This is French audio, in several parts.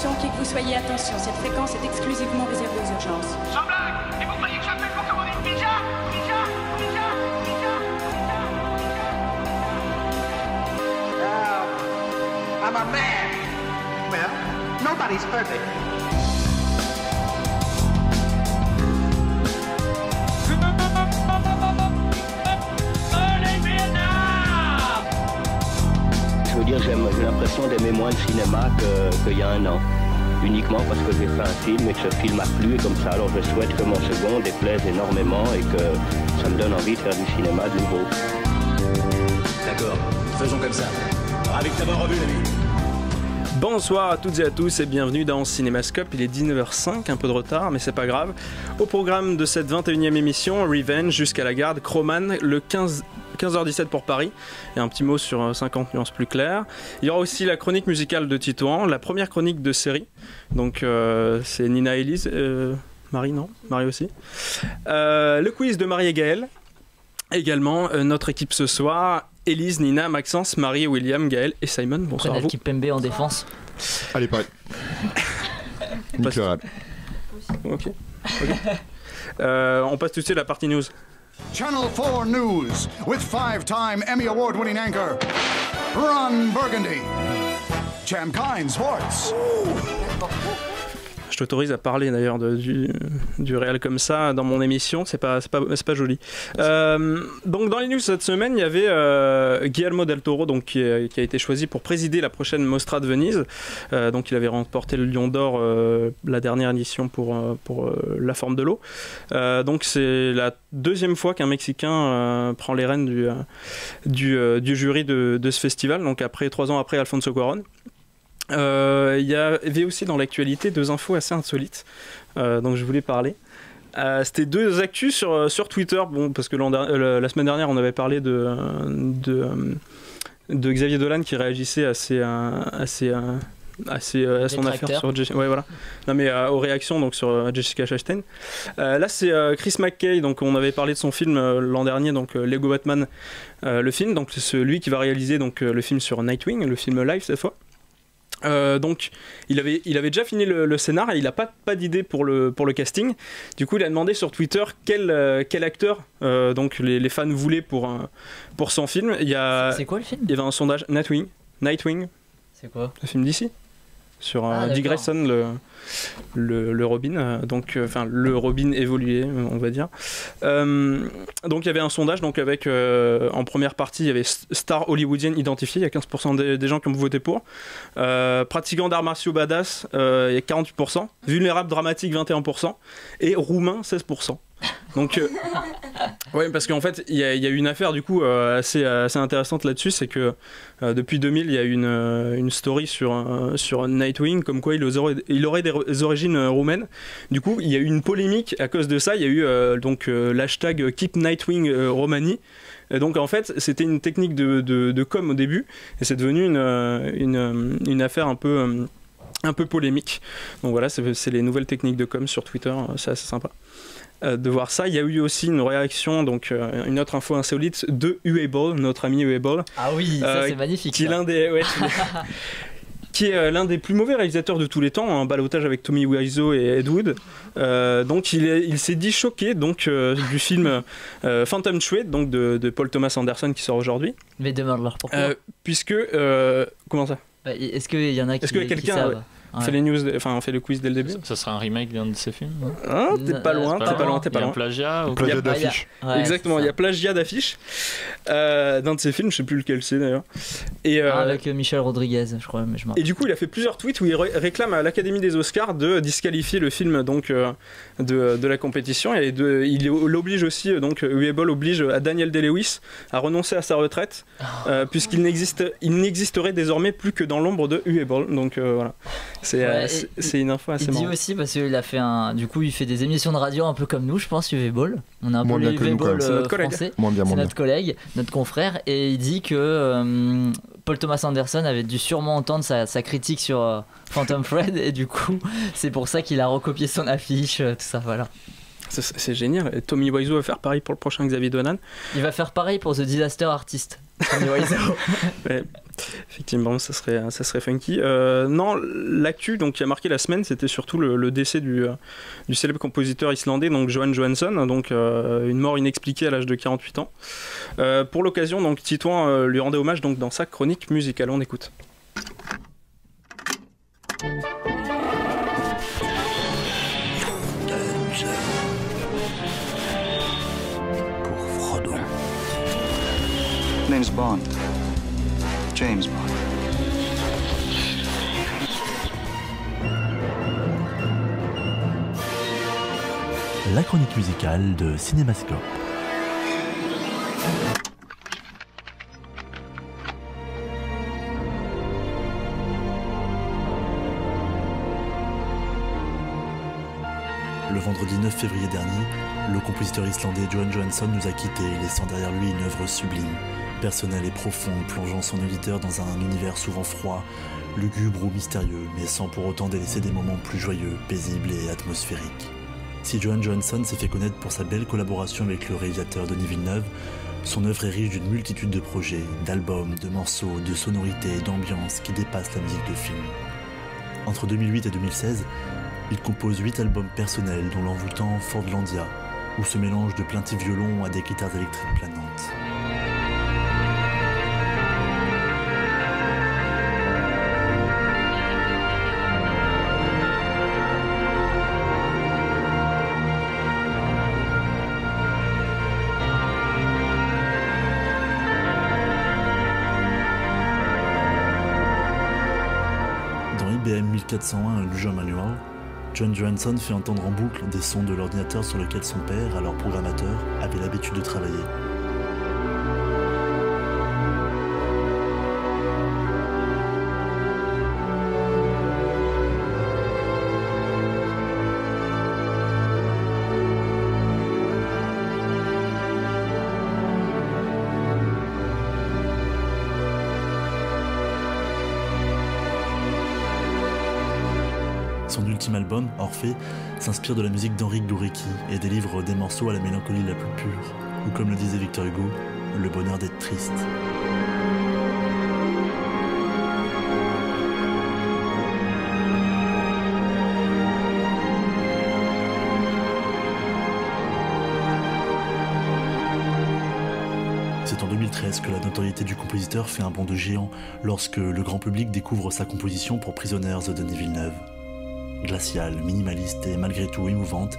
Attention, qui que vous soyez, attention, cette fréquence est exclusivement réservée aux urgences. Sans blague. Et vous croyez que j'appelle pour commander une pizza? I'm a man. Well, nobody's perfect. Je veux dire, j'ai l'impression d'aimer moins le cinéma qu'il y a un an. Uniquement parce que j'ai fait un film et que ce film a plu et comme ça, alors je souhaite que mon second déplaise énormément et que ça me donne envie de faire du cinéma de nouveau. D'accord, faisons comme ça. Ravi de t'avoir revu, l'ami. Bonsoir à toutes et à tous et bienvenue dans Cinémascope. Il est 19h05, un peu de retard mais c'est pas grave. Au programme de cette 21e émission, Revenge jusqu'à la garde, Croman, le 15h17 pour Paris, et un petit mot sur 50 nuances plus claires. Il y aura aussi la chronique musicale de Titouan, la première chronique de série, donc c'est Nina et Elise, Marie non, Marie aussi. Le quiz de Marie et Gaël, également notre équipe ce soir, Elise, Nina, Maxence, Marie, William, Gaël et Simon. Bonsoir à vous. L'équipe MB en défense. Allez, pareil. Nickel. Ok. On passe tout de suite à la partie news. Channel 4 News with 5-time Emmy Award-winning anchor Ron Burgundy. Champ Kind Sports. Je t'autorise à parler d'ailleurs du réel comme ça dans mon émission, c'est pas joli. Donc dans les news cette semaine, il y avait Guillermo del Toro donc, qui a été choisi pour présider la prochaine Mostra de Venise. Donc il avait remporté le Lion d'Or la dernière édition pour La Forme de l'eau. Donc c'est la deuxième fois qu'un Mexicain prend les rênes du jury de ce festival, donc 3 ans après Alfonso Cuarón. Il y avait aussi dans l'actualité 2 infos assez insolites dont je voulais parler. C'était 2 actus sur Twitter, bon, parce que la semaine dernière on avait parlé de Xavier Dolan qui réagissait à son affaire sur Jessica, ouais, voilà. Non mais aux réactions donc sur Jessica Chastain. Là c'est Chris McKay, donc on avait parlé de son film l'an dernier, donc Lego Batman, le film, donc c'est celui qui va réaliser donc le film sur Nightwing, le film live cette fois. Donc il avait déjà fini le scénar et il n'a pas d'idée pour le casting. Du coup il a demandé sur Twitter quel acteur donc les fans voulaient pour son film. C'est quoi le film ? Il y avait un sondage Nightwing. C'est quoi ? Le film d'ici sur Dick Grayson, le Robin, donc enfin le Robin évolué on va dire. Donc il y avait un sondage donc avec en première partie il y avait star hollywoodienne identifiée, il y a 15% des gens qui ont voté pour, pratiquant d'arts martiaux badass il y a 48%, vulnérable dramatique 21% et roumain 16%. Donc ouais, parce qu'en fait il y a eu une affaire du coup assez intéressante là-dessus, c'est que depuis 2000 il y a eu une story sur Nightwing comme quoi il aurait des origines roumaines. Du coup il y a eu une polémique à cause de ça, il y a eu l'hashtag Keep Nightwing Romani. Et donc en fait c'était une technique de com au début et c'est devenu une affaire un peu polémique. Donc voilà, c'est les nouvelles techniques de com sur Twitter, c'est assez sympa de voir ça. Il y a eu aussi une réaction, donc une autre info insolite de Uwe notre ami Uwe. Ah oui, ça c'est magnifique. Qui est l'un des qui est l'un des plus mauvais réalisateurs de tous les temps, en ballottage avec Tommy Wiseau et Ed Wood. Donc il s'est dit choqué donc du film Phantom Thread donc de Paul Thomas Anderson qui sort aujourd'hui. Mais demande-leur pourquoi. Puisque comment ça ? Est-ce qu'il y en a qui savent ? On fait les news, on fait le quiz dès le début. Ça sera un remake d'un de ses films. Ah, t'es pas loin. Il y a un plagiat. Plagiat d'affiche. Exactement, il y a plagiat d'affiche d'un de ses films, je sais plus lequel c'est d'ailleurs. Et avec Michel Rodriguez, je crois. Mais et du coup, il a fait plusieurs tweets où il réclame à l'Académie des Oscars de disqualifier le film donc de la compétition. Et il oblige aussi donc Uwe oblige à Daniel Day-Lewis à renoncer à sa retraite puisqu'il n'existerait désormais plus que dans l'ombre de Uwe. Donc voilà. C'est une info assez marrante. Il dit aussi parce qu'il a fait du coup il fait des émissions de radio un peu comme nous, je pense, Uwe Boll. On a un peu les Uwe Boll français. C'est notre collègue, notre confrère, et il dit que Paul Thomas Anderson avait dû sûrement entendre sa critique sur Phantom Thread et du coup c'est pour ça qu'il a recopié son affiche, tout ça, voilà. C'est génial. Et Tommy Wiseau va faire pareil pour le prochain Xavier Dolan. Il va faire pareil pour The Disaster Artist. Tommy Wiseau. Ouais, effectivement, ça serait funky. Non, l'actu donc qui a marqué la semaine, c'était surtout le décès du célèbre compositeur islandais, donc Jóhann Jóhannsson, donc une mort inexpliquée à l'âge de 48 ans. Pour l'occasion, donc Titouan lui rendait hommage donc dans sa chronique musicale. On écoute. Name's Bond. James Bond. La chronique musicale de Cinémascope. Le vendredi 9 février dernier, le compositeur islandais Jóhann Jóhannsson nous a quittés, laissant derrière lui une œuvre sublime, personnelle et profonde, plongeant son auditeur dans un univers souvent froid, lugubre ou mystérieux, mais sans pour autant délaisser des moments plus joyeux, paisibles et atmosphériques. Si Jóhann Jóhannsson s'est fait connaître pour sa belle collaboration avec le réalisateur Denis Villeneuve, son œuvre est riche d'une multitude de projets, d'albums, de morceaux, de sonorités et d'ambiances qui dépassent la musique de film. Entre 2008 et 2016, il compose 8 albums personnels dont l'envoûtant Fordlandia, où se mélange de plaintifs violons à des guitares électriques planantes. Dans IBM 1401 Illusion Manual, Jóhann Jóhannsson fait entendre en boucle des sons de l'ordinateur sur lequel son père, alors programmateur, avait l'habitude de travailler. Son ultime album, Orphée, s'inspire de la musique d'Henryk Górecki et délivre des morceaux à la mélancolie la plus pure, ou comme le disait Victor Hugo, le bonheur d'être triste. C'est en 2013 que la notoriété du compositeur fait un bond de géant lorsque le grand public découvre sa composition pour Prisoners de Denis Villeneuve. Glaciale, minimaliste et malgré tout émouvante,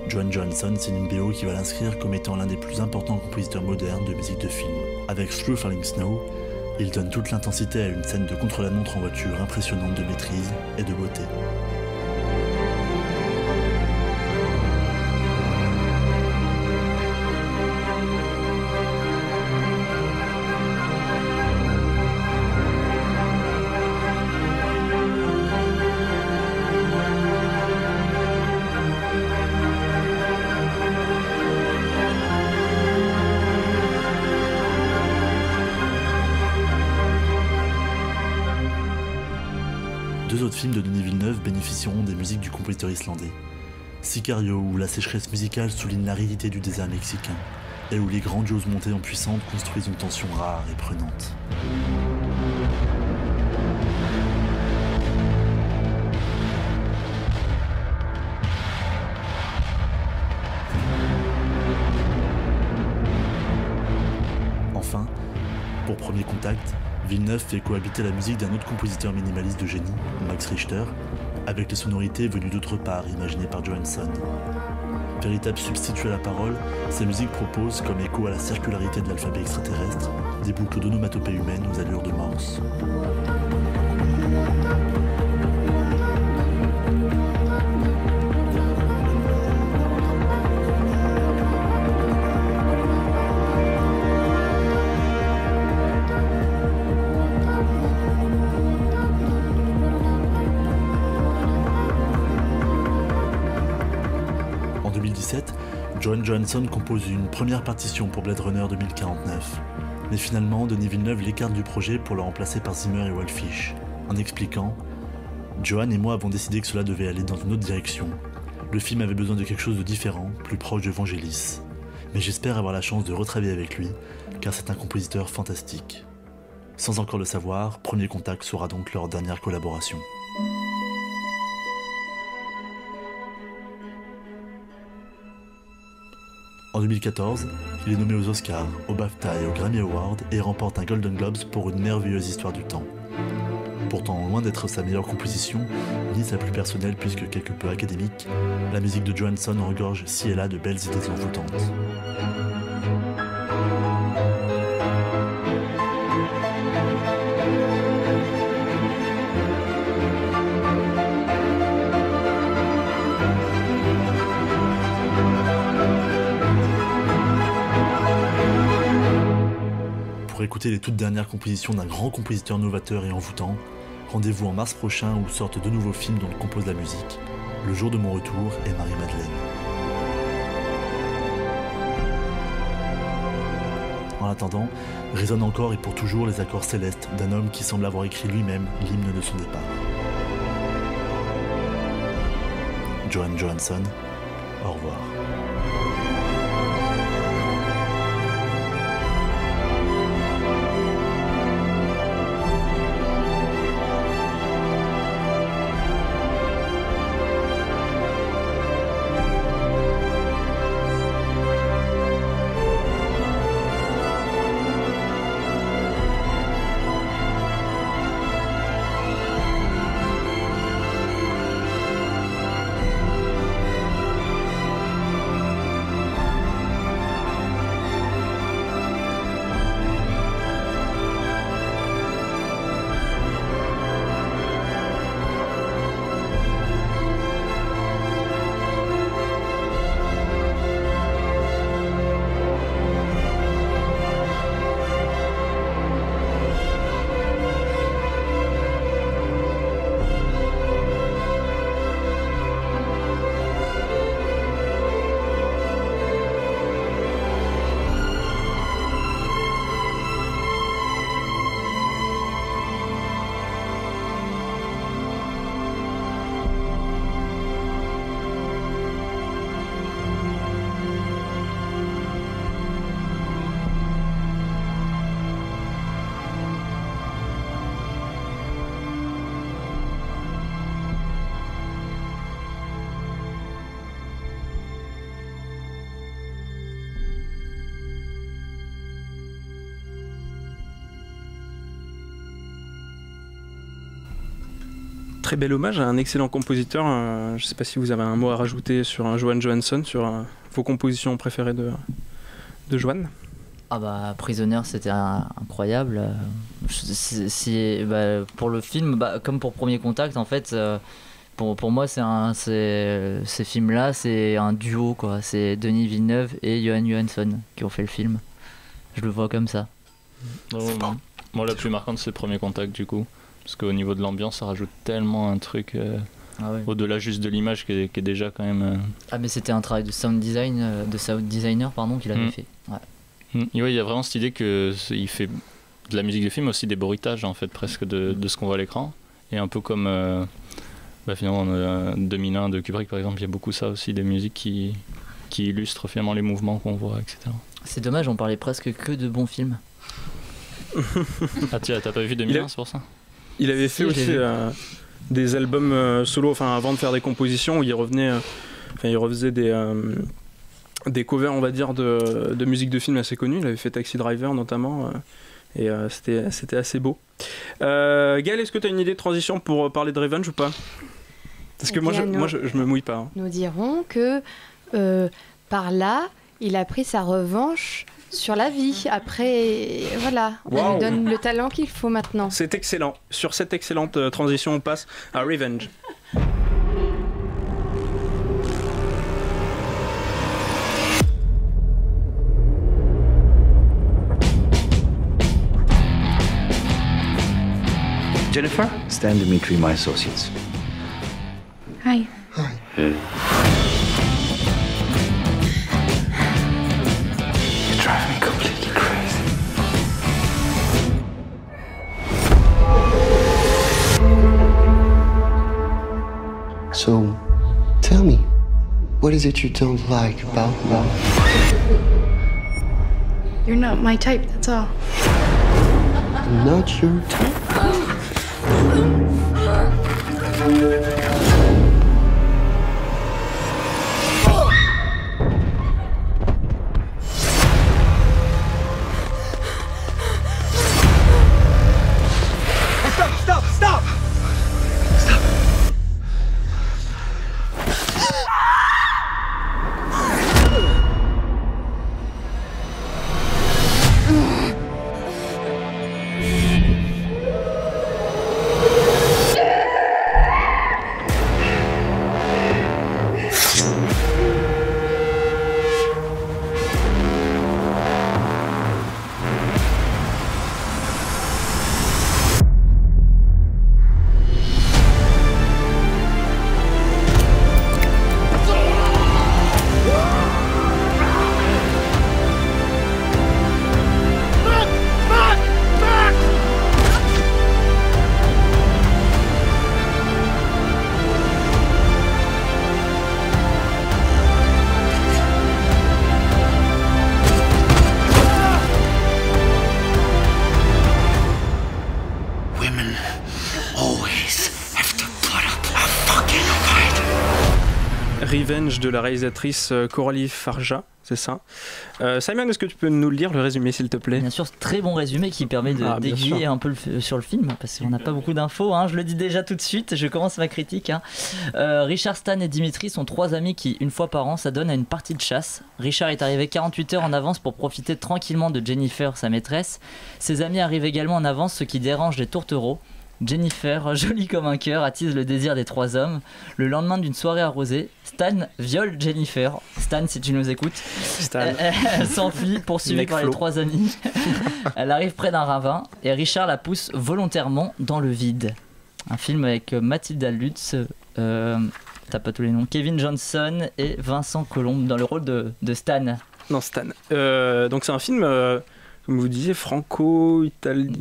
Jóhann Jóhannsson signe une BO qui va l'inscrire comme étant l'un des plus importants compositeurs modernes de musique de film. Avec Through Falling Snow, il donne toute l'intensité à une scène de contre-la-montre en voiture impressionnante de maîtrise et de beauté. Deux autres films de Denis Villeneuve bénéficieront des musiques du compositeur islandais. Sicario, où la sécheresse musicale souligne l'aridité du désert mexicain, et où les grandioses montées en puissance construisent une tension rare et prenante. Enfin, pour Premier Contact, Villeneuve fait cohabiter la musique d'un autre compositeur minimaliste de génie, Max Richter, avec les sonorités venues d'autre part, imaginées par Jóhannsson. Véritable substitut à la parole, ces musiques proposent, comme écho à la circularité de l'alphabet extraterrestre, des boucles d'onomatopées humaines aux allures de Morse. En 2017, Jóhann Jóhannsson compose une première partition pour Blade Runner 2049. Mais finalement, Denis Villeneuve l'écarte du projet pour le remplacer par Zimmer et Waldfisch, en expliquant « Jóhann et moi avons décidé que cela devait aller dans une autre direction. Le film avait besoin de quelque chose de différent, plus proche de Vangelis. Mais j'espère avoir la chance de retravailler avec lui, car c'est un compositeur fantastique. Sans encore le savoir, Premier Contact sera donc leur dernière collaboration. En 2014, il est nommé aux Oscars, aux BAFTA et aux Grammy Awards et remporte un Golden Globes pour une merveilleuse histoire du temps. Pourtant, loin d'être sa meilleure composition, ni sa plus personnelle puisque quelque peu académique, la musique de Johansson regorge ci et là de belles idées envoûtantes. Pour écouter les toutes dernières compositions d'un grand compositeur novateur et envoûtant, rendez-vous en mars prochain où sortent de nouveaux films dont il compose la musique, Le jour de mon retour et Marie-Madeleine. En attendant, résonnent encore et pour toujours les accords célestes d'un homme qui semble avoir écrit lui-même l'hymne de son départ. Johan Johansson, au revoir. Très bel hommage à un excellent compositeur. Je ne sais pas si vous avez un mot à rajouter sur Johan Johansson, sur vos compositions préférées de Johan. Ah bah Prisoner c'était incroyable. Pour le film, comme pour Premier Contact en fait, pour moi ces films-là c'est un duo quoi. C'est Denis Villeneuve et Johan Johansson qui ont fait le film. Je le vois comme ça. Moi la plus marquante c'est Premier Contact du coup. Parce qu'au niveau de l'ambiance, ça rajoute tellement un truc au-delà juste de l'image qui est déjà quand même... Ah mais c'était un travail de sound designer qu'il avait fait. Ouais. Il y a vraiment cette idée qu'il fait de la musique de film aussi des bruitages en fait presque de ce qu'on voit à l'écran. Et un peu comme finalement 2001 de Kubrick par exemple, il y a beaucoup ça aussi, des musiques qui illustrent finalement les mouvements qu'on voit, etc. C'est dommage, on parlait presque que de bons films. Ah tiens, t'as pas vu 2001, c'est pour ça? Il avait fait aussi des albums solo, avant de faire des compositions où il revenait, il refaisait des covers, on va dire, de musique de film assez connue. Il avait fait Taxi Driver notamment, et c'était assez beau. Gaël, est-ce que tu as une idée de transition pour parler de Revenge ou pas? Parce que moi je me mouille pas. Hein. Nous dirons que par là, il a pris sa revanche sur la vie. Après, voilà, on lui donne le talent qu'il faut maintenant. C'est excellent. Sur cette excellente transition, on passe à Revenge. Jennifer? Stan Dimitri, my associates. Hi. Hi. Hey. You're driving me completely crazy. So, tell me, is it you don't like about love? You're not my type, that's all. Not your type. Revenge de la réalisatrice Coralie Farja, c'est ça. Simon, est-ce que tu peux nous lire le résumé s'il te plaît? Bien sûr, très bon résumé qui permet d'aiguiller un peu sur le film, parce qu'on n'a pas beaucoup d'infos, hein. Je le dis déjà tout de suite, je commence ma critique, hein. Richard, Stan et Dimitri sont 3 amis qui, une fois par an, s'adonnent à une partie de chasse. Richard est arrivé 48 heures en avance pour profiter tranquillement de Jennifer, sa maîtresse. Ses amis arrivent également en avance, ce qui dérange les tourtereaux. Jennifer, jolie comme un cœur, attise le désir des 3 hommes. Le lendemain d'une soirée arrosée, Stan viole Jennifer. Stan, si tu nous écoutes. Elle s'enfuit, poursuivie par les 3 amis. Elle arrive près d'un ravin et Richard la pousse volontairement dans le vide. Un film avec Mathilda Lutz, t'as pas tous les noms, Kevin Johnson et Vincent Colombe dans le rôle de Stan. Non, Stan. Donc c'est un film... comme vous disiez, franco-italien...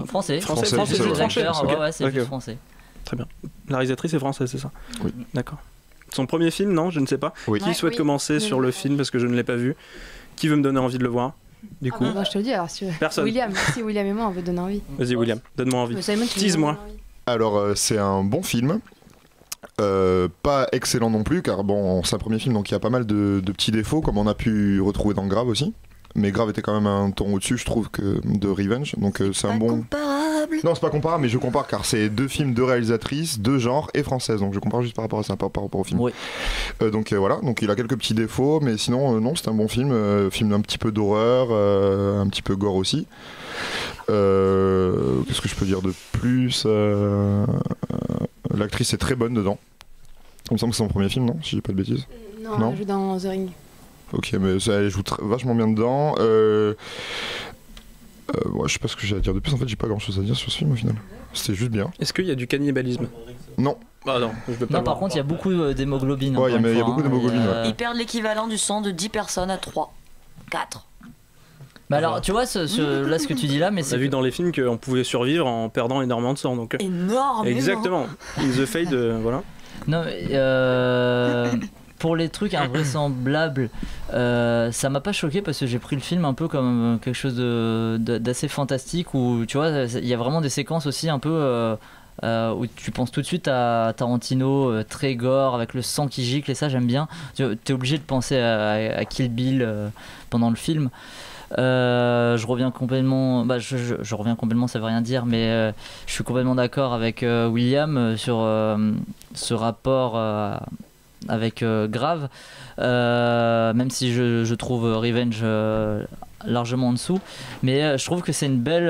Français. Français. Ouais, c'est juste français. Très bien. La réalisatrice est française, c'est ça? Oui. D'accord. Son premier film, non? Je ne sais pas. Oui. Qui souhaite commencer sur le film, parce que je ne l'ai pas vu? Qui veut me donner envie de le voir? Du coup, je te le dis, alors si personne. William et moi on veut donner envie. Vas-y William, donne-moi envie. Tease-moi. Alors c'est un bon film. Pas excellent non plus, car bon, c'est un premier film, donc il y a pas mal de petits défauts, comme on a pu retrouver dans Grave aussi. Mais Grave était quand même un ton au-dessus, je trouve, que de Revenge. Donc c'est un bon. Comparable. Non, c'est pas comparable, mais je compare car c'est 2 films, 2 réalisatrices, 2 genres et françaises. Donc je compare juste par rapport à ça, par rapport au film. Oui. Donc voilà, donc il a quelques petits défauts, mais sinon non, c'est un bon film, film un petit peu d'horreur, un petit peu gore aussi. Qu'est-ce que je peux dire de plus? L'actrice est très bonne dedans. Il me semble que c'est son premier film, non? Si je dis pas de bêtises. Non, elle joue dans The Ring. Ok, mais elle joue vachement bien dedans. Je sais pas ce que j'ai à dire de plus, en fait j'ai pas grand chose à dire sur ce film au final. C'était juste bien. Est-ce qu'il y a du cannibalisme? Non. Ah non, je veux pas. Non, par contre il y a beaucoup d'hémoglobine. Ouais, il y a beaucoup d'hémoglobine. Ils perdent l'équivalent du sang de 10 personnes à 3, 4. Bah alors tu vois là ce que tu dis là, mais on a vu dans les films qu'on pouvait survivre en perdant énormément de sang, donc énormément. Exactement. In the Fade, voilà. Non, pour les trucs invraisemblables, ça m'a pas choqué parce que j'ai pris le film un peu comme quelque chose d'assez fantastique, où tu vois il y a vraiment des séquences aussi un peu où tu penses tout de suite à Tarantino, très gore, avec le sang qui gicle, et ça j'aime bien. T'es obligé de penser à Kill Bill pendant le film. Je reviens complètement, je reviens complètement, ça veut rien dire, mais je suis complètement d'accord avec William sur ce rapport avec Grave, même si je trouve Revenge largement en dessous, mais je trouve que c'est une belle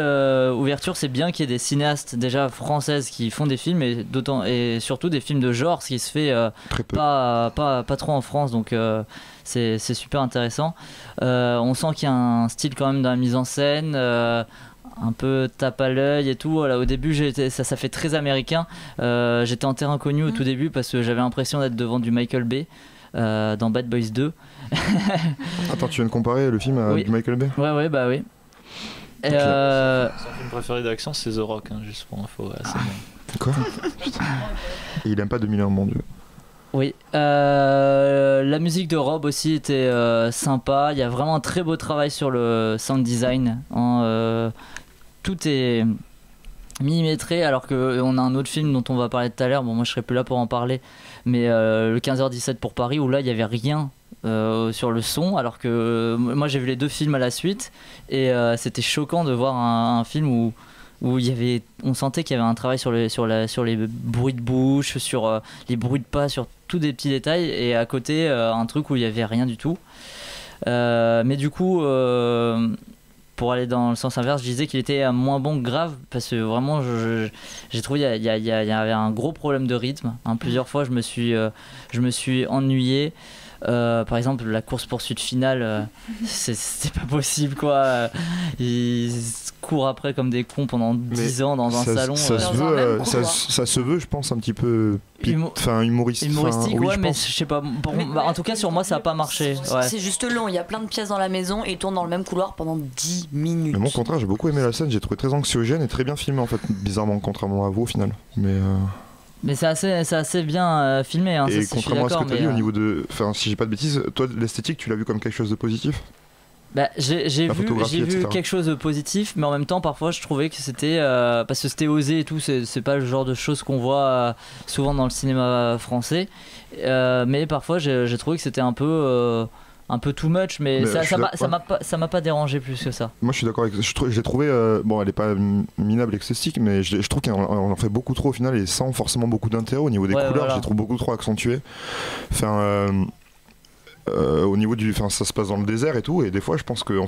ouverture. C'est bien qu'il y ait des cinéastes déjà françaises qui font des films, et surtout des films de genre, ce qui se fait pas trop en France, donc c'est super intéressant. On sent qu'il y a un style quand même dans la mise en scène, un peu tape à l'œil et tout. Là, au début ça fait très américain. J'étais en terrain connu au tout début parce que j'avais l'impression d'être devant du Michael Bay dans Bad Boys 2. Attends, tu viens de comparer le film à du Michael Bay? Ouais, bah oui. Son film préféré d'action, c'est The Rock, hein, juste pour info. Quoi? Putain. Et il aime pas 2001, mon dieu. Oui, la musique de Rob aussi était sympa. Il y a vraiment un très beau travail sur le sound design. Tout est millimétré, alors qu'on a un autre film dont on va parler tout à l'heure. Bon, moi je serai plus là pour en parler, mais le 15h17 pour Paris, où là il n'y avait rien sur le son, alors que moi j'ai vu les deux films à la suite et c'était choquant de voir un film où on sentait qu'il y avait un travail sur les bruits de bouche, sur les bruits de pas, sur tous des petits détails, et à côté un truc où il n'y avait rien du tout. Mais du coup, pour aller dans le sens inverse, je disais qu'il était moins bon que Grave, parce que vraiment j'ai trouvé qu'il y avait un gros problème de rythme. Plusieurs fois je me suis ennuyé. Par exemple, la course-poursuite finale, c'est pas possible quoi. Ils courent après comme des cons pendant 10 ans dans un salon. Ça se veut, je pense, un petit peu humoristique. Oui, ouais, mais je sais pas. En tout cas, sur moi, ça a pas marché. Ouais. C'est juste long. Il y a plein de pièces dans la maison et ils tournent dans le même couloir pendant 10 minutes. Mais moi, au contraire, j'ai beaucoup aimé la scène. J'ai trouvé très anxiogène et très bien filmé en fait, bizarrement, contrairement à vous au final. Mais c'est assez bien filmé. Hein, et ça, contrairement à ce que tu as dit, au niveau de. Enfin, si j'ai pas de bêtises, toi, l'esthétique, tu l'as vu comme quelque chose de positif ? J'ai vu quelque chose de positif, mais en même temps, parfois, je trouvais que c'était. Parce que c'était osé et tout, c'est pas le genre de choses qu'on voit souvent dans le cinéma français. Mais parfois, j'ai trouvé que c'était un peu too much, mais ça m'a pas dérangé plus que ça. Moi je suis d'accord avec je l'ai trouvé bon, elle est pas minable excessive, mais je trouve qu'on en fait beaucoup trop au final et sans forcément beaucoup d'intérêt au niveau des couleurs. Voilà. Je les trouve beaucoup trop accentuées. Au niveau ça se passe dans le désert et tout, et des fois je pense que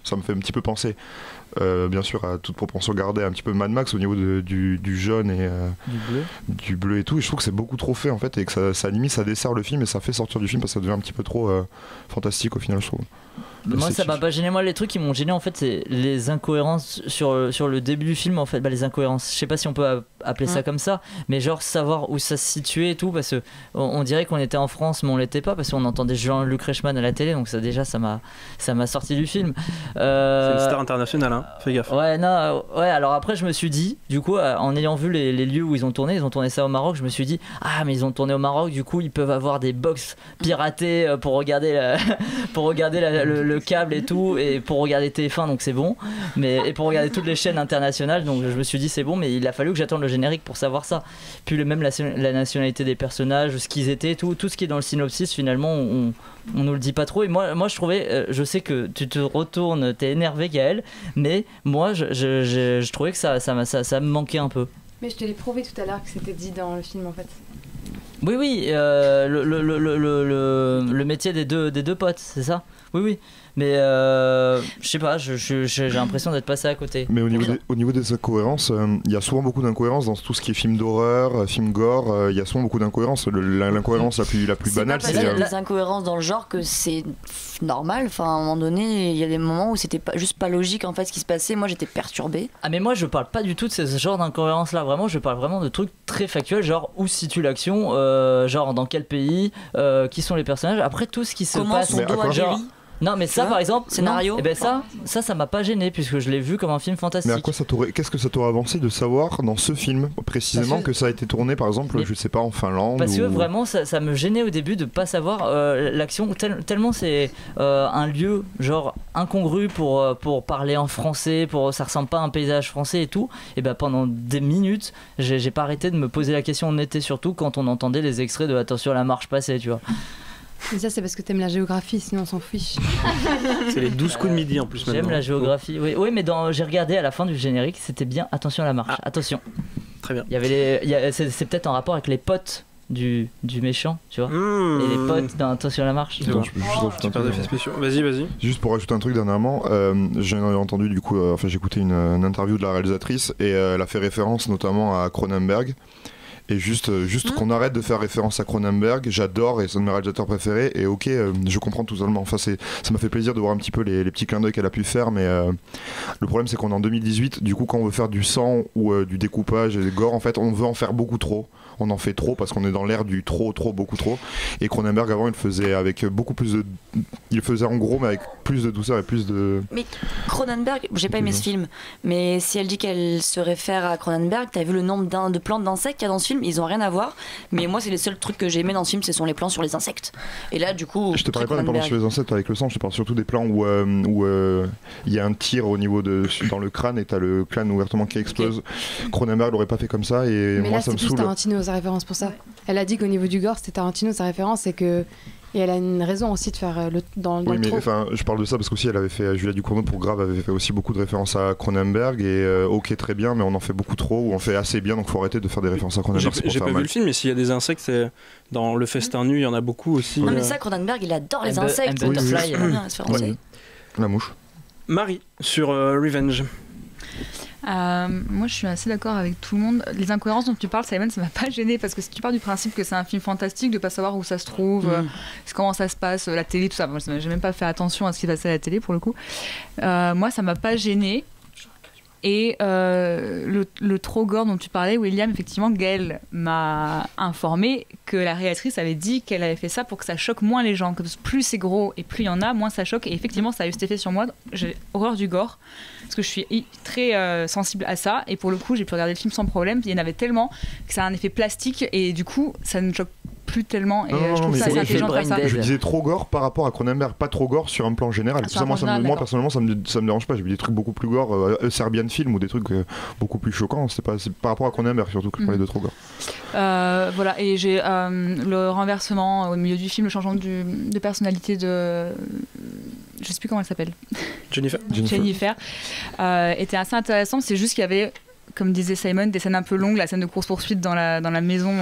ça me fait un petit peu penser bien sûr à toute proportion gardée un petit peu Mad Max au niveau du jaune et du bleu et tout, et je trouve que c'est beaucoup trop fait en fait, et que ça limite, ça dessert le film et ça fait sortir du film parce que ça devient un petit peu trop fantastique au final, je trouve. Moi ça m'a pas gêné. Moi les trucs qui m'ont gêné en fait, c'est les incohérences sur le début du film en fait. Les incohérences, je sais pas si on peut appeler ça comme ça, mais genre savoir où ça se situait et tout, parce que on dirait qu'on était en France mais on l'était pas, parce qu'on entendait Jean-Luc Reichmann à la télé, donc ça déjà ça m'a sorti du film. C'est une star internationale, hein. Fais gaffe. Ouais, alors après je me suis dit, du coup en ayant vu les lieux où ils ont tourné ça au Maroc, je me suis dit mais ils ont tourné au Maroc, du coup ils peuvent avoir des box piratées pour regarder le câble et tout, et pour regarder TF1, donc c'est bon, et pour regarder toutes les chaînes internationales, donc je me suis dit c'est bon, mais il a fallu que j'attende le générique pour savoir ça. Puis même la nationalité des personnages, ce qu'ils étaient, tout ce qui est dans le synopsis, finalement on nous le dit pas trop. Et moi je trouvais, je sais que tu te retournes, t'es énervé Gaël, mais moi je trouvais que ça me manquait un peu. Mais je te l'ai prouvé tout à l'heure que c'était dit dans le film en fait. Oui, le métier des deux potes, c'est ça ? Oui. Mais je sais pas, j'ai l'impression d'être passé à côté. Mais au niveau des incohérences, il y a souvent beaucoup d'incohérences dans tout ce qui est film d'horreur, film gore. Il y a souvent beaucoup d'incohérences. L'incohérence la plus banale, c'est les incohérences dans le genre que c'est normal. Enfin, à un moment donné, il y a des moments où c'était juste pas logique en fait ce qui se passait. Moi, j'étais perturbée. Mais moi, je parle pas du tout de ce genre d'incohérence là. Vraiment, je parle vraiment de trucs très factuels, genre où se situe l'action, genre dans quel pays, qui sont les personnages. Après, tout ce qui se passe. Son dos a guéri. Non, mais ça par exemple, scénario. Et ben ça m'a pas gêné, puisque je l'ai vu comme un film fantastique. Mais à quoi qu'est-ce que ça t'aurait avancé de savoir dans ce film précisément que ça a été tourné par exemple, je sais pas, en Finlande? Parce que vraiment ça me gênait au début de pas savoir l'action, tellement c'est un lieu genre incongru pour parler en français, ça ressemble pas à un paysage français et tout. Et ben pendant des minutes, j'ai pas arrêté de me poser la question. On était surtout quand on entendait les extraits de Attention la marche passée, tu vois. Mais ça c'est parce que t'aimes la géographie, sinon on s'en fiche. C'est les 12 coups de midi en plus maintenant. J'aime la géographie, oui, mais j'ai regardé à la fin du générique, c'était bien Attention à la marche, attention. Très bien. C'est peut-être en rapport avec les potes du méchant, tu vois. Et les potes dans Attention à la marche. C'est bon, je peux juste super d'effets spéciaux. Vas-y. Juste pour rajouter un truc dernièrement, j'ai entendu du coup, j'ai écouté une interview de la réalisatrice et elle a fait référence notamment à Cronenberg. Et juste qu'on arrête de faire référence à Cronenberg, j'adore et c'est un de mes réalisateurs préférés, et ok, je comprends totalement. Enfin, ça m'a fait plaisir de voir un petit peu les petits clins d'œil qu'elle a pu faire, mais le problème c'est qu'on est en 2018, du coup quand on veut faire du sang ou du découpage et des gore, en fait on veut en faire beaucoup trop. On en fait trop parce qu'on est dans l'ère du trop, beaucoup trop. Et Cronenberg avant il faisait avec beaucoup plus de. Il faisait en gros mais avec plus de douceur et plus de. Mais Cronenberg, j'ai pas aimé ce film, mais si elle dit qu'elle se réfère à Cronenberg, t'as vu le nombre de plantes d'insectes qu'il y a dans ce film? film, ils ont rien à voir. Mais moi, c'est les seuls trucs que j'ai aimé dans ce film, ce sont les plans sur les insectes. Et là, du coup, je te parlais pas des plans sur les insectes avec le sang, je te parle surtout des plans où il y a un tir au niveau dans le crâne et t'as le crâne ouvertement qui explose. Okay. Cronenberg l'aurait pas fait comme ça et mais moi là, ça me saoule. C'est plus Tarantino sa référence pour ça. Elle a dit qu'au niveau du gore, c'était Tarantino sa référence et elle a une raison aussi de faire dans oui, le mais trop. Je parle de ça parce qu'aussi elle avait fait Julia Ducournau pour Grave, avait fait aussi beaucoup de références à Cronenberg et ok très bien mais on en fait beaucoup trop ou on fait assez bien donc faut arrêter de faire des références à Cronenberg. J'ai pas vu le film mais s'il y a des insectes dans Le Festin nu il y en a beaucoup aussi. Non mais ça Cronenberg il adore les insectes. Butterfly, la mouche. Marie sur Revenge. Moi je suis assez d'accord avec tout le monde. Les incohérences dont tu parles, Simon, ça m'a pas gêné parce que si tu pars du principe que c'est un film fantastique, de pas savoir où ça se trouve, comment ça se passe, la télé, tout ça, moi j'ai même pas fait attention à ce qui passait à la télé pour le coup. Moi ça m'a pas gêné. Et le trop gore dont tu parlais, William, effectivement, Gaëlle m'a informé que la réalisatrice avait dit qu'elle avait fait ça pour que ça choque moins les gens. Que plus c'est gros et plus il y en a, moins ça choque. Et effectivement, ça a eu cet effet sur moi. J'ai horreur du gore parce que je suis très sensible à ça. Et pour le coup, j'ai pu regarder le film sans problème. Il y en avait tellement que ça a un effet plastique et du coup, ça ne choque plus tellement et je trouve ça assez intelligent comme ça. Je disais trop gore par rapport à Cronenberg, pas trop gore sur un plan général. Ça, moi personnellement ça me dérange pas, j'ai vu des trucs beaucoup plus gore, Serbian Film ou des trucs beaucoup plus choquants, c'est par rapport à Cronenberg surtout que je parlais de trop gore. Voilà, et j'ai le renversement au milieu du film, le changement de personnalité de... je sais plus comment elle s'appelle. Jennifer était assez intéressant, c'est juste qu'il y avait, comme disait Simon, des scènes un peu longues, la scène de course-poursuite dans la maison,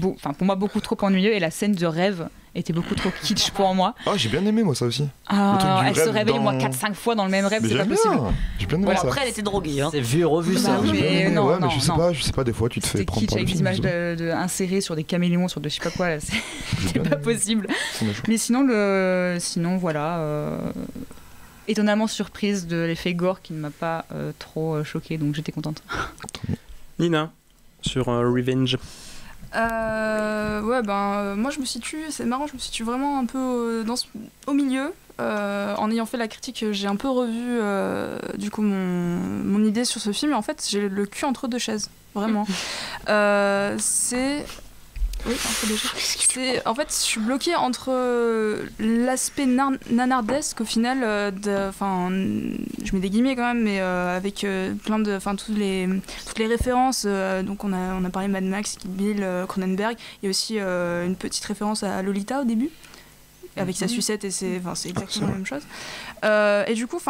pour moi beaucoup trop ennuyeux, et la scène de rêve était beaucoup trop kitsch pour moi. Ah, j'ai bien aimé moi ça aussi. Elle se réveille moi 4-5 fois dans le même rêve, mais c'est pas possible. J'ai bien aimé ça. Après elle était droguée. C'est vu et revu ça. Mais non, je sais pas, des fois tu te fais prendre kitsch par le avec film. des images insérées sur des caméléons, sur de je sais pas quoi, c'est pas possible. Mais sinon voilà. Étonnamment surprise de l'effet gore qui ne m'a pas trop choquée, donc j'étais contente. Nina, sur Revenge. Moi je me situe, c'est marrant, je me situe vraiment un peu au milieu. En ayant fait la critique, j'ai un peu revu du coup mon idée sur ce film. Et en fait, j'ai le cul entre deux chaises, vraiment. En fait, je suis bloquée entre l'aspect nanardesque au final, je mets des guillemets quand même, mais avec plein de, toutes les références. Donc on a parlé Mad Max, Kill Bill, Cronenberg. Il y a aussi une petite référence à Lolita au début, avec sa sucette et c'est exactement la même chose. Et du coup,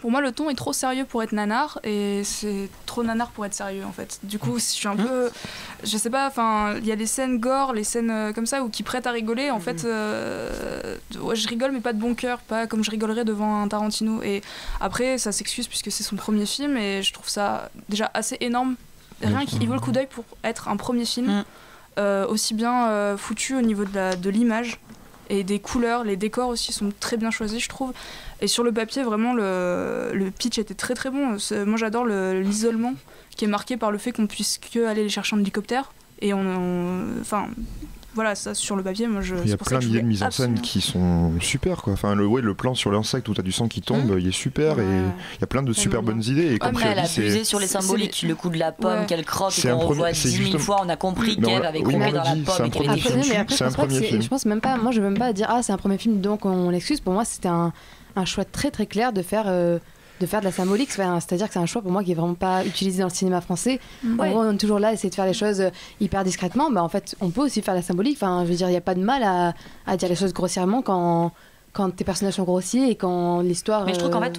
pour moi, le ton est trop sérieux pour être nanar et c'est trop nanar pour être sérieux en fait. Du coup, je suis un peu, je sais pas, il y a les scènes gore, les scènes comme ça qui prêtent à rigoler. En fait, je rigole mais pas de bon cœur, pas comme je rigolerais devant un Tarantino. Et après, ça s'excuse puisque c'est son premier film et je trouve ça déjà assez énorme. Rien qu'il vaut le coup d'œil pour être un premier film aussi bien foutu au niveau de l'image. Et des couleurs, les décors aussi sont très bien choisis, je trouve. Et sur le papier, vraiment, le pitch était très très bon. Moi, j'adore l'isolement qui est marqué par le fait qu'on puisse que aller les chercher en hélicoptère. Et voilà, ça sur le papier, moi il y a plein d'idées de mise en scène qui sont super quoi. Le plan sur l'insecte où t'as du sang qui tombe, il est super et il y a plein de super bonnes idées. Et comme elle a abusé sur les symboliques, le coup de la pomme qu'elle croque et qu'on revoit 10 000 fois, on a compris qu'elle avait croqué dans la pomme et qu'elle était dessus. C'est un premier film. Je pense même pas, moi je veux même pas dire c'est un premier film donc on l'excuse. Pour moi c'était un choix très très clair de faire de la symbolique, c'est-à-dire que c'est un choix pour moi qui est vraiment pas utilisé dans le cinéma français. En gros, on est toujours là à essayer de faire les choses hyper discrètement. En fait, on peut aussi faire la symbolique. Je veux dire, il n'y a pas de mal à dire les choses grossièrement quand tes personnages sont grossiers et quand l'histoire. Mais je trouve qu'en fait,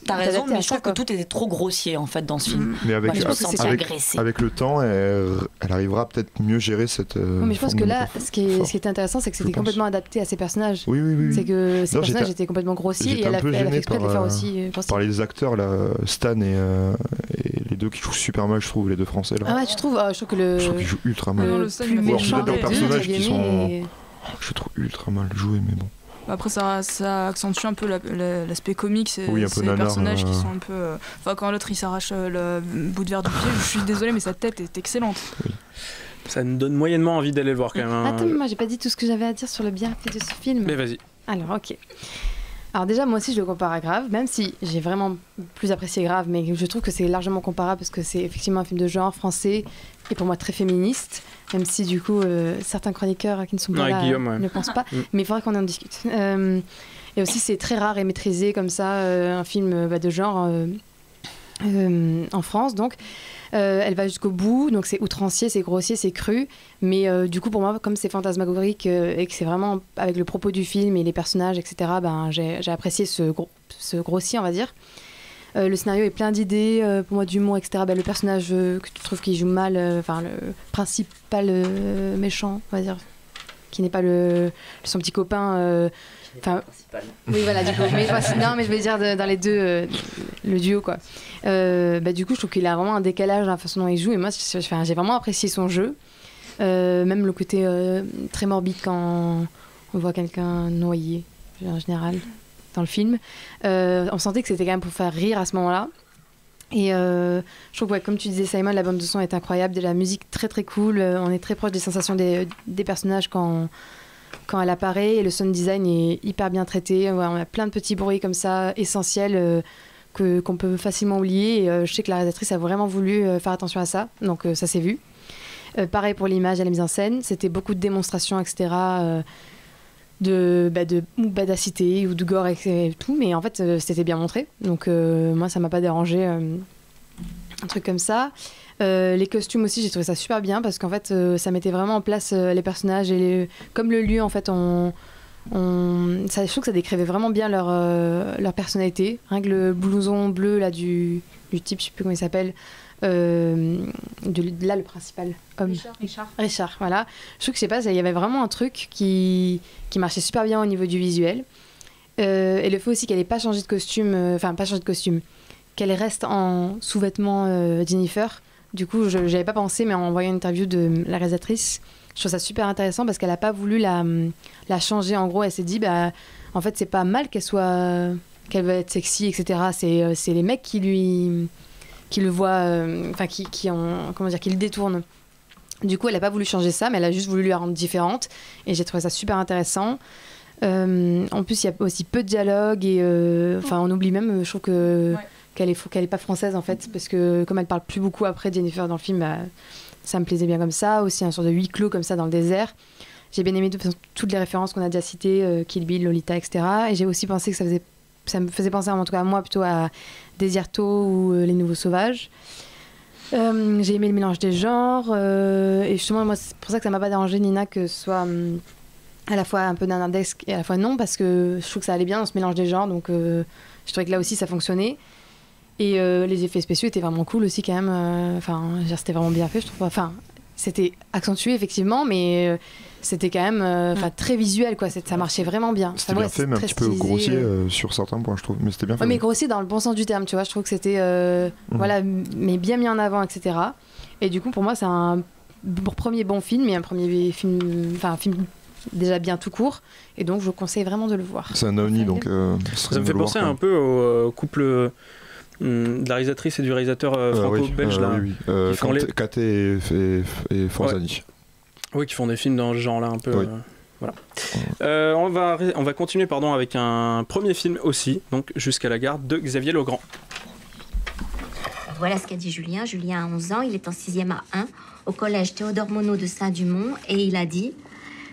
t'as raison, mais je trouve que tout était trop grossier en fait dans ce film. Mais avec le temps, elle arrivera peut-être mieux gérer cette. Mais je pense que là, ce qui était intéressant, c'est que c'était complètement adapté à ses personnages. Oui. C'est que ces personnages étaient complètement grossiers et elle a fait exprès de les faire aussi. Par les acteurs là, Stan et les deux qui jouent super mal, je trouve, les deux français là. Ah ouais, tu trouves Je trouve qu'ils jouent ultra mal. Le plus méchant des personnages qui sont. Je trouve ultra mal joués, mais bon. Après ça accentue un peu l'aspect comique, c'est les personnages qui sont un peu... quand l'autre il s'arrache le bout de verre du pied, je suis désolée mais sa tête est excellente. Oui. Ça nous donne moyennement envie d'aller le voir quand même. Attends, moi j'ai pas dit tout ce que j'avais à dire sur le bienfait de ce film. Mais vas-y. Alors ok. Alors déjà, moi aussi, je le compare à Grave, même si j'ai vraiment plus apprécié Grave, mais je trouve que c'est largement comparable parce que c'est effectivement un film de genre français et pour moi très féministe, même si du coup, certains chroniqueurs qui ne sont pas là Guillaume, ne pensent pas, mais il faudrait qu'on en discute. Et aussi, c'est très rare et maîtrisé comme ça, un film de genre en France, donc... elle va jusqu'au bout, donc c'est outrancier, c'est grossier, c'est cru, mais du coup pour moi, comme c'est fantasmagorique et que c'est vraiment avec le propos du film et les personnages, etc., j'ai apprécié ce grossier, on va dire. Le scénario est plein d'idées, pour moi d'humour, etc. Le personnage que tu trouves qu'il joue mal, le principal méchant, on va dire, qui n'est pas son petit copain... oui, voilà, du coup. Mais je veux dire dans les deux, le duo, quoi. Du coup, je trouve qu'il a vraiment un décalage dans la façon dont il joue. Et moi, j'ai vraiment apprécié son jeu. Même le côté très morbide quand on voit quelqu'un noyé, en général, dans le film. On sentait que c'était quand même pour faire rire à ce moment-là. Et je trouve que, comme tu disais, Simon, la bande de son est incroyable. La musique très très cool. On est très proche des sensations des personnages quand elle apparaît, et le sound design est hyper bien traité. On a plein de petits bruits comme ça, essentiels, qu'on peut facilement oublier. Et je sais que la réalisatrice a vraiment voulu faire attention à ça, donc ça s'est vu. Pareil pour l'image et la mise en scène, c'était beaucoup de démonstrations, etc., de badacité ou de gore et tout, mais en fait, c'était bien montré. Donc moi, ça m'a pas dérangé, un truc comme ça. Les costumes aussi, j'ai trouvé ça super bien parce qu'en fait ça mettait vraiment en place les personnages et comme le lieu, en fait je trouve que ça décrivait vraiment bien leur personnalité. Rien que le blouson bleu là du type, je sais plus comment il s'appelle, là le principal homme, Richard, voilà. Je trouve que, je sais pas, il y avait vraiment un truc qui marchait super bien au niveau du visuel, et le fait aussi qu'elle ait pas changé de costume, qu'elle reste en sous-vêtements Jennifer. Du coup, je n'avais pas pensé, mais en voyant une interview de la réalisatrice, je trouve ça super intéressant parce qu'elle n'a pas voulu la changer. En gros, elle s'est dit, en fait, c'est pas mal qu'elle va être sexy, etc. C'est les mecs qui le voient, qui le détournent. Du coup, elle n'a pas voulu changer ça, mais elle a juste voulu la rendre différente. Et j'ai trouvé ça super intéressant. En plus, il y a aussi peu de dialogue et on oublie même, je trouve que... Ouais. Qu'elle est pas française en fait, parce que comme elle parle plus beaucoup après Jennifer dans le film, ça me plaisait bien comme ça. Aussi un sort de huis clos comme ça dans le désert. J'ai bien aimé toutes les références qu'on a déjà citées, Kill Bill, Lolita, etc. Et j'ai aussi pensé que ça me faisait penser, en tout cas à moi, plutôt à Desierto ou Les Nouveaux Sauvages. J'ai aimé le mélange des genres, et justement moi c'est pour ça que ça m'a pas dérangé, Nina, que ce soit à la fois un peu nanardesque et à la fois non, parce que je trouve que ça allait bien dans ce mélange des genres, donc je trouvais que là aussi ça fonctionnait. Et les effets spéciaux étaient vraiment cool aussi quand même. C'était vraiment bien fait, je trouve. C'était accentué effectivement, mais c'était quand même très visuel, quoi. Ça marchait vraiment bien. C'était bien fait, mais un petit peu grossier sur certains points, je trouve. Mais c'était bien fait. Ouais, mais grossier dans le bon sens du terme, tu vois. Je trouve que c'était mais bien mis en avant, etc. Et du coup, pour moi, c'est un premier bon film, et un premier film, un film déjà bien tout court. Et donc, je conseille vraiment de le voir. C'est un ovni, donc. Ça me fait penser un peu au couple. De la réalisatrice et du réalisateur franco-belge Kate et Forzani. Oui, qui font des films dans ce genre-là un peu. Oui. Voilà. On va continuer avec un premier film aussi, donc Jusqu'à la gare de Xavier Legrand. Voilà ce qu'a dit Julien. Julien a 11 ans, il est en 6e à 1 au collège Théodore Monod de Saint-Dumont, et il a dit: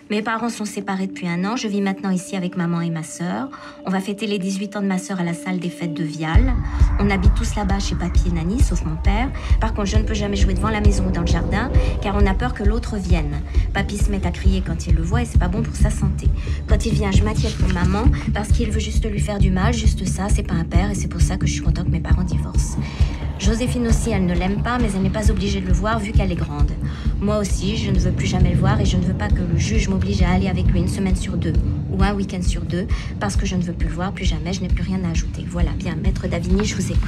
mes parents sont séparés depuis 1 an. Je vis maintenant ici avec maman et ma sœur. On va fêter les 18 ans de ma sœur à la salle des fêtes de Vial. On habite tous là-bas chez papy et Nani, sauf mon père. Par contre, je ne peux jamais jouer devant la maison ou dans le jardin, car on a peur que l'autre vienne. Papy se met à crier quand il le voit et c'est pas bon pour sa santé. Quand il vient, je m'inquiète pour maman, parce qu'il veut juste lui faire du mal, juste ça, c'est pas un père, et c'est pour ça que je suis contente que mes parents divorcent. Joséphine aussi, elle ne l'aime pas, mais elle n'est pas obligée de le voir vu qu'elle est grande. Moi aussi, je ne veux plus jamais le voir, et je ne veux pas que le juge m'oblige à aller avec lui 1 semaine sur 2 ou un week-end sur 2, parce que je ne veux plus le voir, plus jamais, je n'ai plus rien à ajouter. Voilà, bien, maître Davigny, je vous écoute.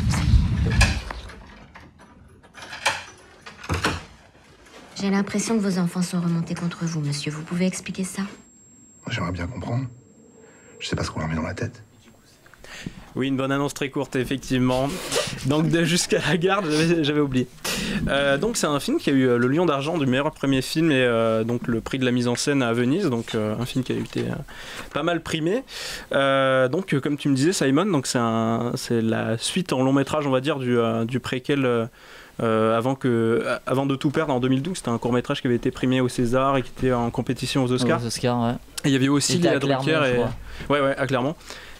J'ai l'impression que vos enfants sont remontés contre vous, monsieur. Vous pouvez expliquer ça? J'aimerais bien comprendre. Je sais pas ce qu'on leur met dans la tête. Oui, une bonne annonce très courte, effectivement. Donc de Jusqu'à la garde, j'avais oublié. Donc c'est un film qui a eu le Lion d'argent du meilleur premier film et donc le prix de la mise en scène à Venise, donc un film qui a été pas mal primé. Donc comme tu me disais, Simon, donc c'est la suite en long métrage, on va dire, du préquel. Avant de tout perdre en 2012, c'était un court métrage qui avait été primé au César et qui était en compétition aux Oscars. Ouais. Et il y avait aussi Léa Drucker à Clermont.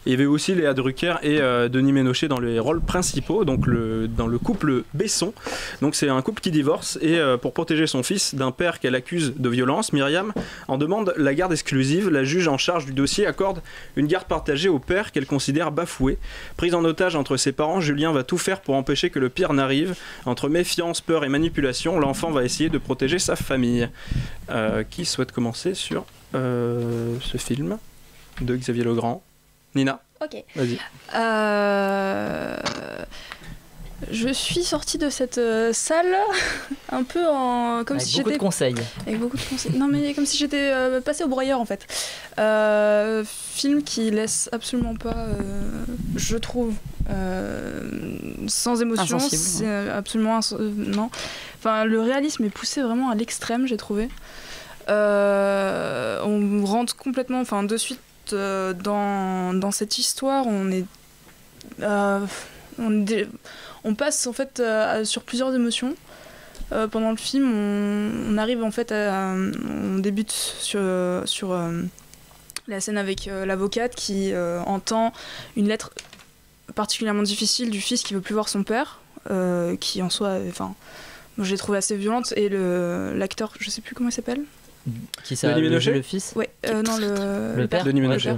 Il y avait aussi Léa Drucker et Denis Ménochet dans les rôles principaux, donc dans le couple Besson. Donc c'est un couple qui divorce et pour protéger son fils d'un père qu'elle accuse de violence, Myriam en demande la garde exclusive. La juge en charge du dossier accorde une garde partagée au père qu'elle considère bafoué. Prise en otage entre ses parents, Julien va tout faire pour empêcher que le pire n'arrive. Entre méfiance, peur et manipulation, l'enfant va essayer de protéger sa famille. Qui souhaite commencer sur ce film de Xavier Legrand? Nina. Ok. Vas-y. Je suis sortie de cette salle un peu comme avec si beaucoup j'étais. De conseils. Avec beaucoup de conseils. Non, mais comme si j'étais passée au broyeur en fait. Film qui laisse absolument pas, je trouve, sans émotion. C'est absolument non. Enfin, le réalisme est poussé vraiment à l'extrême, j'ai trouvé. On rentre complètement, enfin de suite. Dans cette histoire, on passe en fait sur plusieurs émotions. Pendant le film, on arrive en fait on débute sur la scène avec l'avocate qui entend une lettre particulièrement difficile du fils qui veut plus voir son père, qui en soi, enfin, moi je l'ai trouvé assez violente, et l'acteur, je sais plus comment il s'appelle. Qui ça, le fils? Ouais, non, le père. Denis Ménochet.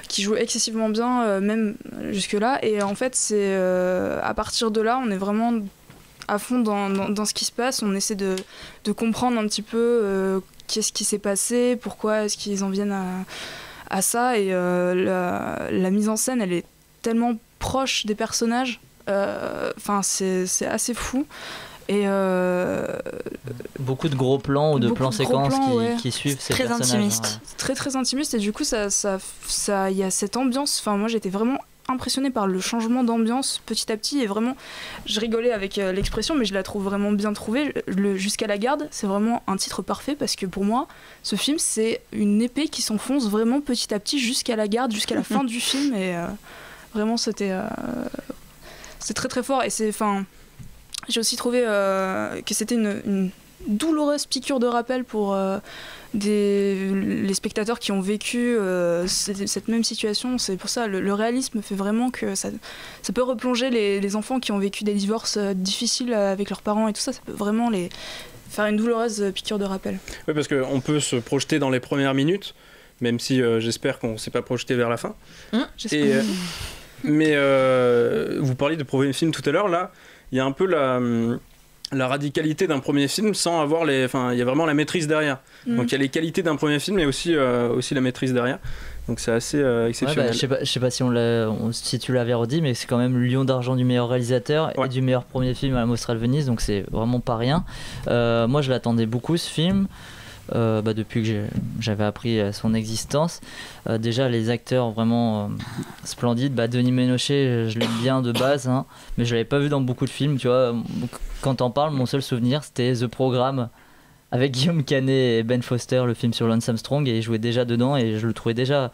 Qui joue excessivement bien, même jusque-là. Et en fait, c'est à partir de là, on est vraiment à fond dans ce qui se passe. On essaie de comprendre un petit peu qu'est-ce qui s'est passé, pourquoi est-ce qu'ils en viennent à ça. Et la mise en scène, elle est tellement proche des personnages. Enfin, c'est assez fou. Et beaucoup de gros plans ou de plans séquences qui suivent ces personnages. Très intimiste. Très très intimiste, et du coup ça y a cette ambiance. Enfin, moi j'étais vraiment impressionnée par le changement d'ambiance petit à petit, et vraiment je rigolais avec l'expression, mais je la trouve vraiment bien trouvée. Jusqu'à la garde, c'est vraiment un titre parfait, parce que pour moi ce film c'est une épée qui s'enfonce vraiment petit à petit jusqu'à la garde, jusqu'à la fin du film, et vraiment c'est très très fort. Et j'ai aussi trouvé que c'était une douloureuse piqûre de rappel pour les spectateurs qui ont vécu cette même situation. C'est pour ça, le réalisme fait vraiment que ça peut replonger les enfants qui ont vécu des divorces difficiles avec leurs parents et tout ça. Ça peut vraiment faire une douloureuse piqûre de rappel. Oui, parce qu'on peut se projeter dans les premières minutes, même si j'espère qu'on ne s'est pas projeté vers la fin. Mais vous parliez de premier film tout à l'heure, là. Il y a un peu la radicalité d'un premier film sans avoir il y a vraiment la maîtrise derrière. Donc il y a les qualités d'un premier film, mais aussi la maîtrise derrière. Donc c'est assez exceptionnel. Je sais pas si tu l'avais redit, mais c'est quand même le Lion d'argent du meilleur réalisateur et du meilleur premier film à la Mostra de Venise, donc c'est vraiment pas rien. Moi je l'attendais beaucoup, ce film. Depuis que j'avais appris son existence. Déjà les acteurs vraiment splendides. Denis Ménochet, je l'aime bien de base, hein, mais je l'avais pas vu dans beaucoup de films, tu vois. Quand t'en parles, mon seul souvenir c'était The Programme avec Guillaume Canet et Ben Foster, le film sur Lance Armstrong, et il jouait déjà dedans et je le trouvais déjà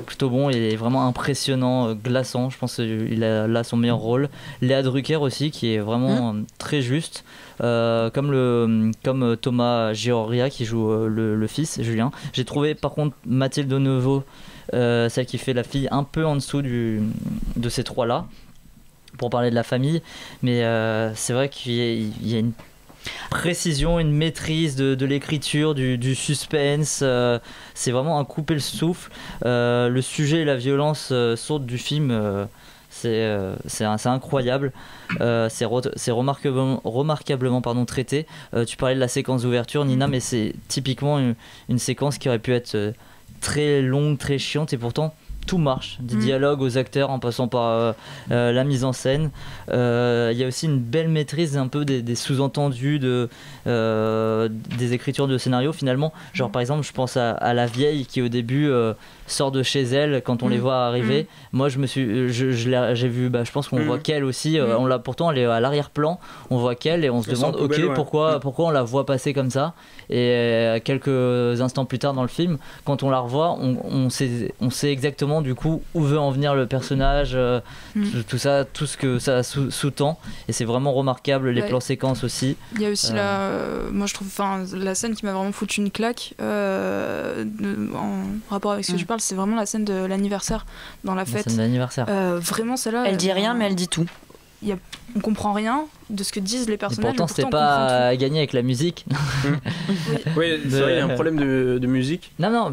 plutôt bon. Il est vraiment impressionnant, glaçant. Je pense qu'il a là son meilleur rôle. Léa Drucker aussi, qui est vraiment très juste, comme Thomas Giorgia qui joue le fils Julien. J'ai trouvé par contre Mathilde Nouveau, celle qui fait la fille, un peu en dessous de ces trois là pour parler de la famille, mais c'est vrai qu'il y a une précision, une maîtrise de l'écriture, du suspense. C'est vraiment un couper le souffle. Le sujet et la violence sortent du film. C'est incroyable. C'est remarquablement traité. Tu parlais de la séquence d'ouverture, Nina, mais c'est typiquement une séquence qui aurait pu être très longue, très chiante, et pourtant tout marche, des dialogues aux acteurs en passant par la mise en scène. Il y a aussi une belle maîtrise un peu des sous-entendus des écritures de scénario finalement. Genre par exemple je pense à la vieille qui au début sort de chez elle quand on les voit arriver. Moi j'ai vu, je pense qu'on voit qu'elle aussi, pourtant elle est à l'arrière-plan, on voit qu'elle et on se demande pourquoi on la voit passer comme ça. Et quelques instants plus tard dans le film, quand on la revoit, on sait exactement du coup où veut en venir le personnage, tout ça, tout ce que ça sous-tend, et c'est vraiment remarquable. Les plans séquences aussi. Il y a aussi moi je trouve la scène qui m'a vraiment foutu une claque en rapport avec ce que tu parles, c'est vraiment la scène de l'anniversaire dans la fête. La scène d'anniversaire. Vraiment celle-là. Elle dit rien mais elle dit tout. On comprend rien de ce que disent les personnages. Et pourtant c'était pas gagné avec la musique. Oui, c'est vrai, il y a un problème de musique. Non,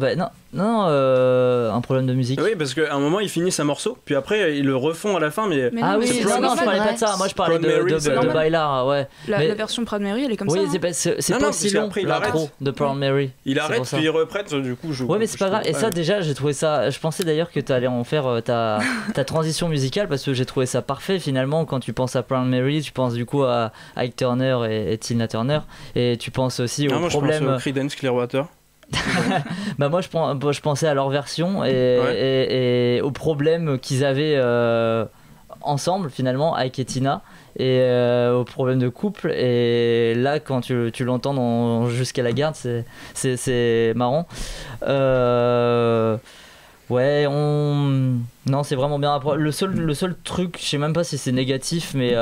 un problème de musique. Oui, parce qu'à un moment ils finissent un morceau, puis après ils le refont à la fin. Mais ah oui, non, je parlais pas de ça. Moi je parlais de Bailar, ouais. La version Proud Mary, elle est comme ça. Oui, c'est pas si long l'intro de Proud Mary. Il arrête puis il reprête, du coup. Ouais, mais c'est pas grave. Et ça déjà, j'ai trouvé ça. Je pensais d'ailleurs que t'allais en faire ta transition musicale parce que j'ai trouvé ça parfait finalement. Quand tu penses à Proud Mary, tu penses du coup à Ike Turner et Tina Turner, et tu penses aussi au problème. Je pense au Creedence Clearwater. Moi je pensais à leur version et aux problèmes qu'ils avaient ensemble finalement, Ike et Tina, et aux problèmes de couple. Et là quand tu l'entends dans Jusqu'à la garde, c'est marrant. Ouais, non, c'est vraiment bien. Le seul truc, je sais même pas si c'est négatif, mais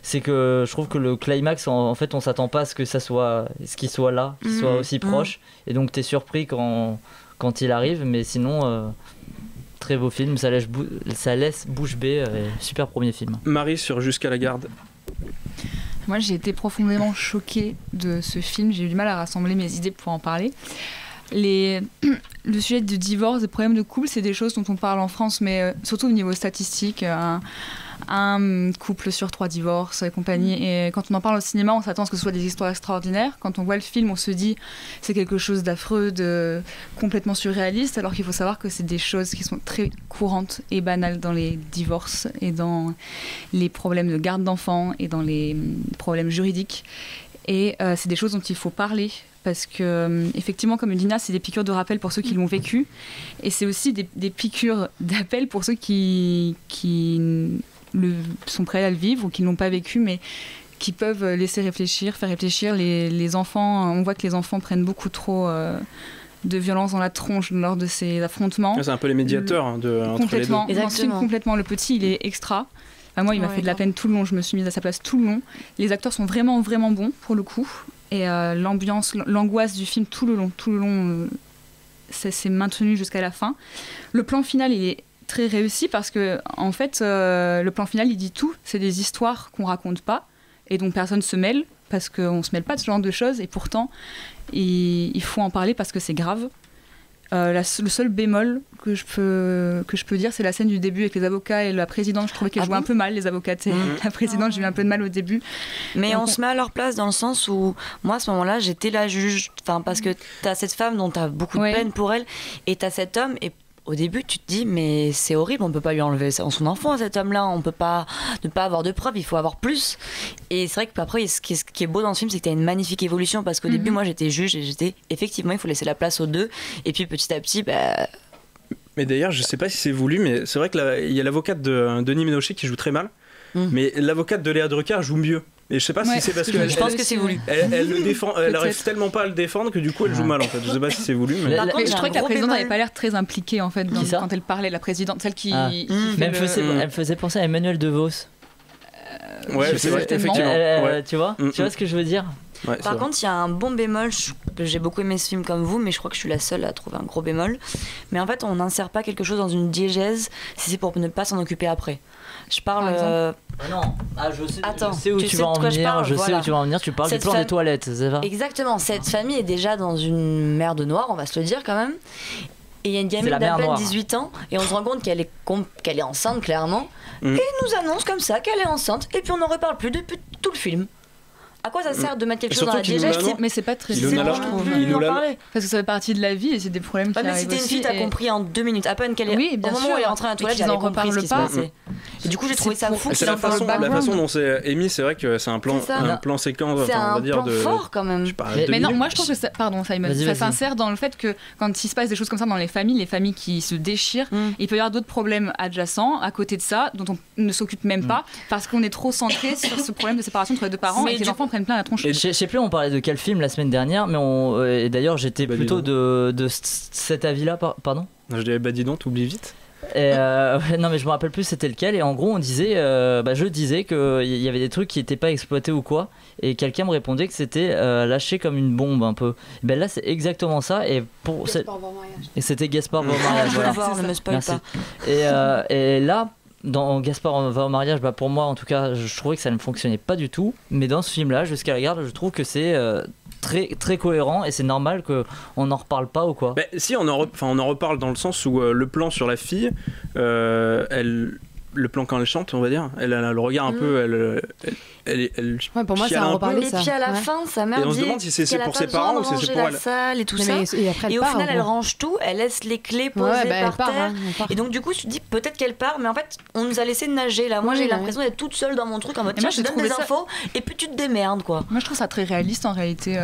c'est que je trouve que le climax, en fait, on s'attend pas à ce qu'il soit là, qu'il soit aussi proche, et donc t'es surpris quand il arrive, mais sinon, très beau film, ça laisse bouche bée, super premier film. Marie sur Jusqu'à la garde. Moi, j'ai été profondément choquée de ce film, j'ai eu du mal à rassembler mes idées pour en parler. Le sujet du divorce, des problèmes de couple, c'est des choses dont on parle en France, mais surtout au niveau statistique, un couple sur 3 divorces et compagnie. Et quand on en parle au cinéma, on s'attend à ce que ce soit des histoires extraordinaires. Quand on voit le film, on se dit c'est quelque chose d'affreux, de complètement surréaliste, alors qu'il faut savoir que c'est des choses qui sont très courantes et banales dans les divorces et dans les problèmes de garde d'enfants et dans les problèmes juridiques. Et c'est des choses dont il faut parler. Parce que, effectivement, comme Dina, c'est des piqûres de rappel pour ceux qui l'ont vécu. Et c'est aussi des piqûres d'appel pour ceux qui sont prêts à le vivre ou qui ne l'ont pas vécu, mais qui peuvent laisser réfléchir, faire réfléchir les enfants. On voit que les enfants prennent beaucoup trop de violence dans la tronche lors de ces affrontements. C'est un peu les médiateurs entre les deux. Exactement. Complètement. Le petit, il est extra. Moi, il m'a fait de la peine tout le long. Je me suis mise à sa place tout le long. Les acteurs sont vraiment, vraiment bons, pour le coup. Et l'ambiance, l'angoisse du film tout le long, ça s'est maintenu jusqu'à la fin. Le plan final, il est très réussi parce que, en fait, le plan final, il dit tout. C'est des histoires qu'on raconte pas et dont personne se mêle parce qu'on se mêle pas de ce genre de choses. Et pourtant, il faut en parler parce que c'est grave. Le seul bémol que je peux dire, c'est la scène du début avec les avocats et la présidente. Je trouvais qu'elle jouait un peu mal, les avocates. La présidente, j'ai eu un peu de mal au début. Mais on se met à leur place dans le sens où, moi, à ce moment-là, j'étais la juge. Parce que t'as cette femme dont t'as beaucoup de peine pour elle, et t'as cet homme, et au début, tu te dis, mais c'est horrible, on peut pas lui enlever son enfant à cet homme-là, on peut pas ne pas avoir de preuves, il faut avoir plus. Et c'est vrai qu'après, ce qui est beau dans ce film, c'est que t'as une magnifique évolution, parce qu'au début, moi, j'étais juge, et effectivement, il faut laisser la place aux deux, et puis petit à petit, Mais d'ailleurs, je sais pas si c'est voulu, mais c'est vrai qu'il y a l'avocate de Denis Ménochet qui joue très mal, mais l'avocate de Léa Drucker joue mieux. Et je sais pas si c'est parce que je pense que c'est voulu. Elle le défend, elle arrive tellement pas à le défendre que du coup elle joue mal en fait. Je sais pas si c'est voulu. Mais je trouvais que la présidente n'avait pas l'air très impliquée en fait quand elle parlait. La présidente, celle qui. Mais elle faisait penser à Emmanuel DeVos. Ouais, c'est vrai. Effectivement. Tu vois ce que je veux dire. Ouais, par contre, il y a un bon bémol. J'ai beaucoup aimé ce film comme vous, mais je crois que je suis la seule à trouver un gros bémol. Mais en fait, on n'insère pas quelque chose dans une diégèse si c'est pour ne pas s'en occuper après. Je parle. Non, je sais où tu vas en venir. Je sais où tu vas en venir. Tu parles du plan des toilettes, c'est ça ? Exactement. Cette famille est déjà dans une merde noire, on va se le dire quand même. Et il y a une gamine d'à peine 18 ans, et on se rend compte qu'elle est enceinte clairement. Et nous annonce comme ça qu'elle est enceinte, et puis on n'en reparle plus depuis tout le film. À quoi ça sert de mettre quelque chose dans la diégèse? Mais c'est pas très je trouve. Parce que ça fait partie de la vie et c'est des problèmes qui arrivent aussi. Mais si t'es une fille, t'as compris en 2 minutes. À peine qu'elle est. Oui, au moment où elle est rentrée à la toilette, j'avais compris ce qui se passait. Et du coup, j'ai trouvé ça fou. C'est la façon dont c'est émis, c'est vrai que c'est un plan séquence, on va dire. C'est un plan fort quand même. Mais non, moi je trouve que ça s'insère dans le fait que quand il se passe des choses comme ça dans les familles qui se déchirent, il peut y avoir d'autres problèmes adjacents à côté de ça dont on ne s'occupe même pas parce qu'on est trop centré sur ce problème de séparation entre les deux parents et que les enfants prennent plein la tronche. Je sais plus, on parlait de quel film la semaine dernière, mais et d'ailleurs j'étais plutôt de cet avis-là. Pardon ? Je dirais dis donc, t'oublies vite. Non mais je me rappelle plus c'était lequel, et en gros on disait je disais qu'il y avait des trucs qui n'étaient pas exploités ou quoi, et quelqu'un me répondait que c'était lâché comme une bombe un peu. Là c'est exactement ça, et c'était Gaspard va au mariage. Je veux voir, ne me spoil pas. Et là dans Gaspard va au mariage, pour moi en tout cas je trouvais que ça ne fonctionnait pas du tout, mais dans ce film là Jusqu'à la garde je trouve que c'est très, très cohérent, et c'est normal qu'on n'en reparle pas ou quoi. Si, on en reparle dans le sens où le plan sur la fille, le plan quand elle chante, on va dire, elle a le regard un peu, pour moi, c'est un reparler, ça. Et puis à la fin, sa mère dit, on se demande si c'est pour ses parents ou si c'est pour elle. La salle et tout ça. Et au final, elle range tout, elle laisse les clés posées par terre. Et donc du coup, tu te dis peut-être qu'elle part, mais en fait, on nous a laissé nager là. Moi, j'ai l'impression d'être toute seule dans mon truc en mode tiens, je te donne des infos et puis tu te démerdes quoi. Moi, je trouve ça très réaliste en réalité.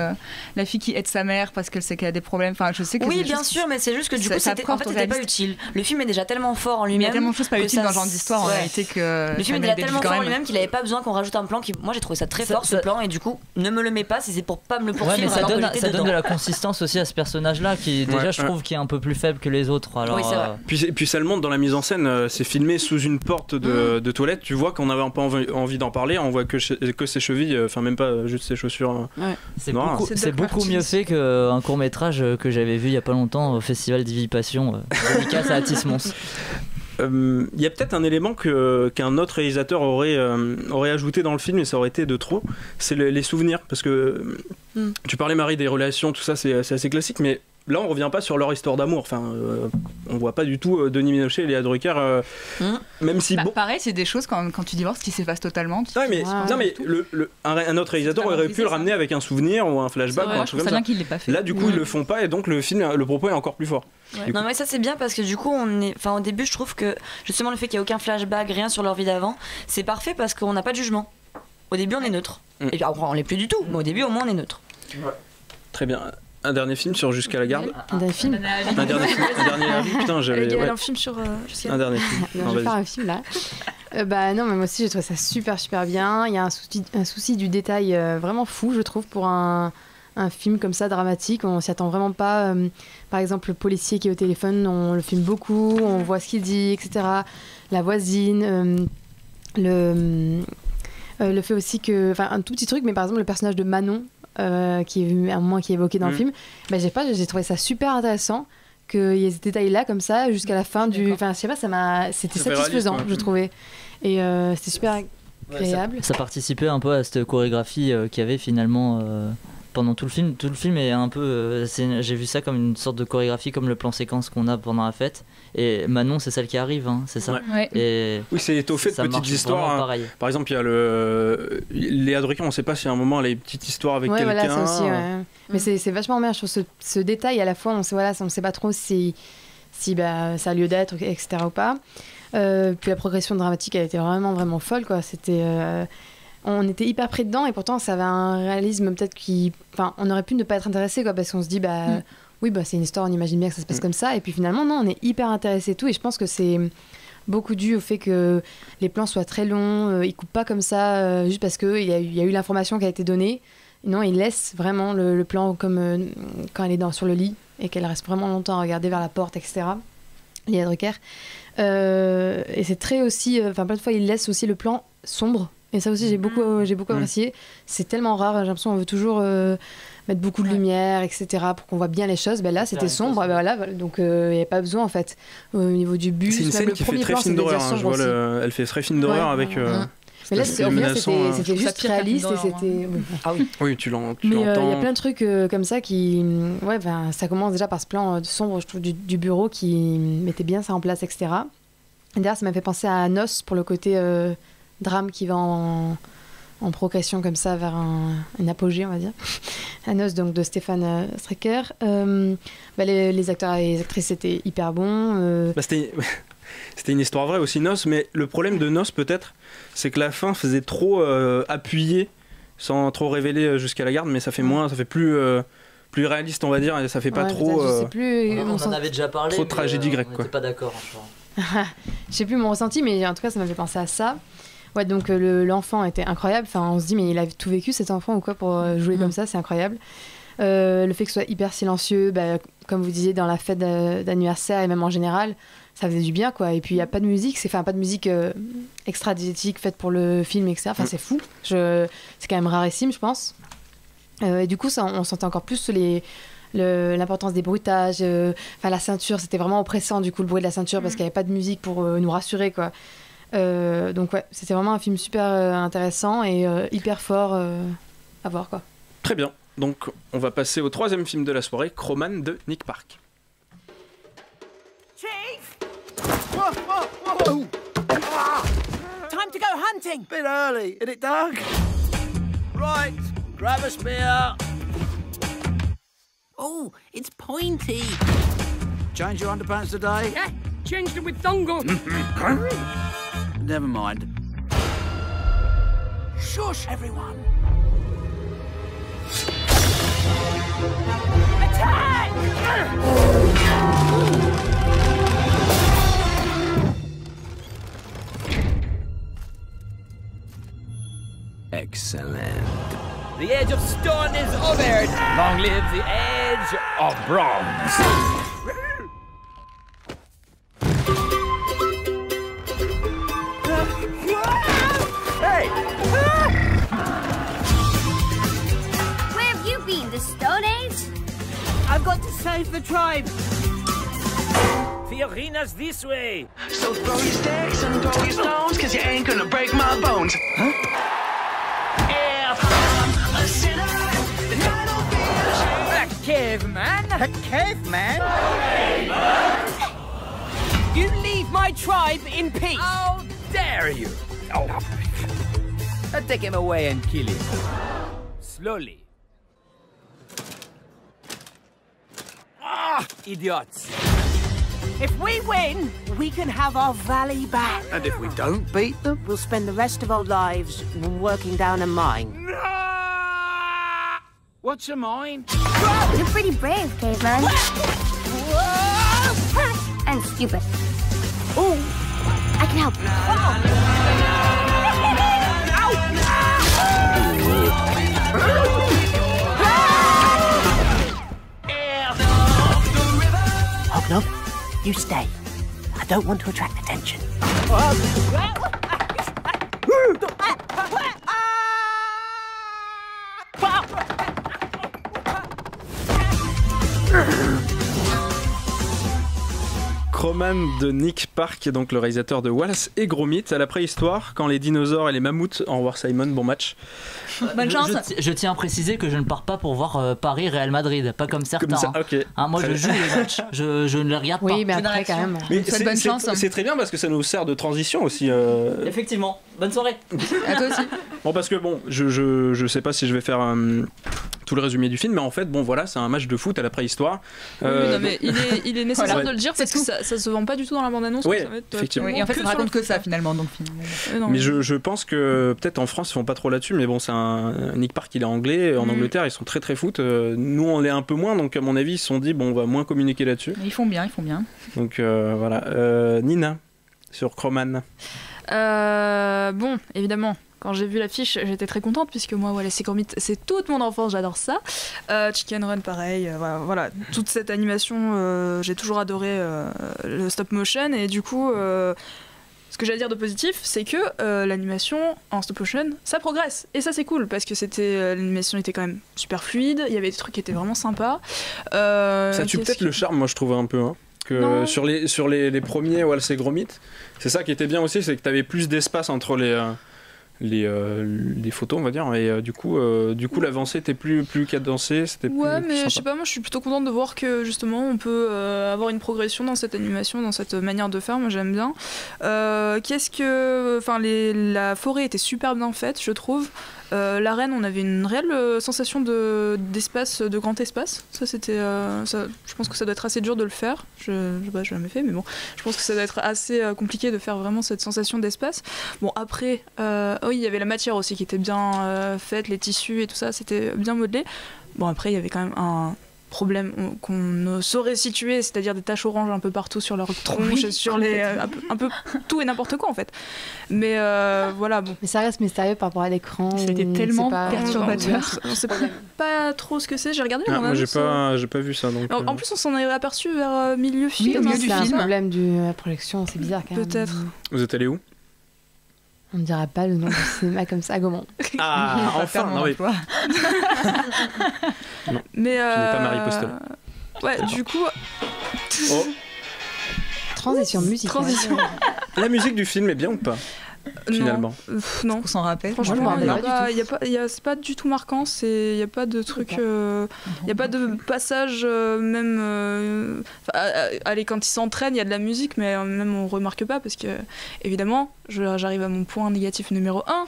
La fille qui aide sa mère parce qu'elle sait qu'elle a des problèmes. Enfin, je sais que oui, bien sûr, mais c'est juste que du coup, c'était pas utile. Le film est déjà tellement fort en lui-même. Il y a tellement de choses pas utiles dans ce genre d'histoire en réalité que. Le film est déjà tellement fort en lui-même qu'il avait pas besoin qu'on rajoute un plan qui. Moi, j'ai trouvé ça très fort ce plan, et du coup ne me le mets pas si c'est pour pas me le poursuivre. Ouais, mais ça donne de la consistance aussi à ce personnage là qui déjà je trouve qui est un peu plus faible que les autres. Alors, oui, c'est vrai. Puis ça le montre dans la mise en scène, c'est filmé sous une porte de toilette, tu vois qu'on n'avait pas envie d'en parler, on voit que ses chevilles, enfin même pas juste ses chaussures. C'est beaucoup mieux fait qu'un court-métrage que j'avais vu il y a pas longtemps au Festival d'Ivipation, dédicace à Atis Mons. Il y a peut-être un élément qu'un autre réalisateur aurait ajouté dans le film, et ça aurait été de trop, c'est les souvenirs, parce que tu parlais Marie des relations, tout ça c'est assez classique, mais là on revient pas sur leur histoire d'amour, enfin on voit pas du tout Denis Ménochet et Léa Drucker, même si pareil, c'est des choses quand tu divorces qui s'effacent totalement. Un autre réalisateur aurait pu le ramener avec un souvenir ou un flashback ou un truc comme ça. Qu'il l'ait pas fait. Là du coup ils le font pas, et donc le propos est encore plus fort. Non mais ça c'est bien parce que du coup au début je trouve que justement le fait qu'il n'y ait aucun flashback, rien sur leur vie d'avant, c'est parfait parce qu'on n'a pas de jugement. Au début on est neutre. Et puis après on l'est plus du tout, mais au début au moins on est neutre. Très bien. Un dernier film sur Jusqu'à la garde. Un dernier film. Un dernier avis. Putain, j'avais. Un film sur. Un dernier film. Non, je vais faire un film là. Non, mais moi aussi j'ai trouvé ça super bien. Il y a un souci du détail vraiment fou, je trouve, pour un film comme ça dramatique. On s'y attend vraiment pas. Par exemple, le policier qui est au téléphone, on le filme beaucoup, on voit ce qu'il dit, etc. La voisine, le fait aussi que, enfin, un tout petit truc, mais par exemple le personnage de Manon. Qui est évoqué dans le film, j'ai trouvé ça super intéressant qu'il y ait ce détail là comme ça jusqu'à la fin du, enfin je sais pas, c'était satisfaisant, je trouvais, et c'était super agréable. Ça participait un peu à cette chorégraphie qu'il y avait finalement pendant tout le film. Tout le film est un peu j'ai vu ça comme une sorte de chorégraphie, comme le plan séquence qu'on a pendant la fête, et Manon c'est celle qui arrive, c'est ça. Et oui, c'est étoffé de petites histoires, par exemple il y a Léa Drucker, on sait pas si à un moment elle a une petite histoire avec quelqu'un. Voilà, ça aussi, mais c'est vachement bien, je trouve, ce détail à la fois, on sait pas trop si ça a lieu d'être, etc. ou pas. Puis la progression dramatique, elle était vraiment folle quoi. On était hyper près dedans, et pourtant ça avait un réalisme peut-être on aurait pu ne pas être intéressé quoi, parce qu'on se dit oui, c'est une histoire, on imagine bien que ça se passe comme ça, et puis finalement non, on est hyper intéressé et tout, et je pense que c'est beaucoup dû au fait que les plans soient très longs, ils coupent pas comme ça juste parce qu'il y a eu l'information qui a été donnée. Non, ils laissent vraiment le plan comme quand elle est sur le lit et qu'elle reste vraiment longtemps à regarder vers la porte, etc. Léa Drucker. Et c'est très aussi, plein de fois ils laissent aussi le plan sombre. Et ça aussi, j'ai beaucoup apprécié. C'est tellement rare, j'ai l'impression qu'on veut toujours mettre beaucoup de lumière, etc., pour qu'on voit bien les choses. Là, c'était sombre, donc il n'y avait pas besoin, en fait. Au niveau du but, c'est une scène qui fait très film d'horreur. Elle fait très film d'horreur avec... mais là, c'était juste réaliste, et c'était... Ah oui, tu l'entends. Mais il y a plein de trucs comme ça qui... ça commence déjà par ce plan sombre, je trouve, du bureau qui mettait bien ça en place, etc. Et d'ailleurs, ça m'a fait penser à Nos pour le côté... drame qui va en progression comme ça vers un apogée, on va dire. La noce donc de Stéphane Strecker. Les acteurs et les actrices étaient hyper bons. C'était une histoire vraie aussi, Noce, mais le problème de Noce peut-être, c'est que la fin faisait trop appuyée, sans trop révéler jusqu'à la garde, mais ça fait plus réaliste, on va dire, et ça fait pas trop. Je sais plus, on en avait déjà parlé. Trop tragédie grecque, quoi. On n'était pas d'accord. Je sais plus mon ressenti, mais en tout cas, ça m'a fait penser à ça. Ouais, donc l'enfant était incroyable. Enfin, on se dit, mais il a tout vécu cet enfant ou quoi pour jouer comme ça, c'est incroyable. Le fait que ce soit hyper silencieux, comme vous disiez, dans la fête d'anniversaire et même en général, ça faisait du bien, quoi. Et puis il n'y a pas de musique, pas de musique extra-diététique faite pour le film, etc. Enfin, c'est fou. C'est quand même rarissime, je pense. Et du coup, on sentait encore plus l'importance des bruitages. La ceinture, c'était vraiment oppressant, du coup, le bruit de la ceinture, parce qu'il n'y avait pas de musique pour nous rassurer, quoi. Donc ouais, c'était vraiment un film super intéressant et hyper fort à voir, quoi. Très bien. Donc on va passer au troisième film de la soirée, Crowman de Nick Park. Chief! Whoa, whoa, whoa! Time to go hunting! Bit early, isn't it, Doug? Right, grab a spear. Oh, it's pointy. Change your underpants today? Yeah, changed it with dongle. Never mind. Shush, everyone. Attack! Excellent. The Age of Stone is over. Long live the Age of Bronze. Hey! Where have you been, the Stone Age? I've got to save the tribe. Fiorina's this way. So throw your sticks and throw your stones, cause you ain't gonna break my bones. Huh? If I'm a sinner, then I don't feel ashamed. A caveman? A caveman? You leave my tribe in peace. How dare you? Oh. I'll take him away and kill him. Slowly. Ah, idiots. If we win, we can have our valley back. And if we don't beat them? We'll spend the rest of our lives working down a mine. No! What's a mine? You're pretty brave, caveman. And stupid. Oh, I can help. Hobnob, you stay. I don't want to attract attention. Crowman de Nick Park, donc le réalisateur de Wallace et Gromit, à la préhistoire, quand les dinosaures et les mammouths en War Simon, bon match. Bonne chance. Je tiens à préciser que je ne pars pas pour voir Paris-Real Madrid, pas comme certains. Comme ça, okay. Moi je joue les matchs, je ne les regarde pas. Oui, mais après quand même. Mais bonne chance. C'est très bien parce que ça nous sert de transition aussi. Effectivement, bonne soirée. À toi aussi. Bon, parce que bon, je sais pas si je vais faire tout le résumé du film, mais en fait, bon voilà, c'est un match de foot à la préhistoire. Oui, non, mais il est nécessaire de le dire parce que ça se vend pas du tout dans la bande-annonce. Oui, effectivement. Et en fait, ça raconte que ça finalement. Donc, mais je pense que peut-être en France, ils font pas trop là-dessus, mais bon, c'est Nick Park, il est anglais. En Angleterre, ils sont très très foot. Nous, on l'est un peu moins, donc à mon avis, ils se sont dit, bon, on va moins communiquer là-dessus. Ils font bien. Donc voilà. Nina, sur Crowman. Bon, évidemment. Quand j'ai vu l'affiche, j'étais très contente puisque moi, Wallace et Gromit, c'est toute mon enfance, j'adore ça. Chicken Run, pareil, voilà, toute cette animation, j'ai toujours adoré le stop motion et du coup, ce que j'allais dire de positif, c'est que l'animation en stop motion, ça progresse et ça c'est cool parce que l'animation était quand même super fluide, il y avait des trucs qui étaient vraiment sympas. Ça tue peut-être le charme, moi je trouvais un peu. Hein. Que sur les premiers Wallace et Gromit, c'est ça qui était bien aussi, c'est que tu avais plus d'espace entre les photos, on va dire, et du coup l'avancée était plus cadencée, c'était plus mais sympa. je sais pas, moi je suis plutôt contente de voir que justement on peut avoir une progression dans cette animation, dans cette manière de faire, moi j'aime bien. La forêt était super bien faite, je trouve. L'arène, on avait une réelle sensation d'espace, de grand espace. Ça, c'était, je pense que ça doit être assez dur de le faire. Je sais pas, je l'ai jamais fait, mais bon, je pense que ça doit être assez compliqué de faire vraiment cette sensation d'espace. Bon, après, oui, il y avait la matière aussi qui était bien faite, les tissus et tout ça, c'était bien modelé. Bon, après, il y avait quand même un problème qu'on ne saurait situer, c'est-à-dire des taches oranges un peu partout sur leur tronche, sur les un peu tout et n'importe quoi en fait. Mais voilà, bon. Mais ça reste mystérieux par rapport à l'écran. C'était tellement perturbateur. On sait pas trop ce que c'est. J'ai regardé. Moi, j'ai pas vu ça. Donc, en plus, on s'en est aperçu vers milieu film. Oui, c'est un problème de la projection, c'est bizarre quand même. Peut-être. Vous êtes allé où? On ne dira pas le nom du cinéma comme ça, Gaumont. Ah, enfin, non, oui. Non, mais tu n'es pas Marie Postel. Ouais, du coup. Oh. Transition musicale. Transition. La musique du film est bien ou pas? Finalement. Non. On s'en rappelle. Franchement, c'est pas du tout marquant. Il n'y a pas de truc. Il n'y a pas de passage, même. Allez, quand ils s'entraînent, il y a de la musique, mais même on remarque pas parce que, évidemment, j'arrive à mon point négatif numéro 1.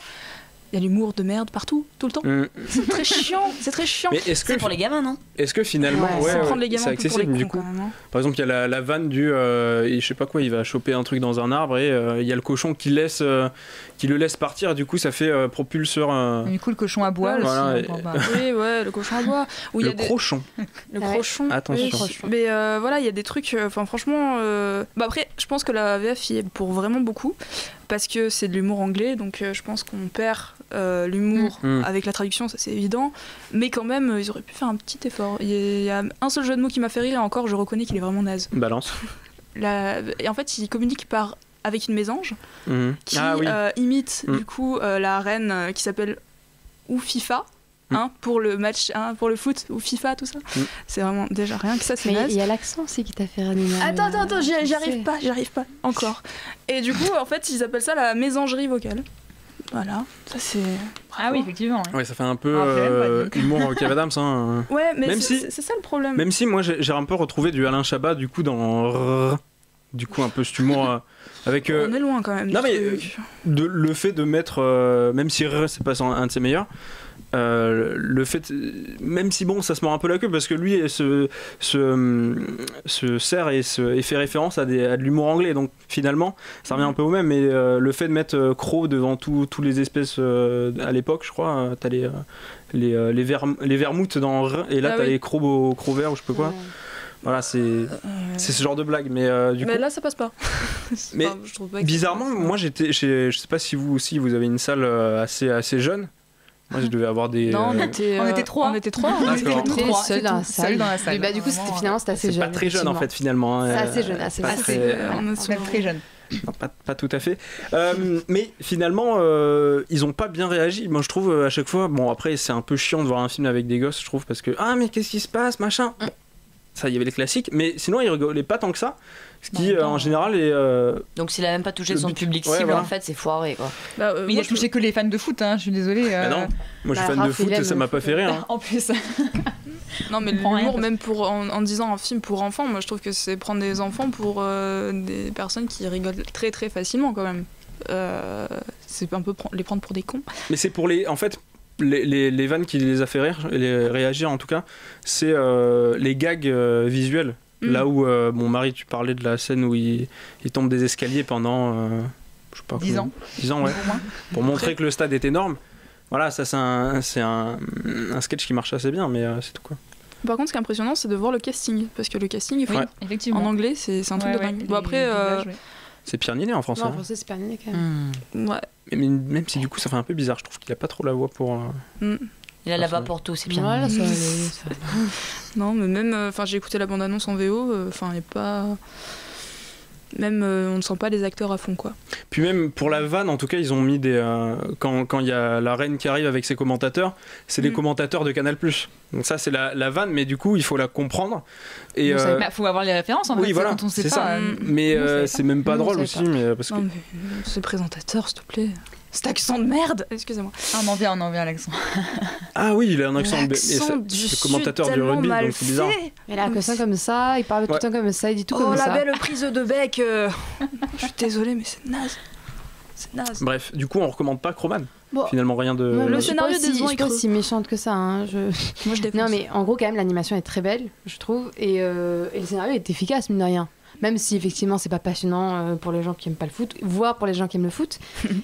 Il y a l'humour de merde partout, tout le temps. C'est très chiant, c'est très chiant. Mais c'est pour les gamins, non? Est-ce que finalement, c'est accessible du coup? Par exemple, il y a la vanne du, je sais pas quoi, il va choper un truc dans un arbre et il y a le cochon qui le laisse partir. Et du coup, ça fait propulseur. Du coup, le cochon à bois. Voilà, aussi, oui, ouais, le cochon à bois. Le crochon. Le crochon. Attention. Mais voilà, il y a des trucs. Enfin, franchement. Après, je pense que la VF y est pour vraiment beaucoup. Parce que c'est de l'humour anglais, donc je pense qu'on perd l'humour avec la traduction, ça c'est évident. Mais quand même, ils auraient pu faire un petit effort. Il y a un seul jeu de mots qui m'a fait rire, et encore, je reconnais qu'il est vraiment naze. Balance. Et en fait, il communique avec une mésange qui imite du coup la reine qui s'appelle Oufifa. Pour le match, pour le foot ou FIFA, tout ça. C'est vraiment déjà rien que ça, c'est naze. Mais il y a l'accent aussi qui t'a fait ranimer. Attends, j'y arrive pas encore. Et du coup, en fait, ils appellent ça la mésangerie vocale. Voilà, ça c'est. Ah oui, effectivement. Ouais, ça fait un peu humour Kev Adams. Hein. Ouais, mais c'est ça le problème. Même si moi j'ai un peu retrouvé du Alain Chabat du coup dans. Du coup, un peu cet humour avec. On est loin quand même. Non, mais le fait de mettre. Même si c'est pas un de ses meilleurs. Le fait, même si bon ça se mord un peu la queue parce que lui se sert et fait référence à de l'humour anglais, donc finalement ça revient un peu au même, mais le fait de mettre Crow devant tous les espèces à l'époque, je crois, t'as les vermouths dans et là t'as les crocs verts ou je sais pas quoi. Voilà, c'est ce genre de blague, mais du coup. Mais là, ça passe pas. Mais je trouve pas bizarrement, moi je sais pas si vous aussi vous avez une salle assez jeune. Moi, je devais avoir des. Non, on était trois. On était seuls dans la salle. Bah, du coup, finalement, c'était assez jeune. C'est pas très jeune en fait, finalement. C'est assez jeune, on est très jeune. Non, pas tout à fait. Mais finalement, ils ont pas bien réagi. Moi, je trouve à chaque fois. Bon, après, c'est un peu chiant de voir un film avec des gosses, je trouve, parce que mais qu'est-ce qui se passe, machin. Bon, ça, il y avait les classiques, mais sinon, ils rigolaient pas tant que ça. Ce qui, en général, est. Donc, s'il a même pas touché son public cible, voilà. En fait, c'est foiré, quoi. Mais il a touché que les fans de foot, je suis désolée. Non, moi, je suis fan de foot et ça m'a pas fait rire. En plus. Non, mais l'humour, même en disant un film pour enfants, moi, je trouve que c'est prendre des enfants pour des personnes qui rigolent très très facilement, quand même. C'est un peu les prendre pour des cons. Mais c'est pour les. En fait. Les vannes qui les a fait rire, réagir en tout cas, c'est les gags visuels. Là où, mon mari, tu parlais de la scène où il tombe des escaliers pendant, je sais pas 10 ans. 10 ans, ouais. Pour montrer que le stade est énorme. Voilà, ça c'est un sketch qui marche assez bien, mais c'est tout quoi. Par contre, ce qui est impressionnant, c'est de voir le casting, parce que le casting est fou. Effectivement. En anglais, c'est un truc de dingue. Bon, après. C'est Pierre Ninet en français. Non, en français, c'est Pierre Ninet quand même. Ouais. Mais même si du coup ça fait un peu bizarre, je trouve qu'il a pas trop la voix pour. Il a la voix pour tout, c'est bien. Voilà, ça Non, mais même, j'ai écouté la bande-annonce en VO, il n'y a pas. Même, on ne sent pas les acteurs à fond, quoi. Puis même pour la vanne, en tout cas, ils ont mis des. Quand il y a la reine qui arrive avec ses commentateurs, c'est les commentateurs de Canal+. Donc ça, c'est la vanne, mais du coup, il faut la comprendre. Et faut avoir les références, en fait, voilà, quand on sait pas. Ça. Mais c'est même pas drôle aussi, mais parce que. Non, mais ces présentateurs, s'il te plaît. Cet accent de merde. Excusez-moi. Ah, on en vient à l'accent. Ah oui, il a un accent du le commentateur du rugby, donc c'est bizarre. Il a un accent comme ça, il parle tout le temps comme ça, il dit tout comme ça. Oh la belle prise de bec. Je suis désolée, mais c'est naze. C'est naze. Bref, du coup, on recommande pas Crowman. Finalement, rien de. Le scénario je suis pas aussi méchante que ça. Hein. Moi, je défonce. Non, mais en gros, quand même, l'animation est très belle, je trouve, et le scénario est efficace, mine de rien. Même si effectivement c'est pas passionnant pour les gens qui aiment pas le foot, voire pour les gens qui aiment le foot,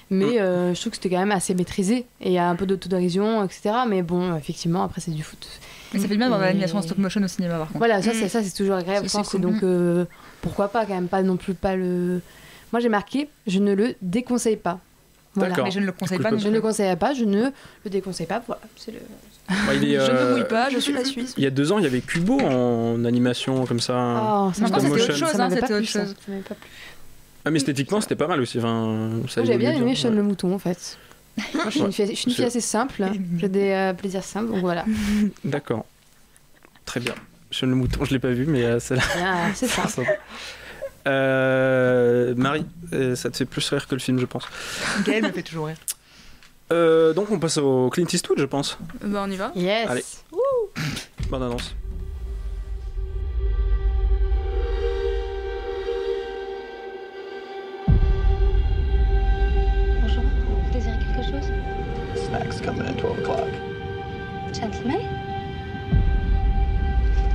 mais je trouve que c'était quand même assez maîtrisé et il y a un peu d'autodérision, etc. Mais bon, effectivement, après c'est du foot. Mais ça fait bien dans l'animation stop motion au cinéma par contre. Voilà, ça c'est toujours agréable, je pense. Cool. Donc pourquoi pas quand même pas non plus pas le. Moi j'ai marqué, je ne le déconseille pas. Voilà. Mais je ne le conseille pas. Je ne le conseille pas, je ne le déconseille pas. Voilà, c'est le. Je ne mouille pas, je suis la Suisse. Il y a 2 ans, il y avait Kubo en animation comme ça. Oh, c'était autre chose. Ça m'avait pas plu. Ah, mais esthétiquement, c'était pas mal aussi. Enfin, j'avais bien aimé Sean le mouton en fait. Moi, je suis une fille assez simple. J'ai des plaisirs simples, donc voilà. D'accord. Très bien. Sean le mouton, je l'ai pas vu, mais ça. C'est ça. Marie, ça te fait plus rire que le film, je pense. Gaël me fait toujours rire. Donc on passe au Clint Eastwood, je pense. On y va. Yes. Allez. Bonne annonce. Bonjour, vous désirez quelque chose? Snacks coming at 12 o'clock. Gentlemen.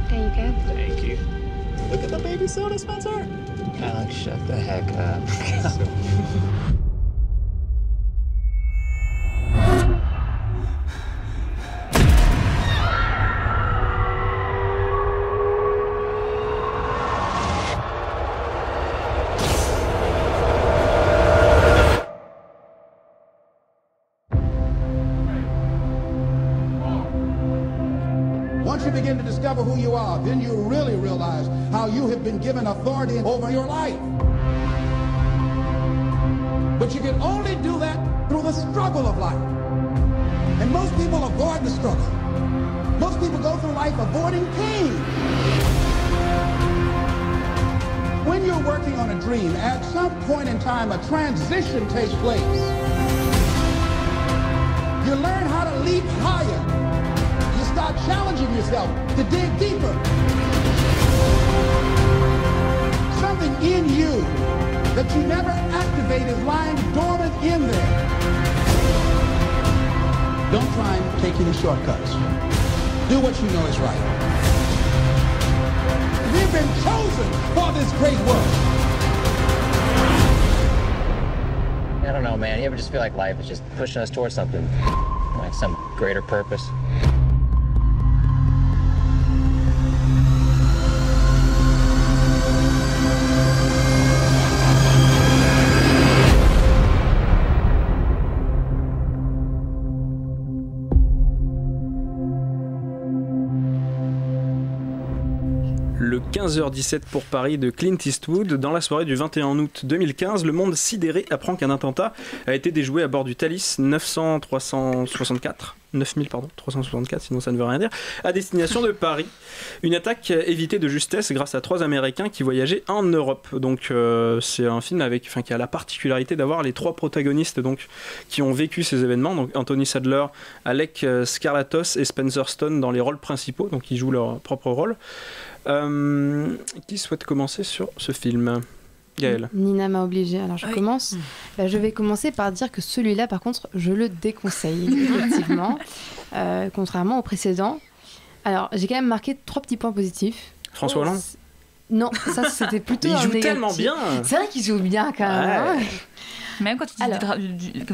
There you go. Thank you. Look at the baby soda, Spencer. Alex, shut the heck up. Once you begin to discover who you are, then you really realize how you have been given authority over your life. But you can only do that through the struggle of life. And most people avoid the struggle. Most people go through life avoiding pain. When you're working on a dream, at some point in time, a transition takes place. You learn how to leap higher. Start challenging yourself to dig deeper. Something in you that you never activate is lying dormant in there. Don't try and take any shortcuts. Do what you know is right. We've been chosen for this great work. I don't know, man. You ever just feel like life is just pushing us towards something, like some greater purpose? Le 15h17 pour Paris de Clint Eastwood. Dans la soirée du 21 août 2015, le monde sidéré apprend qu'un attentat a été déjoué à bord du Thalys 9364, sinon ça ne veut rien dire, à destination de Paris. Une attaque évitée de justesse grâce à 3 Américains qui voyageaient en Europe. Donc c'est un film qui a la particularité d'avoir les 3 protagonistes donc, qui ont vécu ces événements. Donc Anthony Sadler, Alec Skarlatos et Spencer Stone dans les rôles principaux, donc ils jouent leur propre rôle. Qui souhaite commencer sur ce film? Gaëlle. Nina m'a obligée, alors je commence. Je vais commencer par dire que celui-là, par contre, je le déconseille, effectivement, contrairement au précédent. Alors, j'ai quand même marqué 3 petits points positifs. François Hollande? Non, ça c'était plutôt il joue tellement bien. C'est vrai qu'il joue bien quand même. Ouais. Même quand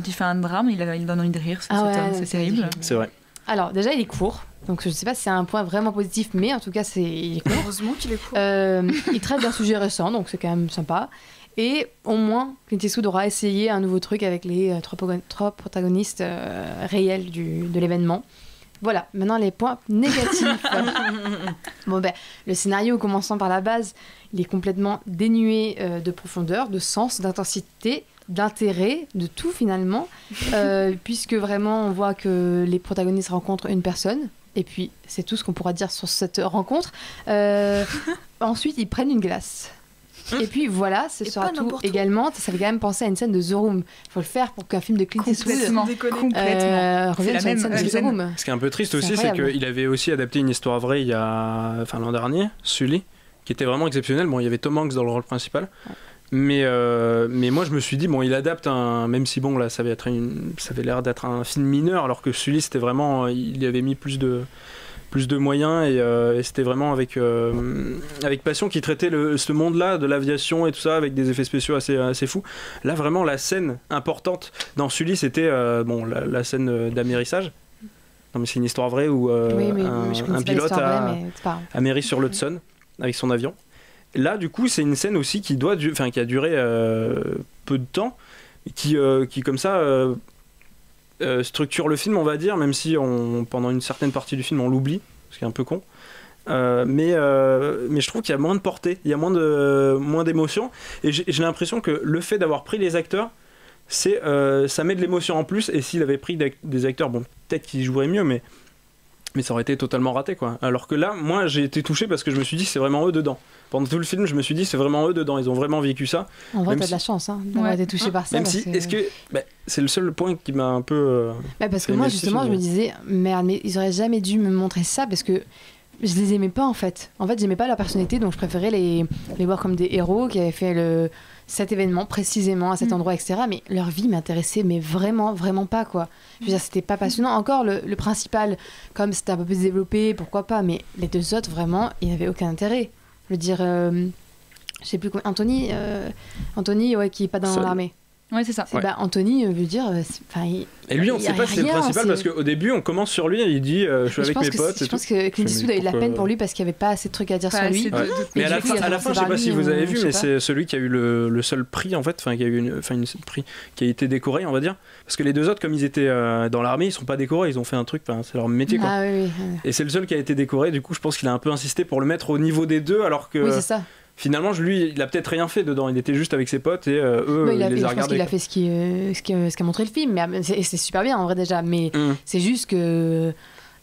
il fait un drame, il donne envie de rire, c'est terrible. C'est vrai. Alors, déjà, il est court. Donc je ne sais pas si c'est un point vraiment positif, mais en tout cas, il est court. Heureusement qu'il est court. Il traite d'un sujet récent, donc c'est quand même sympa. Et au moins, Clint Eastwood aura essayé un nouveau truc avec les 3 protagonistes réels de l'événement. Voilà, maintenant les points négatifs. Le scénario, commençant par la base, il est complètement dénué de profondeur, de sens, d'intensité, d'intérêt, de tout finalement, puisque vraiment on voit que les protagonistes rencontrent une personne. Et puis, c'est tout ce qu'on pourra dire sur cette rencontre. Ensuite, ils prennent une glace. Et puis voilà, ce sera tout également. Ça fait quand même penser à une scène de The Room. Il faut le faire pour qu'un film de Clint Eastwood revienne sur une scène de The Room. Ce qui est un peu triste aussi, c'est qu'il avait aussi adapté une histoire vraie l'an dernier, Sully, qui était vraiment exceptionnel. Bon, il y avait Tom Hanks dans le rôle principal. Mais moi je me suis dit il adapte même si là ça avait l'air d'être un film mineur, alors que Sully c'était vraiment, il y avait mis plus de moyens et c'était vraiment avec passion qu'il traitait ce monde-là de l'aviation et tout ça, avec des effets spéciaux assez fous. Là vraiment la scène importante dans Sully c'était la scène d'amérissage. Non mais c'est une histoire vraie où un pilote amérit sur l'Hudson avec son avion. Là, du coup, c'est une scène aussi qui a duré peu de temps, qui comme ça structure le film, on va dire, même si pendant une certaine partie du film on l'oublie, ce qui est un peu con. Mais je trouve qu'il y a moins de portée, il y a moins d'émotion, et j'ai l'impression que le fait d'avoir pris les acteurs, ça met de l'émotion en plus. Et s'il avait pris des acteurs, peut-être qu'ils joueraient mieux, mais ça aurait été totalement raté, quoi. Alors que là, moi, j'ai été touché parce que je me suis dit c'est vraiment eux dedans. Pendant tout le film, je me suis dit c'est vraiment eux dedans. Ils ont vraiment vécu ça. En vrai, t'as de la chance d'avoir été touché par ça. Même si, est-ce que c'est le seul point qui m'a un peu. Parce que moi, justement, je me disais merde, mais ils auraient jamais dû me montrer ça parce que je les aimais pas en fait. En fait, j'aimais pas leur personnalité, donc je préférais les voir comme des héros qui avaient fait cet événement précisément à cet endroit, etc. Mais leur vie m'intéressait, mais vraiment, vraiment pas, quoi. Je veux dire, c'était pas passionnant. Encore le principal, comme c'était un peu plus développé, pourquoi pas, mais les deux autres, vraiment, il n'y avait aucun intérêt. Je veux dire, je sais plus comment. Anthony, qui est pas dans l'armée. Ouais, c'est ça. Anthony veut dire. Et lui, on ne sait pas si c'est le principal parce qu'au début, on commence sur lui et il dit je suis avec mes potes. Je pense que Clint Eastwood a eu de la peine pour lui parce qu'il n'y avait pas assez de trucs à dire sur lui. Mais à la fin, je ne sais pas si vous avez vu, mais c'est celui qui a eu le seul prix en fait, qui a eu une prix qui a été décoré, on va dire. Parce que les deux autres, comme ils étaient dans l'armée, ils ne sont pas décorés, ils ont fait un truc, c'est leur métier, quoi. Et c'est le seul qui a été décoré. Du coup, je pense qu'il a un peu insisté pour le mettre au niveau des deux, alors que. Oui, c'est ça. Finalement, lui, il a peut-être rien fait dedans. Il était juste avec ses potes et eux, il les a regardés. Je pense qu'il a fait ce qu'a montré le film. Mais c'est super bien en vrai déjà. Mais c'est juste que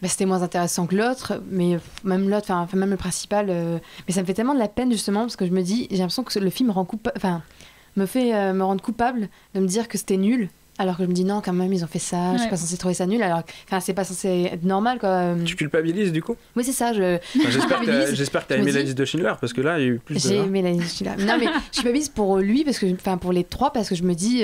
c'était moins intéressant que l'autre. Mais même l'autre, même le principal. Mais ça me fait tellement de la peine justement parce que je me dis, j'ai l'impression que le film me fait me rendre coupable de me dire que c'était nul. Alors que je me dis non, quand même, ils ont fait ça, je suis pas censée trouver ça nul, alors c'est pas censé être normal, quoi. Tu culpabilises du coup ? Oui, c'est ça. J'espère que t'as aimé la liste de Schindler, parce que là, il y a eu plus de. J'ai aimé la liste de Schindler. Non, mais je culpabilise pour lui, pour les trois, parce que je me dis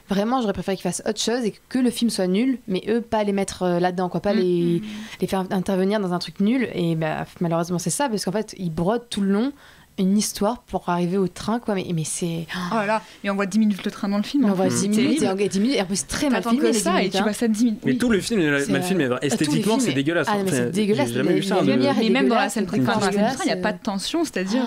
vraiment, j'aurais préféré qu'ils fassent autre chose et que le film soit nul, mais eux, pas les mettre là-dedans, quoi, pas les faire intervenir dans un truc nul. Et malheureusement, c'est ça, parce qu'en fait, ils brodent tout le long une histoire pour arriver au train, quoi. Mais c'est. Oh là là, mais on voit 10 minutes le train dans le film. On voit 10 minutes, et en plus, c'est très mal filmé. Que ça, et tu vois ça 10 minutes. Mais tout le film est mal filmé. Esthétiquement, c'est dégueulasse. Ah, mais c'est dégueulasse. J'ai jamais vu ça. Mais même dans la scène du train, il n'y a pas de tension, c'est-à-dire,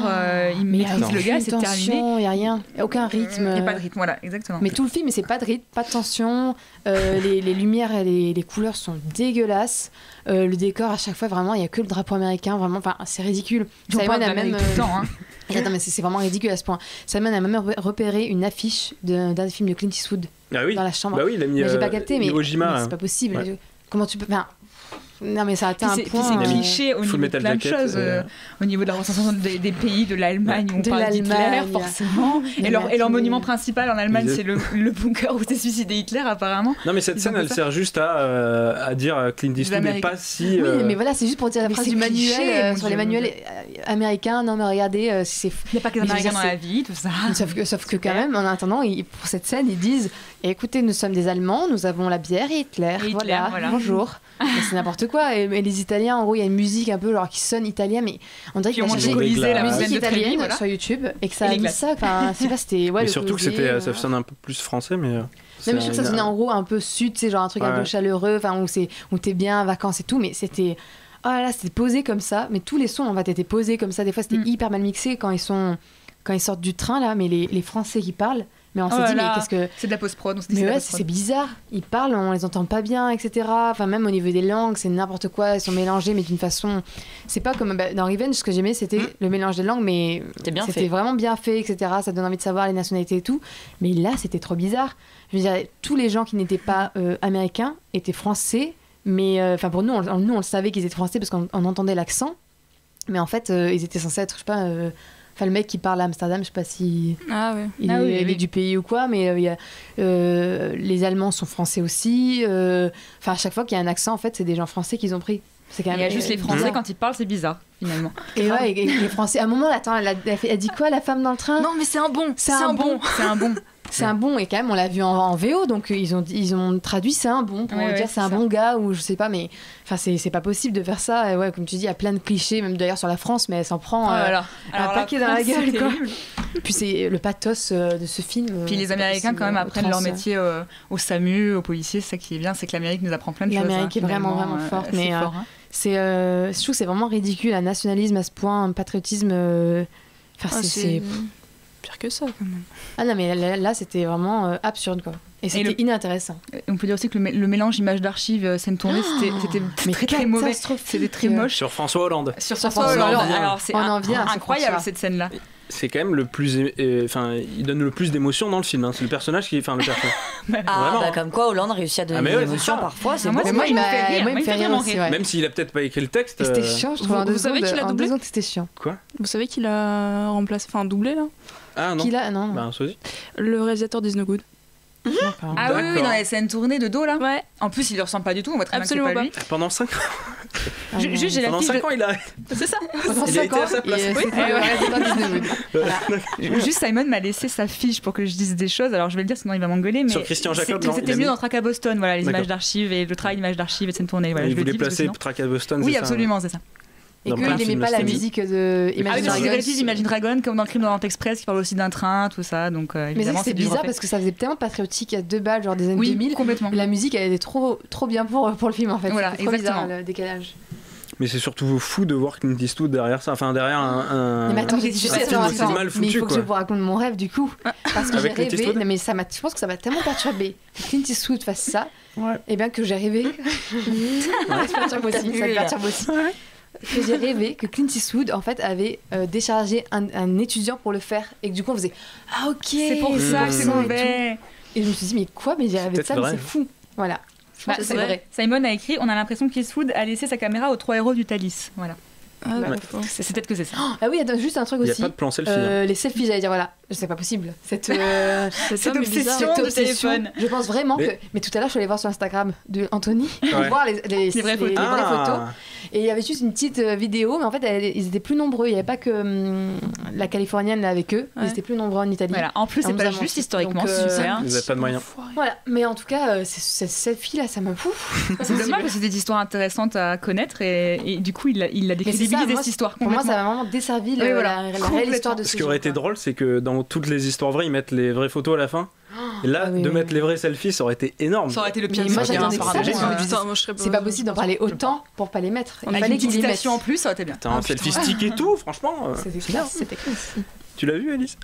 il maîtrise le gars, c'est terminé. Il n'y a rien, aucun rythme. Il n'y a pas de rythme, voilà, exactement. Mais tout le film, c'est pas de rythme, pas de tension. Les lumières et les couleurs sont dégueulasses. Le décor, à chaque fois, vraiment, il n'y a que le drapeau américain, vraiment, c'est ridicule. Simon a même tout le temps, hein. Non, mais c'est vraiment ridicule à ce point. Simon a même repéré une affiche d'un film de Clint Eastwood dans la chambre. Bah oui, il a mis. J'ai pas capté, mais c'est pas possible. Ouais. Comment tu peux. Non, mais ça a atteint un point. C'est cliché au niveau de plein de choses. Au niveau de la représentation des pays, de l'Allemagne, où on parle d'Hitler, forcément. Et leur monument principal en Allemagne, c'est le bunker où s'est suicidé Hitler, apparemment. Non, mais cette scène, elle sert juste à dire Clint Eastwood, mais pas si. Oui, mais voilà, c'est juste pour dire la phrase du manuel sur les manuels américains. Non, mais regardez, il n'y a pas que les Américains dans la vie, tout ça. Sauf que quand même, en attendant, pour cette scène, ils disent écoutez, nous sommes des Allemands, nous avons la bière et Hitler. Voilà. Bonjour. C'est n'importe quoi. Et les Italiens, en gros, il y a une musique un peu qui sonne italien, mais on dirait qu'ils ont cherché la musique italienne sur YouTube et que ça a mis ça. Enfin, c'est pas, c'était. Mais surtout que ça sonne un peu plus français, mais. Même je trouve que ça sonnait en gros un peu sud, c'est genre un truc un peu chaleureux, où t'es bien en vacances et tout, mais c'était. Oh là là, c'était posé comme ça, mais tous les sons en fait étaient posés comme ça. Des fois, c'était hyper mal mixé quand ils sortent du train là, mais les Français qui parlent. Mais on s'est dit, mais qu'est-ce que. C'est de la post-prod, on s'est dit. Mais ouais, c'est bizarre. Ils parlent, on les entend pas bien, etc. Enfin, même au niveau des langues, c'est n'importe quoi. Ils sont mélangés, mais d'une façon. C'est pas comme. Dans Revenge, ce que j'aimais, c'était le mélange des langues, mais c'était vraiment bien fait, etc. Ça donne envie de savoir les nationalités et tout. Mais là, c'était trop bizarre. Je veux dire, tous les gens qui n'étaient pas américains étaient français. Mais pour nous, on le savait qu'ils étaient français parce qu'on entendait l'accent. Mais en fait, ils étaient censés être, je sais pas. Enfin, le mec qui parle à Amsterdam, je sais pas si il est du pays ou quoi, mais les Allemands sont français aussi. Enfin, à chaque fois qu'il y a un accent, en fait, c'est des gens français qu'ils ont pris. C'est quand même, il y a juste les Français quand ils parlent, c'est bizarre finalement. Et ouais, et les Français. À un moment, attends, elle dit quoi, la femme dans le train? Non, mais c'est un bon. C'est un bon. C'est un bon, et quand même on l'a vu en VO, donc ils ont traduit c'est un bon pour dire c'est un bon gars, ou je sais pas, mais enfin c'est pas possible de faire ça. Et ouais, comme tu dis, il y a plein de clichés, même d'ailleurs sur la France, mais elle s'en prend un paquet dans la gueule, quoi. Puis c'est le pathos de ce film. Puis les Américains quand même apprennent leur métier au SAMU, aux policiers. C'est ça qui est bien, c'est que l'Amérique nous apprend plein de choses. L'Amérique est vraiment forte, mais je trouve que c'est vraiment ridicule, un nationalisme à ce point, un patriotisme. C'est pire que ça quand même. Ah non, mais là c'était vraiment absurde, quoi. Et c'était inintéressant. On peut dire aussi que le mélange images d'archives scène tournée, c'était très mauvais, c'était très moche. Sur François Hollande. Sur François Hollande. Alors c'est incroyable cette scène là. C'est quand même le plus, il donne le plus d'émotions dans le film. Hein. C'est le personnage qui, le personnage. Comme quoi Hollande réussit à donner des émotions parfois. C'est moi, il me fait rire aussi. Même s'il a peut-être pas écrit le texte. C'était chiant, je trouve. Vous savez qu'il a doublé. C'était chiant. Quoi? Vous savez qu'il a remplacé, doublé là? Ah non. Qui l'a? Non. Bah, le réalisateur d'Is No Good. Ah oui, dans les scènes tournées de dos là. Ouais. En plus, il ne ressemble pas du tout. On voit très bien que c'est pas lui. Pendant 5 ans. Pendant 5 ans, il a. C'est ça. Pendant 5 ans, Juste Simon m'a laissé sa fiche pour que je dise des choses. Alors je vais le dire, sinon il va m'engueuler. Mais sur Christian Jacob, c'était mieux dans Track à Boston. Voilà, les images d'archives et le travail d'images d'archives et de scènes tournées. Voilà, il voulait placer Track à Boston. Oui, absolument, c'est ça. Et qu'il n'aimait pas la musique de Imagine Dragons. Imagine Dragon, comme dans le Crime de l'Orient Express, qui parle aussi d'un train, tout ça. Donc, évidemment, c'est bizarre parce que ça faisait tellement patriotique à 2 balles, genre des années 2000. Complètement. La musique, elle était trop bien pour le film, en fait. Voilà, trop bizarre, le décalage. Mais c'est surtout fou de voir Clint Eastwood derrière ça, derrière un. Mais attends, c'est mal foutu. Mais il faut que je vous raconte mon rêve du coup. Parce que j'ai rêvé. Non, mais je pense que ça m'a tellement perturbé que Clint Eastwood fasse ça. Et bien que j'ai rêvé. Ça me perturbe aussi. Que j'ai rêvé que Clint Eastwood en fait avait déchargé un étudiant pour le faire et que du coup on faisait ah ok c'est pour ça que c'est mauvais et je me suis dit mais quoi, mais j'ai rêvé de ça, mais c'est fou. Voilà, c'est vrai. Simon a écrit, on a l'impression qu'Eastwood a laissé sa caméra aux 3 héros du Thalys. Voilà. C'est peut-être que c'est ça. Ah oui, attends, juste un truc aussi. Il n'y a pas de plan selfie. Les selfies, j'allais dire, voilà, c'est pas possible. Cette obsession de téléphone. Je pense vraiment que. Mais tout à l'heure, je suis allée voir sur Instagram de Anthony pour voir les vraies photos. Et il y avait juste une petite vidéo, mais en fait, ils étaient plus nombreux. Il n'y avait pas que la Californienne là avec eux. Ils étaient plus nombreux en Italie. Voilà. En plus, c'est pas juste historiquement super. Vous n'avez pas de moyens. Voilà. Mais en tout cas, cette fille-là, ça m'a fou. C'est dommage parce que c'est des histoires intéressantes à connaître et du coup, il a décrédibilisé cette histoire. Pour moi, ça m'a vraiment desservi la réelle histoire de ce qui aurait été drôle, c'est que dans toutes les histoires vraies, ils mettent les vraies photos à la fin. Et là, de mettre les vrais selfies, ça aurait été énorme. Ça aurait été le pire. Moi, j'attendais ça. C'est pas possible d'en parler autant pour pas les mettre. Il fallait qu'ils les mettent en plus, ça aurait été bien. T'as un selfie stick et tout, franchement. C'était classe. Tu l'as vu, Alice?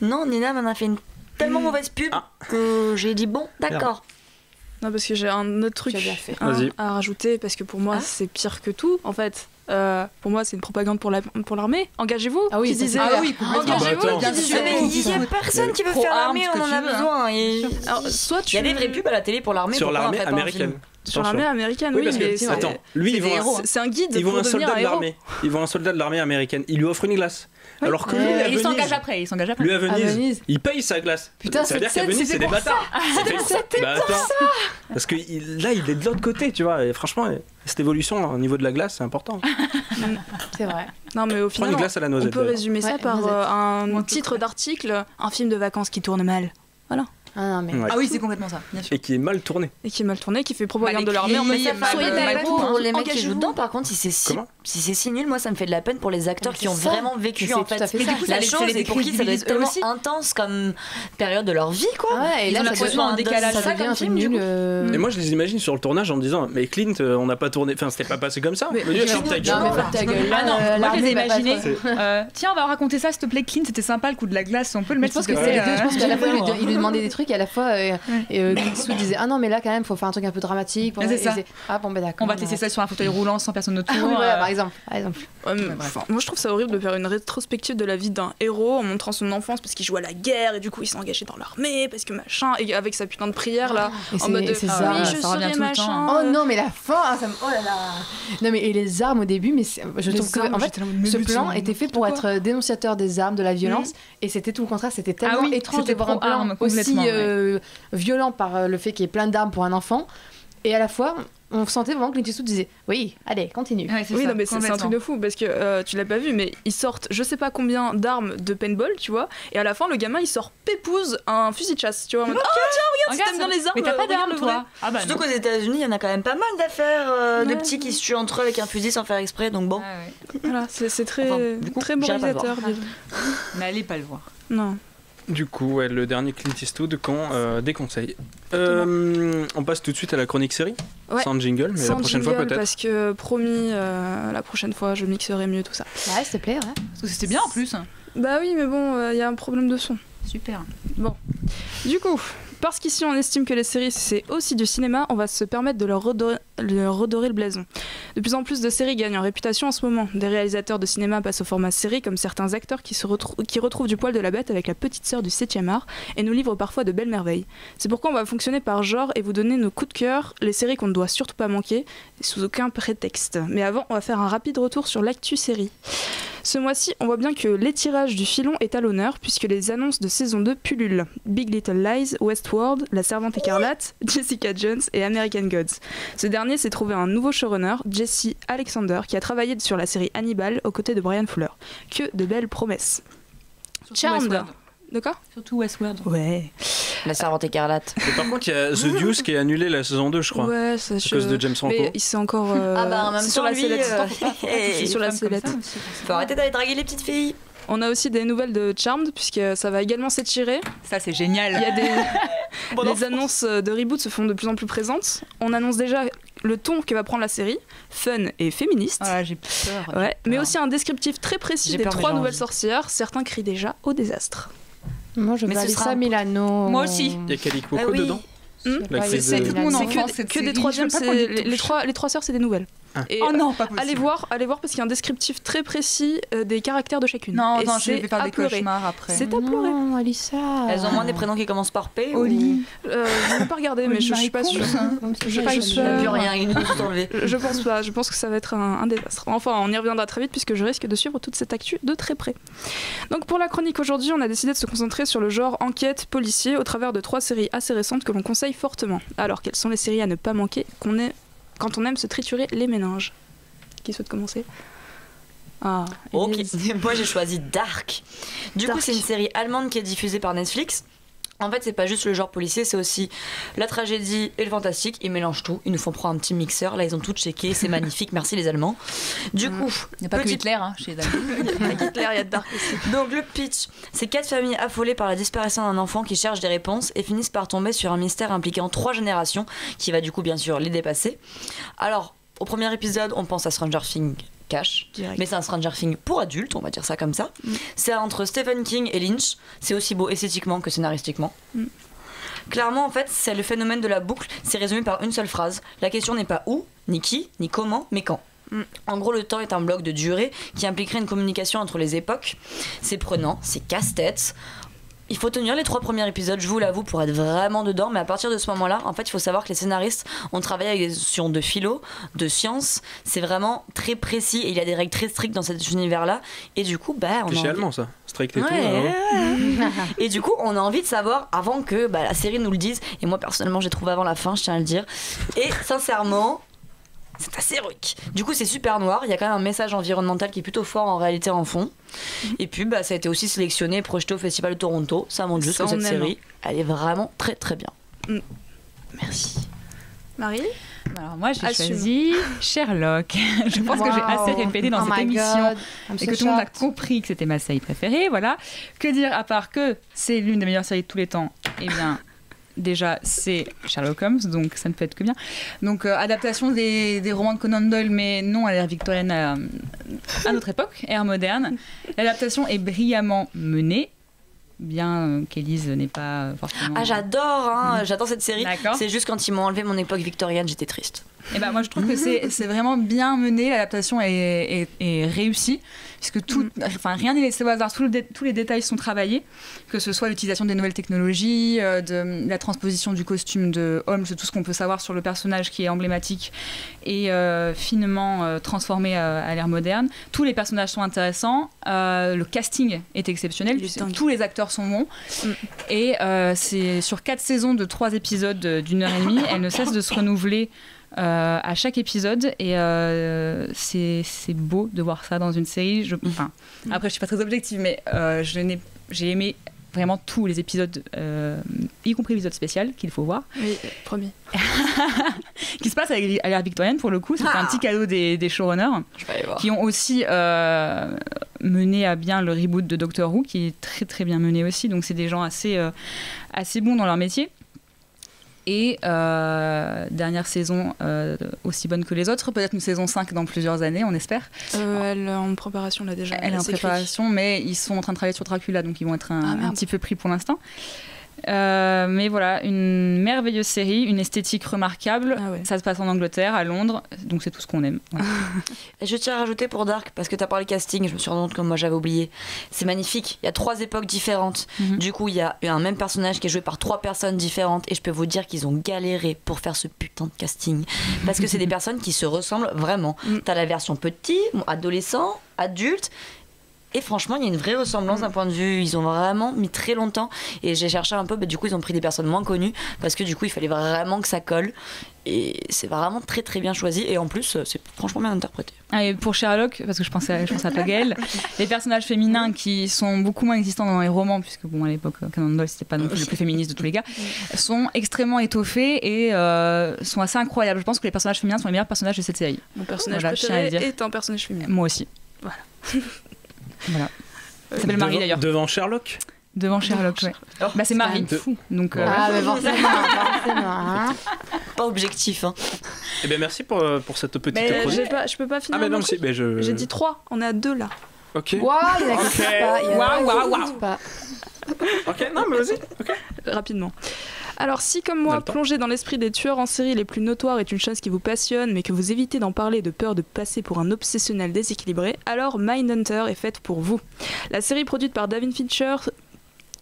Non, Nina m'en a fait une tellement mauvaise pub que j'ai dit bon, d'accord. Non, parce que j'ai un autre truc à rajouter, parce que pour moi, c'est pire que tout, en fait. Pour moi, c'est une propagande pour l'armée. Engagez-vous. Ah oui, disait. Ah oui, engagez-vous. Il y a personne qui veut faire l'armée, on en a besoin. Alors, soit il y a des vraies pubs à la télé pour l'armée. Sur l'armée américaine. Sur l'armée américaine, oui. Mais attends, lui, c'est un guide. Ils vont un soldat de l'armée. Ils vont un soldat de l'armée américaine. Il lui offre une glace. Alors que il s'engage après. Lui à Venise, il paye sa glace. Putain, ça veut dire qu'à Venise, c'est des bâtards. C'était pour ça. Parce que là, il est de l'autre côté, tu vois. Et franchement, cette évolution au niveau de la glace, c'est important. C'est vrai. Non, mais au final, on peut résumer ça par un titre d'article, un film de vacances qui tourne mal. Voilà. Ah oui, c'est complètement ça, bien sûr. Et qui est mal tourné. Qui fait propagande de l'armée en mode soyez d'accord pour les mecs qui jouent dedans. Par contre, si c'est si nul, moi ça me fait de la peine pour les acteurs qui ont vraiment vécu en fait la chose et pour qui ça doit être tellement intense comme période de leur vie, quoi. Et là, ça devient un décalage, ça devient un film nul. Et moi, je les imagine sur le tournage en me disant, mais Clint, on n'a pas tourné, enfin, c'était pas passé comme ça. Mais ta gueule. Ah non, moi je les ai imaginés. Tiens, on va raconter ça, s'il te plaît, Clint, c'était sympa le coup de la glace, on peut le mettre. Je pense qu'à la fois il lui demandait des trucs. truc et à la fois Clint Eastwood disait ah non mais là quand même faut faire un truc un peu dramatique. C'est ça. Ah bon d'accord. On va tester ça sur un fauteuil roulant sans personne autour. Ah oui voilà par exemple. Moi je trouve ça horrible de faire une rétrospective de la vie d'un héros en montrant son enfance parce qu'il jouait à la guerre et du coup il s'est engagé dans l'armée parce que machin et avec sa putain de prière là en mode oui je serai machin. Oh non mais la fin ça me... oh là là. Non mais et les armes au début mais je trouve que en fait ce plan était fait pour être dénonciateur des armes de la violence et c'était tout le contraire, c'était tellement étrange de voir un plan aussi violent par le fait qu'il y ait plein d'armes pour un enfant et à la fois on sentait vraiment que Clint Eastwood disait oui allez continue. Oui non mais c'est un truc de fou parce que tu l'as pas vu mais ils sortent je sais pas combien d'armes de paintball tu vois et à la fin le gamin il sort pépouze un fusil de chasse tu vois en mode tiens regarde si t'aimes bien les armes mais t'as pas d'armes toi. Surtout qu'aux États-Unis il y en a quand même pas mal d'affaires de petits qui se tuent entre eux avec un fusil sans faire exprès donc bon voilà c'est très très moralisateur mais allez pas le voir. Non. Du coup, le dernier Clint Eastwood qu'on déconseille. On passe tout de suite à la chronique série, sans jingle, mais la prochaine fois peut-être. Parce que promis, la prochaine fois, je mixerai mieux tout ça. Ouais, s'il te plaît. Ouais. Parce que c'était bien en plus. Bah oui, mais bon, il y a un problème de son. Super. Bon, du coup, parce qu'ici on estime que les séries c'est aussi du cinéma, on va se permettre de leur redorer le blason. De plus en plus de séries gagnent en réputation en ce moment. Des réalisateurs de cinéma passent au format série comme certains acteurs qui retrouvent du poil de la bête avec la petite sœur du 7e art et nous livrent parfois de belles merveilles. C'est pourquoi on va fonctionner par genre et vous donner nos coups de cœur, les séries qu'on ne doit surtout pas manquer, sous aucun prétexte. Mais avant, on va faire un rapide retour sur l'actu série. Ce mois-ci, on voit bien que l'étirage du filon est à l'honneur puisque les annonces de saison 2 pullulent. Big Little Lies, Westworld, La Servante écarlate, Jessica Jones et American Gods. Ce dernier s'est trouvé un nouveau showrunner, Jesse Alexander, qui a travaillé sur la série Hannibal aux côtés de Brian Fuller. Que de belles promesses. Charmed. De quoi ? Surtout Westworld. Ouais. La Servante écarlate. Et par contre, il y a The Deuce qui a annulé la saison 2, je crois. Ouais, ça à cause de James Franco. Mais il s'est encore. Ah bah en même temps, lui, c'est sur la sellette. Faut arrêter d'aller draguer les petites filles. On a aussi des nouvelles de Charmed, puisque ça va également s'étirer. Ça, c'est génial. Il y a des... les annonces de reboot se font de plus en plus présentes. On annonce déjà le ton que va prendre la série, fun et féministe. Ah, j'ai peur. Ouais, mais aussi un descriptif très précis des 3 nouvelles sorcières. Certains crient déjà au désastre. Moi, je veux Alyssa Milano. Moi aussi. Il y a Kelly Cuoco dedans. C'est tout mon enfance. Que des troisièmes, les 3 sœurs, c'est des nouvelles. Et oh non, pas possible. Allez voir parce qu'il y a un descriptif très précis des caractères de chacune. Non, je vais faire des cauchemars après. C'est à pleurer. Non, Alyssa. Elles ont moins des prénoms qui commencent par P. Oli. Je n'ai pas regardé, mais je suis pas sûre. Je n'ai plus rien, il nous tout enlevé. Je pense pas. Je pense que ça va être un désastre. Enfin, on y reviendra très vite puisque je risque de suivre toute cette actu de très près. Donc pour la chronique aujourd'hui, on a décidé de se concentrer sur le genre enquête policier au travers de 3 séries assez récentes que l'on conseille fortement. Alors, quelles sont les séries à ne pas manquer quand on aime se triturer les méninges? Qui souhaite commencer? Ok, moi j'ai choisi Dark. Du coup, c'est une série allemande qui est diffusée par Netflix. En fait, c'est pas juste le genre policier, c'est aussi la tragédie et le fantastique. Ils mélangent tout. Ils nous font prendre un petit mixeur. Là, ils ont tout checké. C'est magnifique. Merci les Allemands. Du coup, il n'y a pas que Hitler chez les Allemands. Il n'y a pas Hitler, il y a Dark aussi. Donc, le pitch, c'est 4 familles affolées par la disparition d'un enfant qui cherchent des réponses et finissent par tomber sur un mystère impliquant 3 générations qui va du coup, bien sûr, les dépasser. Alors, au premier épisode, on pense à Stranger Things Cash, mais c'est un Stranger Things pour adultes, on va dire ça comme ça. C'est entre Stephen King et Lynch. C'est aussi beau esthétiquement que scénaristiquement. Clairement, en fait, c'est le phénomène de la boucle. C'est résumé par une seule phrase. La question n'est pas où, ni qui, ni comment, mais quand. En gros, le temps est un bloc de durée qui impliquerait une communication entre les époques. C'est prenant, c'est casse-tête. Il faut tenir les 3 premiers épisodes, je vous l'avoue, pour être vraiment dedans. Mais à partir de ce moment-là, en fait, il faut savoir que les scénaristes ont travaillé avec des notions de philo, de sciences. C'est vraiment très précis et il y a des règles très strictes dans cet univers-là. Et du coup, on c'est allemand, ça. Strict et tout. Et du coup, on a envie de savoir avant que la série nous le dise. Et moi, personnellement, j'ai trouvé avant la fin, je tiens à le dire. Et sincèrement... c'est assez héroïque. Du coup, c'est super noir. Il y a quand même un message environnemental qui est plutôt fort en réalité en fond. Et puis, ça a été aussi sélectionné et projeté au Festival de Toronto. Ça montre juste que cette série, elle est vraiment très très bien. Merci. Marie ? Alors moi j'ai choisi Sherlock. Je pense que j'ai assez répété dans cette émission et que tout le monde a compris que c'était ma série préférée. Voilà. Que dire à part que c'est l'une des meilleures séries de tous les temps. Eh bien... déjà, c'est Sherlock Holmes, donc ça ne peut être que bien. Donc, adaptation des romans de Conan Doyle, mais non à l'ère victorienne, à notre époque, ère moderne. L'adaptation est brillamment menée. bien qu'Élise n'est pas forcément... Ah, j'adore cette série. C'est juste quand ils m'ont enlevé mon époque victorienne, j'étais triste. Et ben moi je trouve que c'est vraiment bien mené, l'adaptation est réussie, puisque rien n'est laissé au hasard, tous les détails sont travaillés, que ce soit l'utilisation des nouvelles technologies, de la transposition du costume de Holmes, de tout ce qu'on peut savoir sur le personnage qui est emblématique et finement transformé à l'ère moderne. Tous les personnages sont intéressants, le casting est exceptionnel, tous les acteurs sont bons, et c'est sur 4 saisons de 3 épisodes d'1h30, elle ne cesse de se renouveler à chaque épisode, et c'est beau de voir ça dans une série. Après, je suis pas très objective, mais j'ai aimé vraiment tous les épisodes, y compris l'épisode spécial qu'il faut voir. Oui, premier. Qui se passe à l'ère victorienne pour le coup. C'est un petit cadeau des showrunners qui ont aussi mené à bien le reboot de Doctor Who, qui est très très bien mené aussi. Donc c'est des gens assez bons dans leur métier. Et dernière saison aussi bonne que les autres, peut-être une saison 5 dans plusieurs années, on espère. Elle est en préparation là déjà. Elle est en préparation, mais ils sont en train de travailler sur Dracula, donc ils vont être un petit peu pris pour l'instant. Mais voilà, une merveilleuse série, une esthétique remarquable. Ça se passe en Angleterre, à Londres, donc c'est tout ce qu'on aime. Ouais. Et je tiens à rajouter pour Dark, parce que tu as parlé casting, je me suis rendu compte que moi j'avais oublié. C'est magnifique, il y a 3 époques différentes. Du coup, il y a un même personnage qui est joué par 3 personnes différentes, et je peux vous dire qu'ils ont galéré pour faire ce putain de casting. Parce que c'est des personnes qui se ressemblent vraiment. T'as la version petit, adolescent, adulte. Et franchement, il y a une vraie ressemblance d'un point de vue. Ils ont vraiment mis très longtemps. Et j'ai cherché un peu, du coup, ils ont pris des personnes moins connues. Parce que du coup, il fallait vraiment que ça colle. Et c'est vraiment très très bien choisi. Et en plus, c'est franchement bien interprété. Et pour Sherlock, parce que je pense à toi, Gaëlle, les personnages féminins qui sont beaucoup moins existants dans les romans, puisque à l'époque, Conan Doyle, c'était pas non plus le plus féministe de tous les gars, sont extrêmement étoffés et sont assez incroyables. Je pense que les personnages féminins sont les meilleurs personnages de cette série. Mon personnage préféré est un personnage féminin. Moi aussi. Voilà. Ça s'appelle Marie d'ailleurs. Devant Sherlock. Devant Sherlock, ouais. C'est Marie. Donc, mais forcément. Pas objectif. Eh bien, merci pour cette petite chronique. Je peux pas finir. Ah, mais non, J'ai dit 3, on est à 2 là. Ok. Waouh, pas. Ok, non, mais vas-y. Okay. Rapidement. Alors, si comme moi, plonger dans l'esprit des tueurs en série les plus notoires est une chose qui vous passionne, mais que vous évitez d'en parler de peur de passer pour un obsessionnel déséquilibré, alors Mindhunter est faite pour vous. La série produite par David Fincher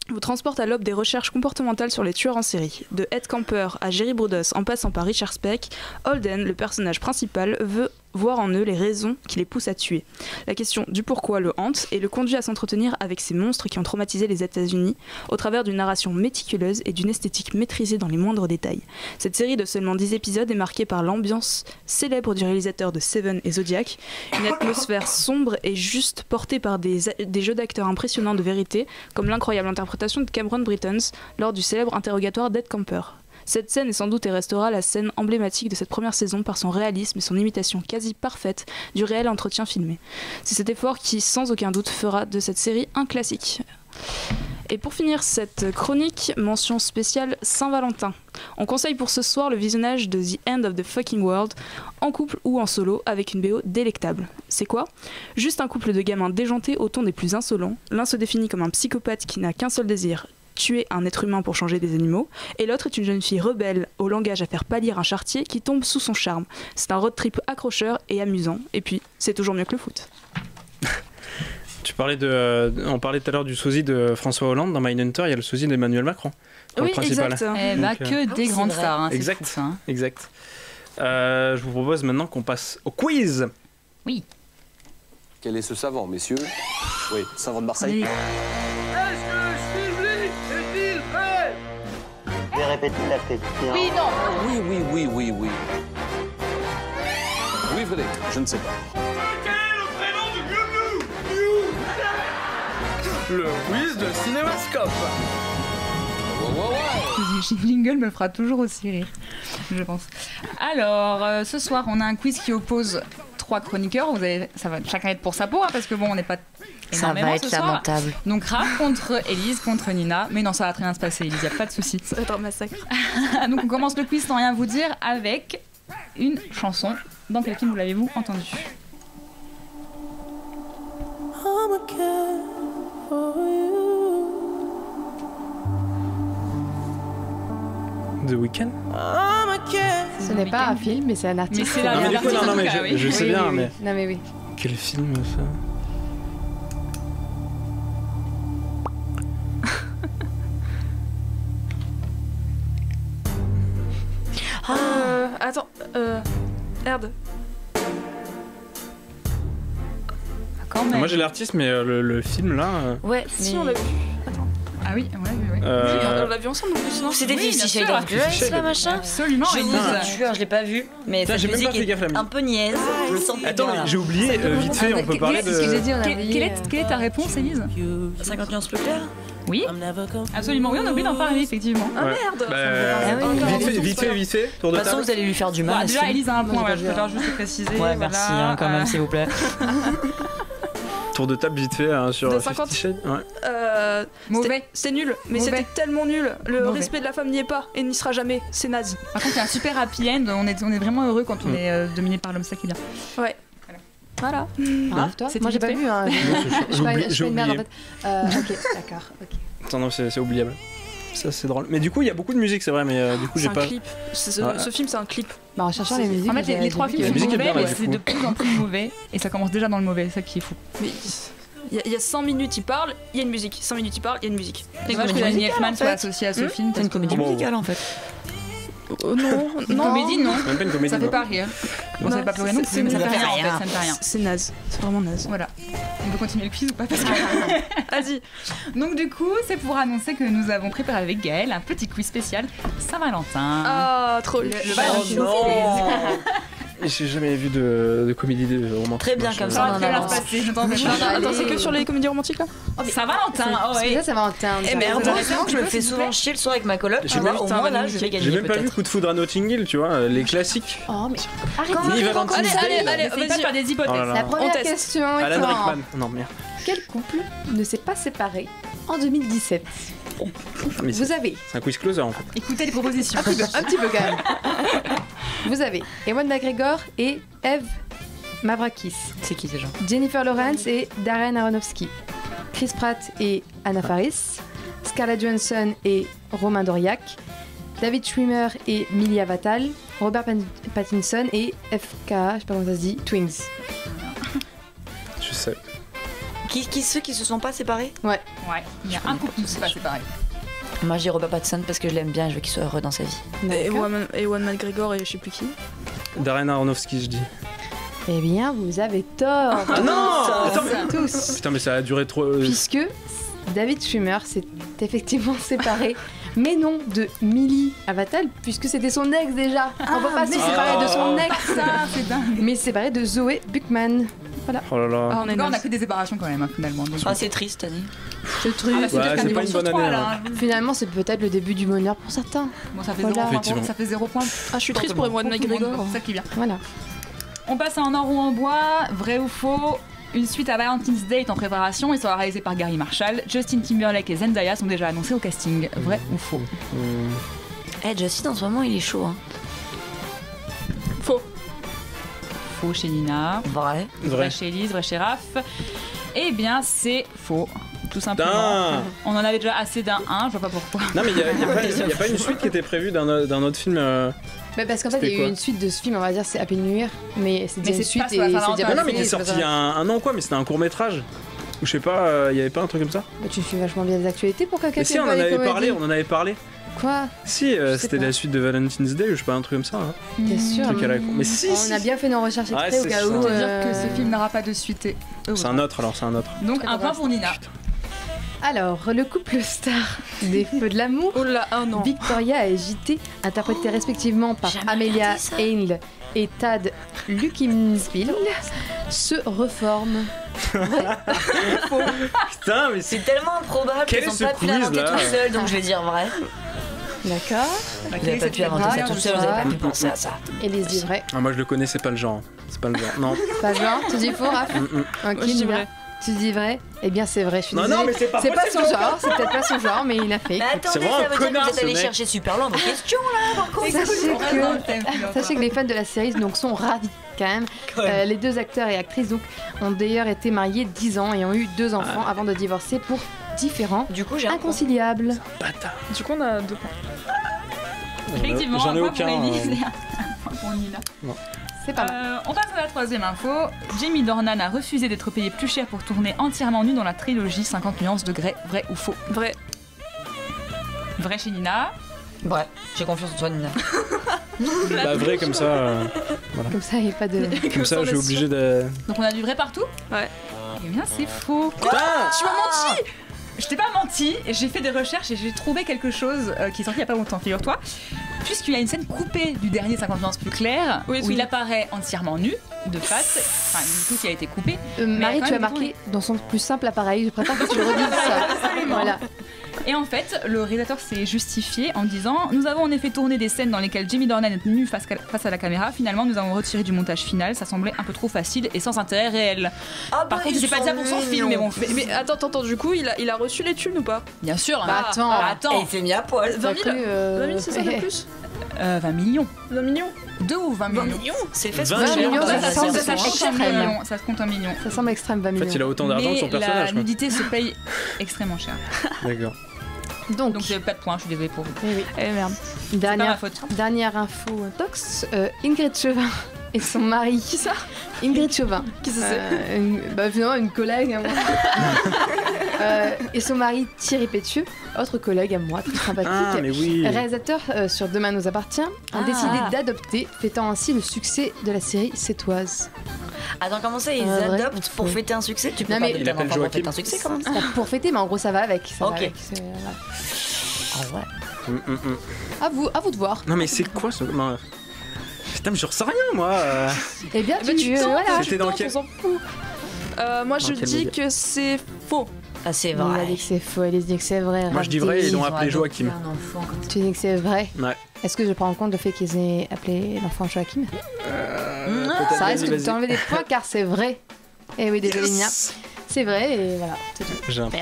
vous transporte à l'aube des recherches comportementales sur les tueurs en série. De Ed Kemper à Jerry Brudos en passant par Richard Speck, Holden, le personnage principal, veut voir en eux les raisons qui les poussent à tuer. La question du pourquoi le hante et le conduit à s'entretenir avec ces monstres qui ont traumatisé les États-Unis au travers d'une narration méticuleuse et d'une esthétique maîtrisée dans les moindres détails. Cette série de seulement 10 épisodes est marquée par l'ambiance célèbre du réalisateur de Seven et Zodiac, une atmosphère sombre et juste portée par des jeux d'acteurs impressionnants de vérité, comme l'incroyable interprétation de Cameron Britton lors du célèbre interrogatoire d'Ed Kemper. Cette scène est sans doute et restera la scène emblématique de cette première saison par son réalisme et son imitation quasi parfaite du réel entretien filmé. C'est cet effort qui, sans aucun doute, fera de cette série un classique. Et pour finir cette chronique, mention spéciale Saint-Valentin. On conseille pour ce soir le visionnage de The End of the Fucking World, en couple ou en solo, avec une BO délectable. C'est quoi ? Juste un couple de gamins déjantés au ton des plus insolents. L'un se définit comme un psychopathe qui n'a qu'un seul désir, tuer un être humain pour changer des animaux, et l'autre est une jeune fille rebelle au langage à faire pâlir un charretier qui tombe sous son charme. C'est un road trip accrocheur et amusant, et puis c'est toujours mieux que le foot. On parlait tout à l'heure du sosie de François Hollande. Dans Mindhunter, il y a le sosie d'Emmanuel Macron. Oui, exact. Que des grandes stars. Exact. Fou, ça, hein. Exact. Je vous propose maintenant qu'on passe au quiz. Oui. Quel est ce savant, messieurs ? Oui, savant de Marseille. Est-ce que Stevie est-il prêt ? Je vais répéter la question. Oui, non. Oui. Oui, Frédéric, je ne sais pas. Quel est le prénom de Gnu-Gnu ? Le quiz de Cinémascope. Ce jingle me fera toujours aussi rire, je pense. Alors, ce soir, on a un quiz qui oppose 3 chroniqueurs. Ça va chacun être pour sa peau, hein, parce que bon, on n'est pas énormément. Ça va être lamentable. Donc, Raph contre Élise, contre Nina. Mais non, ça va très bien se passer, Élise, il n'y a pas de souci. Ça va être un massacre. Donc, on commence le quiz sans rien vous dire avec une chanson. Dans quel film vous l'avez-vous entendu ? Weeknd. Ce n'est pas un film, mais c'est un artiste. Mais c'est la du coup, non, mais je sais bien, oui. mais. Non, mais oui. Quel film ça? Attends, merde. Quand même. Moi j'ai l'artiste, mais le film là. Ouais, si on l'a vu. Attends. Ah oui, on l'a vu, ouais. On l'a vu ensemble en plus, non? C'était Oui, 50 bien Shades sûr. of Grey, là, machin. Absolument. Je vous jure, je l'ai pas vu, mais Putain, cette j'ai même pas musique fait gaffe à la est musique. un peu niaise. Je le sens plus Attends, bien, là. j'ai oublié, vite fait, on peut parler de. Ce que j'ai dit, on a oublié. Quelle est ta réponse, Élise? 50 nuances plus claires. Oui, absolument. Oui, on a oublié d'en parler, effectivement. Ah Ouais. merde. Vite fait, tour De de toute façon, table. vous allez lui faire du mal. Bah, à ce déjà, film. Élise a un point, je préfère juste préciser. Ouais, merci, voilà. quand même, s'il vous plaît. Tour de table vite fait hein, sur De 50 50. Shades. Ouais. Mauvais. C'est nul, mais Mauvais. c'était tellement nul. Le Mauvais. respect de la femme n'y est pas et n'y sera jamais. C'est naze. Par contre, il y a un super happy end. On est vraiment heureux quand on est dominé par l'homme, ça qui est bien. Ouais. Voilà. Bravo, toi. C'était Moi, j'ai vite pas fait. vu. Hein. Je suis pas une merde en oublié. fait. Ok, d'accord. Ok. Attends, non, c'est oubliable. Ça, c'est drôle. Mais du coup, il y a beaucoup de musique, c'est vrai, mais du coup, C'est j'ai un pas. clip. Ce film, c'est un clip. Bah, en cherchant les musiques. En fait, les trois films La sont musique est mauvais, bien, mais du c'est coup. de plus en plus mauvais. Et ça commence déjà dans le mauvais, c'est ça qui est fou. Mais il y a 100 minutes, il parle, il y a une musique. 100 minutes, il parle, il y a une musique. C'est dommage que Danny Elfman soit associé à ce film. C'est une comédie musicale en fait. Non, Une comédie, non. Même pas une comédie. Ça fait non. pas rire. Bon, ça fait pas pleurer non plus, mais ça fait rien en fait, ça ne fait rien. C'est naze. C'est vraiment naze. Voilà. On peut continuer le quiz ou pas parce que... Vas-y. Donc du coup, c'est pour annoncer que nous avons préparé avec Gaëlle un petit quiz spécial Saint-Valentin. Ah, trop. Le J'ai jamais vu de comédie romantique. Très bien comme ça, va très bien se passer, je t'en fais pas. Attends, c'est que sur les comédies romantiques là? Saint-Valentin, oh C'est ouais. ça, ça va en teint. Eh merde, heureusement que je me fais souvent chier le soir avec ma coloc. J'ai Tu vois, au moins là, je vais gagner. J'ai même pas vu peut-être. Coup de foudre à Notting Hill, tu vois, les classiques. Oh, mais Ni Valentine's Day. Allez, N'essaye pas de faire des Oh hypothèses. là là. la première teste. question Alan étant Rickman. Non, merde. quel couple ne s'est pas séparé en 2017? Mais Vous avez c'est un quiz closer en fait. Écoutez les propositions. un petit peu quand même. Vous avez Ewan McGregor et Eve Mavrakis, C'est qui ces gens? Jennifer Lawrence et Darren Aronofsky, Chris Pratt et Anna Faris, Scarlett Johansson et Romain Doriac, David Schwimmer et Milia Vatal, Robert Pattinson et FK, je sais pas comment ça se dit, Twins. Je sais. Ceux qui se sont pas séparés? Ouais. Ouais, il y a un couple qui ne s'est pas séparé. Moi je dis Robert Pattinson parce que je l'aime bien et je veux qu'il soit heureux dans sa vie. Ewan McGregor et je sais plus qui. Darren Aronofsky, je dis. Eh bien, vous avez tort. Ah non Attends, mais... Tous. Putain, mais ça a duré trop. Puisque David Schwimmer s'est effectivement séparé, mais non de Millie Avatal, puisque c'était son ex déjà. On peut pas se séparer de son ex, c'est dingue. mais séparé de Zoé Buckman. Voilà. Oh là là. En tout cas, on a que des séparations quand même, hein, finalement. Donc, Ah, c'est triste, Annie. C'est triste. Ah, bah, c'est Ouais, peut-être c'est qu'un pas niveau une sur bonne trois, année, là. Finalement, c'est peut-être le début du bonheur pour certains. Bon, ça fait Voilà. 0 points. Effectivement. Ça fait 0 points. Ah, je suis triste pour Ewan McGregor. C'est ça qui est bien. Voilà. On passe à un or ou en bois, vrai ou faux. Une suite à Valentine's Day est en préparation et sera réalisée par Gary Marshall. Justin Timberlake et Zendaya sont déjà annoncés au casting. Vrai ou faux? Eh, Justin en ce moment il est chaud. Hein. Faux. Faux chez Nina. Vrai. Vrai chez Elise, vrai chez Raph. Eh bien, c'est faux. Tout simplement. Putain. On en avait déjà assez d'un 1, je vois pas pourquoi. Non, mais il y a pas une suite qui était prévue d'un autre film. Mais parce qu'en fait, il y C'était a eu quoi une suite de ce film, on va dire, c'est Happy New Year, mais c'est déjà Mais une c'est suite pas et sur la c'est Saint-Valentin. déjà Mais non, passé, mais qui est c'est pas sorti il y ça. a un an quoi, mais c'était un court métrage. Ou je sais pas, il y avait pas un truc comme ça. Bah, tu suis vachement bien des actualités pour quelqu'un Mais qui si, aime on en pas les avait comédies. parlé, on en avait parlé. Quoi? Si, sais c'était pas. la suite de Valentine's Day ou je sais pas, un truc comme ça. Hein. T'es sûr? Truc à la con. Mais si, On si. a bien fait nos recherches Ouais, exprès au c'est cas ça. où. C'est-à-dire que ce film n'aura pas de suite. C'est un autre alors, c'est un autre. Donc, un point pour Nina. Alors, le couple star des Feux de l'amour, Oh là, un an. Victoria et JT, interprétés respectivement par jamais Amelia regardé ça. Hale et Tad Luckinbill, se reforment. Putain, mais c'est. C'est tellement improbable Quel qu'ils est ont ce pas pu quiz, l'inventer là tout seul, donc je vais dire vrai. D'accord. Vous n'avez pas pu inventer ça tout seul, vous n'avez pas pu penser à ça. Élise dit vrai. Ah, moi je le connais, c'est pas le genre. C'est pas le genre. Non. Pas genre, tu dis faux, Raph? Ok, je dis Nina. vrai. Tu dis vrai? Eh bien, c'est vrai, je suis Non, désolée. non, mais c'est pas son possible. genre, c'est peut-être pas son genre, mais il a fait. Mais écoute. attendez, vraiment ça un veut dire que connard, vous êtes ce allé mec. chercher super loin vos questions là, par contre. Sachez que les fans de la série donc, sont ravis quand même. Les deux acteurs et actrices donc, ont d'ailleurs été mariés 10 ans et ont eu 2 enfants avant de divorcer pour différents Du coup, j'ai un point. inconciliables. Bâtard. Du coup, on a 2 points. Effectivement, J'en ai un point aucun. pour Élise et un point pour Nina. Non. C'est pas mal. On passe à la troisième info. Jamie Dornan a refusé d'être payé plus cher pour tourner entièrement nu dans la trilogie 50 nuances de Grey. Vrai ou faux? Vrai. Vrai chez Nina. Vrai. J'ai confiance en toi, Nina. Bah vrai comme ça. Voilà. Comme ça, il n'y a pas de. Comme ça, je suis obligé de. Donc on a du vrai partout? Ouais. Eh bien, c'est faux. Quoi? Tu m'as menti! Je t'ai pas menti, j'ai fait des recherches et j'ai trouvé quelque chose qui est sorti il y a pas longtemps, figure-toi. Puisqu'il y a une scène coupée du dernier 50 nuances plus clair, où il apparaît entièrement nu, de face, enfin tout qui a été coupé. Marie, tu as marqué dans son plus simple appareil, je préfère que tu le redises ça. Voilà. Et en fait, le réalisateur s'est justifié en disant: nous avons en effet tourné des scènes dans lesquelles Jamie Dornan est nu face à la caméra. Finalement, nous avons retiré du montage final. Ça semblait un peu trop facile et sans intérêt réel. Par contre, je sais pas dire pour son film, mais bon. Mais attends, du coup, il a reçu les thunes ou pas? Bien sûr. Bah, attends. Et il s'est mis à poil. 20 000, 20 000 c'est ça de plus? 20 millions. 20 millions? 2 ou 20 millions? 20 millions? C'est fait 20 millions, ça semble ça compte en millions. Ça se compte en millions. Ça semble extrême, 20 millions. En fait, il a autant d'argent que son personnage. La quoi. nudité se paye extrêmement cher. D'accord. Donc, pas de points, je suis désolée pour vous. oui. Eh merde. Dernière info tox, Ingrid Chauvin et son mari. Qui ça? Ingrid Chauvin. Qui ça c'est? Finalement une collègue à moi. Et son mari Thierry Pétieux, autre collègue à moi, très sympathique, mais oui. réalisateur sur Demain nous appartient, a décidé d'adopter, fêtant ainsi le succès de la série Sétoise. Attends, comment ça, ils adoptent pour fêter un succès? Tu peux pas adopter un enfant pour fêter un succès quand même? Pour fêter, mais en gros ça va avec. Ça va avec, Ah ouais. À vous de voir. Non mais c'est quoi ce... Putain mais je ressens rien moi. Eh bien tu voilà. C'était dans quel... On s'en fout. Moi je dis que c'est faux. Ah c'est Il vrai. a dit que c'est faux, elle dit que c'est vrai. Moi je dis vrai, ils l'ont appelé Joachim. Tu dis que c'est vrai? Ouais. Est-ce que je prends en compte le fait qu'ils aient appelé l'enfant Joachim? Ça risque de t'enlever des points car c'est vrai. Eh oui, désolé Nina. C'est vrai et voilà, c'est tout.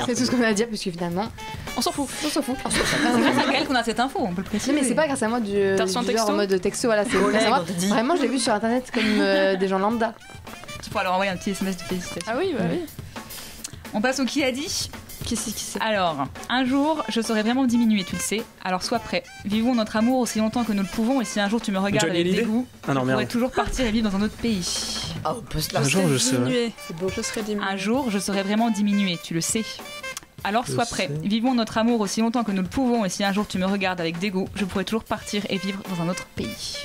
C'est tout ce qu'on a à dire puisque finalement, on s'en fout. On s'en fout. C'est elle qu'on a cette info, on peut le préciser. Non mais c'est pas grâce à moi du genre en mode texto, voilà, c'est grâce à moi. Vraiment, je l'ai vu sur internet comme des gens lambda. Tu pourras leur envoyer un petit SMS de félicitations. Ah oui, bah oui. On passe au qui a dit. Qui c'est? Alors, un jour, je saurais vraiment diminuer, tu le sais. Alors sois prêt. Vivons notre amour aussi longtemps que nous le pouvons. Et si un jour tu me regardes avec dégoût, je pourrais toujours partir et vivre dans un autre pays. Un jour, je serai. C'est beau. Je serai diminué. Un jour, je serai vraiment diminué, tu le sais. Alors sois prêt. Vivons notre amour aussi longtemps que nous le pouvons. Et si un jour tu me regardes avec dégoût, je pourrais toujours partir et vivre dans un autre pays.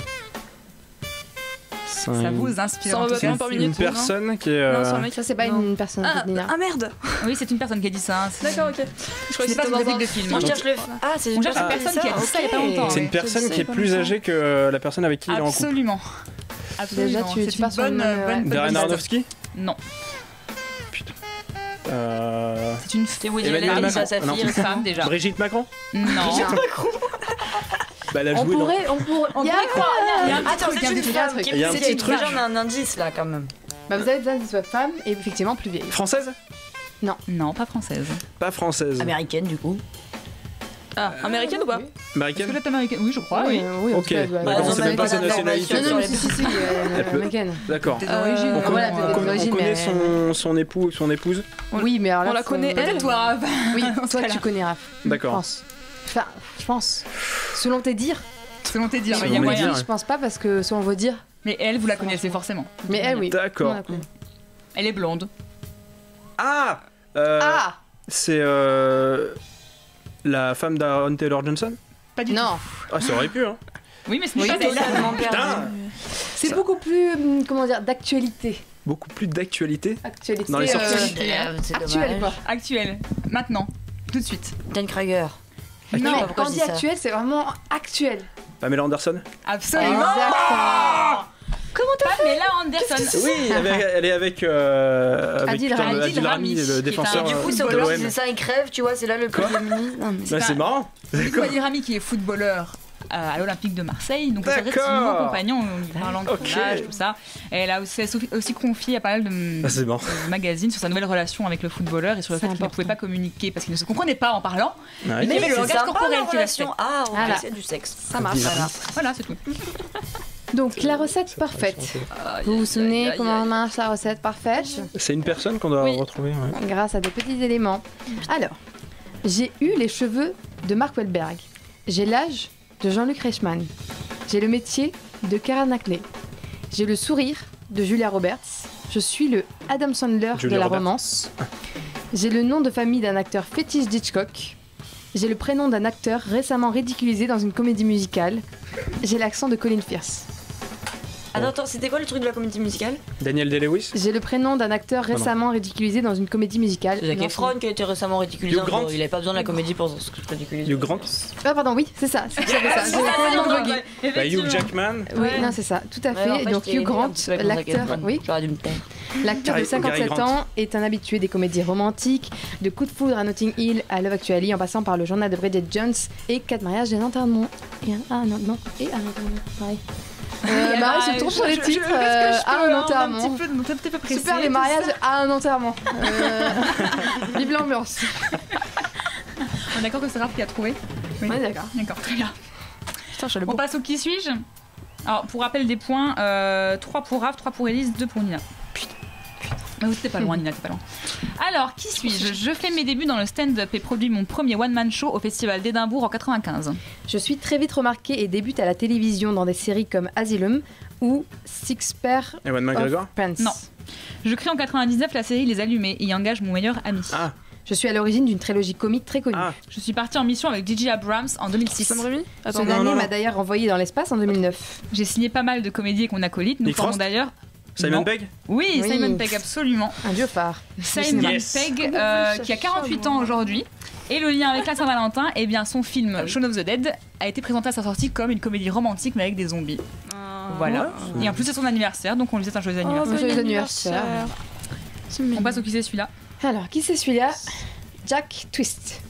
Ça vous inspire? Ça en veut pas par minute. Une personne qui est. Non, c'est un mec. Ça c'est pas une personne. Ah merde. Oui, c'est une personne qui a dit ça. D'accord, ok. Je crois que c'est pas une réplique de film. On cherche le. Ah, c'est une personne qui a dit ça il y a pas longtemps. C'est une personne qui est plus âgée que la personne avec qui il est en couple. Absolument. Absolument. Déjà, tu passes une bonne. Darren Aronofsky? Non. Putain. C'est une femme déjà. Brigitte Macron? Non. Brigitte Macron. Bah, elle a joué on pourrait Il y a un petit truc. J'en ai un indice là quand même. Bah vous avez besoin qu'elle soit femme et effectivement plus vieille. Française? Non, pas française. Pas française. Américaine du coup. Ah, américaine ou pas? Américaine? Est-ce que américaine? Oui, je crois, oui. Ok. On sait même pas sa nationalité. Non, si, américaine. D'accord. On connaît son époux ou son épouse? Oui, mais alors là, on la connaît. Peut-être toi, Raph. Oui, toi tu connais Raph. D'accord. Enfin, je pense. Selon tes dires. Selon tes dires, il y a moyen. Je pense pas parce que selon vos dires. Mais elle, vous la connaissez forcément. Mais elle, oui. D'accord. Elle est blonde. Ah c'est la femme d'Aaron Taylor Johnson? Pas du tout. Non. Ah, ça aurait pu, hein. Oui, mais ce n'est pas elle. Putain. C'est beaucoup plus, comment dire, d'actualité. Beaucoup plus d'actualité? Actualité. Dans les sorties. Actuelle, quoi. Actuelle. Maintenant. Tout de suite. Dan Krager. Non, mais quand on dit actuel, c'est vraiment actuel. Pamela Anderson? Absolument. Exactement. Comment t'as fait? Pamela Anderson. Oui, elle est avec Adil Rami, le défenseur de l'OM. Du coup, c'est au cas où c'est ça, il crève, tu vois, c'est là le plus démuni. C'est marrant. Adil Rami qui est footballeur à l'Olympique de Marseille, donc c'est très mon compagnon, on parle en tournage, tout ça. Et elle a aussi confié à pas mal de magazines sur sa nouvelle relation avec le footballeur et sur le fait qu'il ne pouvait pas communiquer parce qu'il ne se comprenait pas en parlant. Mais il y avait le langage corporel qui restait. Ah, c'est du sexe. Ça marche. Voilà, c'est tout. Donc la recette parfaite. Vous vous souvenez comment marche la recette parfaite? C'est une personne qu'on doit retrouver. Ouais. Grâce à des petits éléments. Alors, j'ai eu les cheveux de Mark Wahlberg. J'ai l'âge de Jean-Luc Reichmann. J'ai le métier de Keira Knightley. J'ai le sourire de Julia Roberts. Je suis le Adam Sandler Julia de la Roberts. romance. J'ai le nom de famille d'un acteur fétiche d'Hitchcock. J'ai le prénom d'un acteur récemment ridiculisé dans une comédie musicale. J'ai l'accent de Colin Firth. Attends, c'était quoi le truc de la comédie musicale? Daniel Day-Lewis. J'ai le prénom d'un acteur récemment ridiculisé dans une comédie musicale. C'est Zac Efron qui a été récemment ridiculisé. Hugh Grant. Il avait pas besoin de la comédie pour se ridiculiser. Hugh Grant. Ah pardon, oui, c'est ça. C'est ça. J'ai complètement bugué. Bah, Hugh Jackman. Oui, non, c'est ça, tout à fait. Ouais, en fait, Donc Hugh Grant, l'acteur, oui. J'aurais dû me taire. L'acteur de Gary 57 Grant. ans est un habitué des comédies romantiques, de Coup de foudre à Notting Hill à Love Actually, en passant par le journal de Bridget Jones et 4 mariages et un enterrement. Et un enterrement. Pareil. Marie se tourne sur les titres à un enterrement. Un petit peu pressé. Super, les mariages à un enterrement. Vive l'ambiance. On est d'accord que c'est Raph qui a trouvé? Oui, Ouais, d'accord. D'accord, très bien. Putain, je On passe au qui suis-je? Alors, pour rappel des points, 3 pour Raph, 3 pour Elise, 2 pour Nina. Putain. Mais t'es pas loin, Nina, t'es pas loin. Alors, qui suis-je? Je fais mes débuts dans le stand-up et produis mon premier one-man show au Festival d'Édimbourg en 95. Je suis très vite remarquée et débute à la télévision dans des séries comme Asylum ou Six Pairs Ewan McGregor. of Pants. Non. Je crée en 99 la série Les Allumés et y engage mon meilleur ami. Ah. Je suis à l'origine d'une trilogie comique très connue. Ah. Je suis partie en mission avec J.J. Abrams en 2006. Sam Raimi? Ce Attends, dernier m'a d'ailleurs envoyé dans l'espace en 2009. J'ai signé pas mal de comédies qu'on acolyte. Nous Nick formons Frost d'ailleurs... Simon Non. Pegg. Oui, Oui. Simon Pegg, absolument. Un dieu phare. Simon Yes. Pegg, qui a 48 ans aujourd'hui. Et le lien avec la Saint-Valentin, eh bien son film Shaun of the Dead a été présenté à sa sortie comme une comédie romantique mais avec des zombies. Voilà. Et en plus c'est son anniversaire, donc on lui souhaite un joyeux anniversaire. Joyeux anniversaire. On passe au qui c'est celui-là. Alors, qui c'est celui-là? Jack Twist.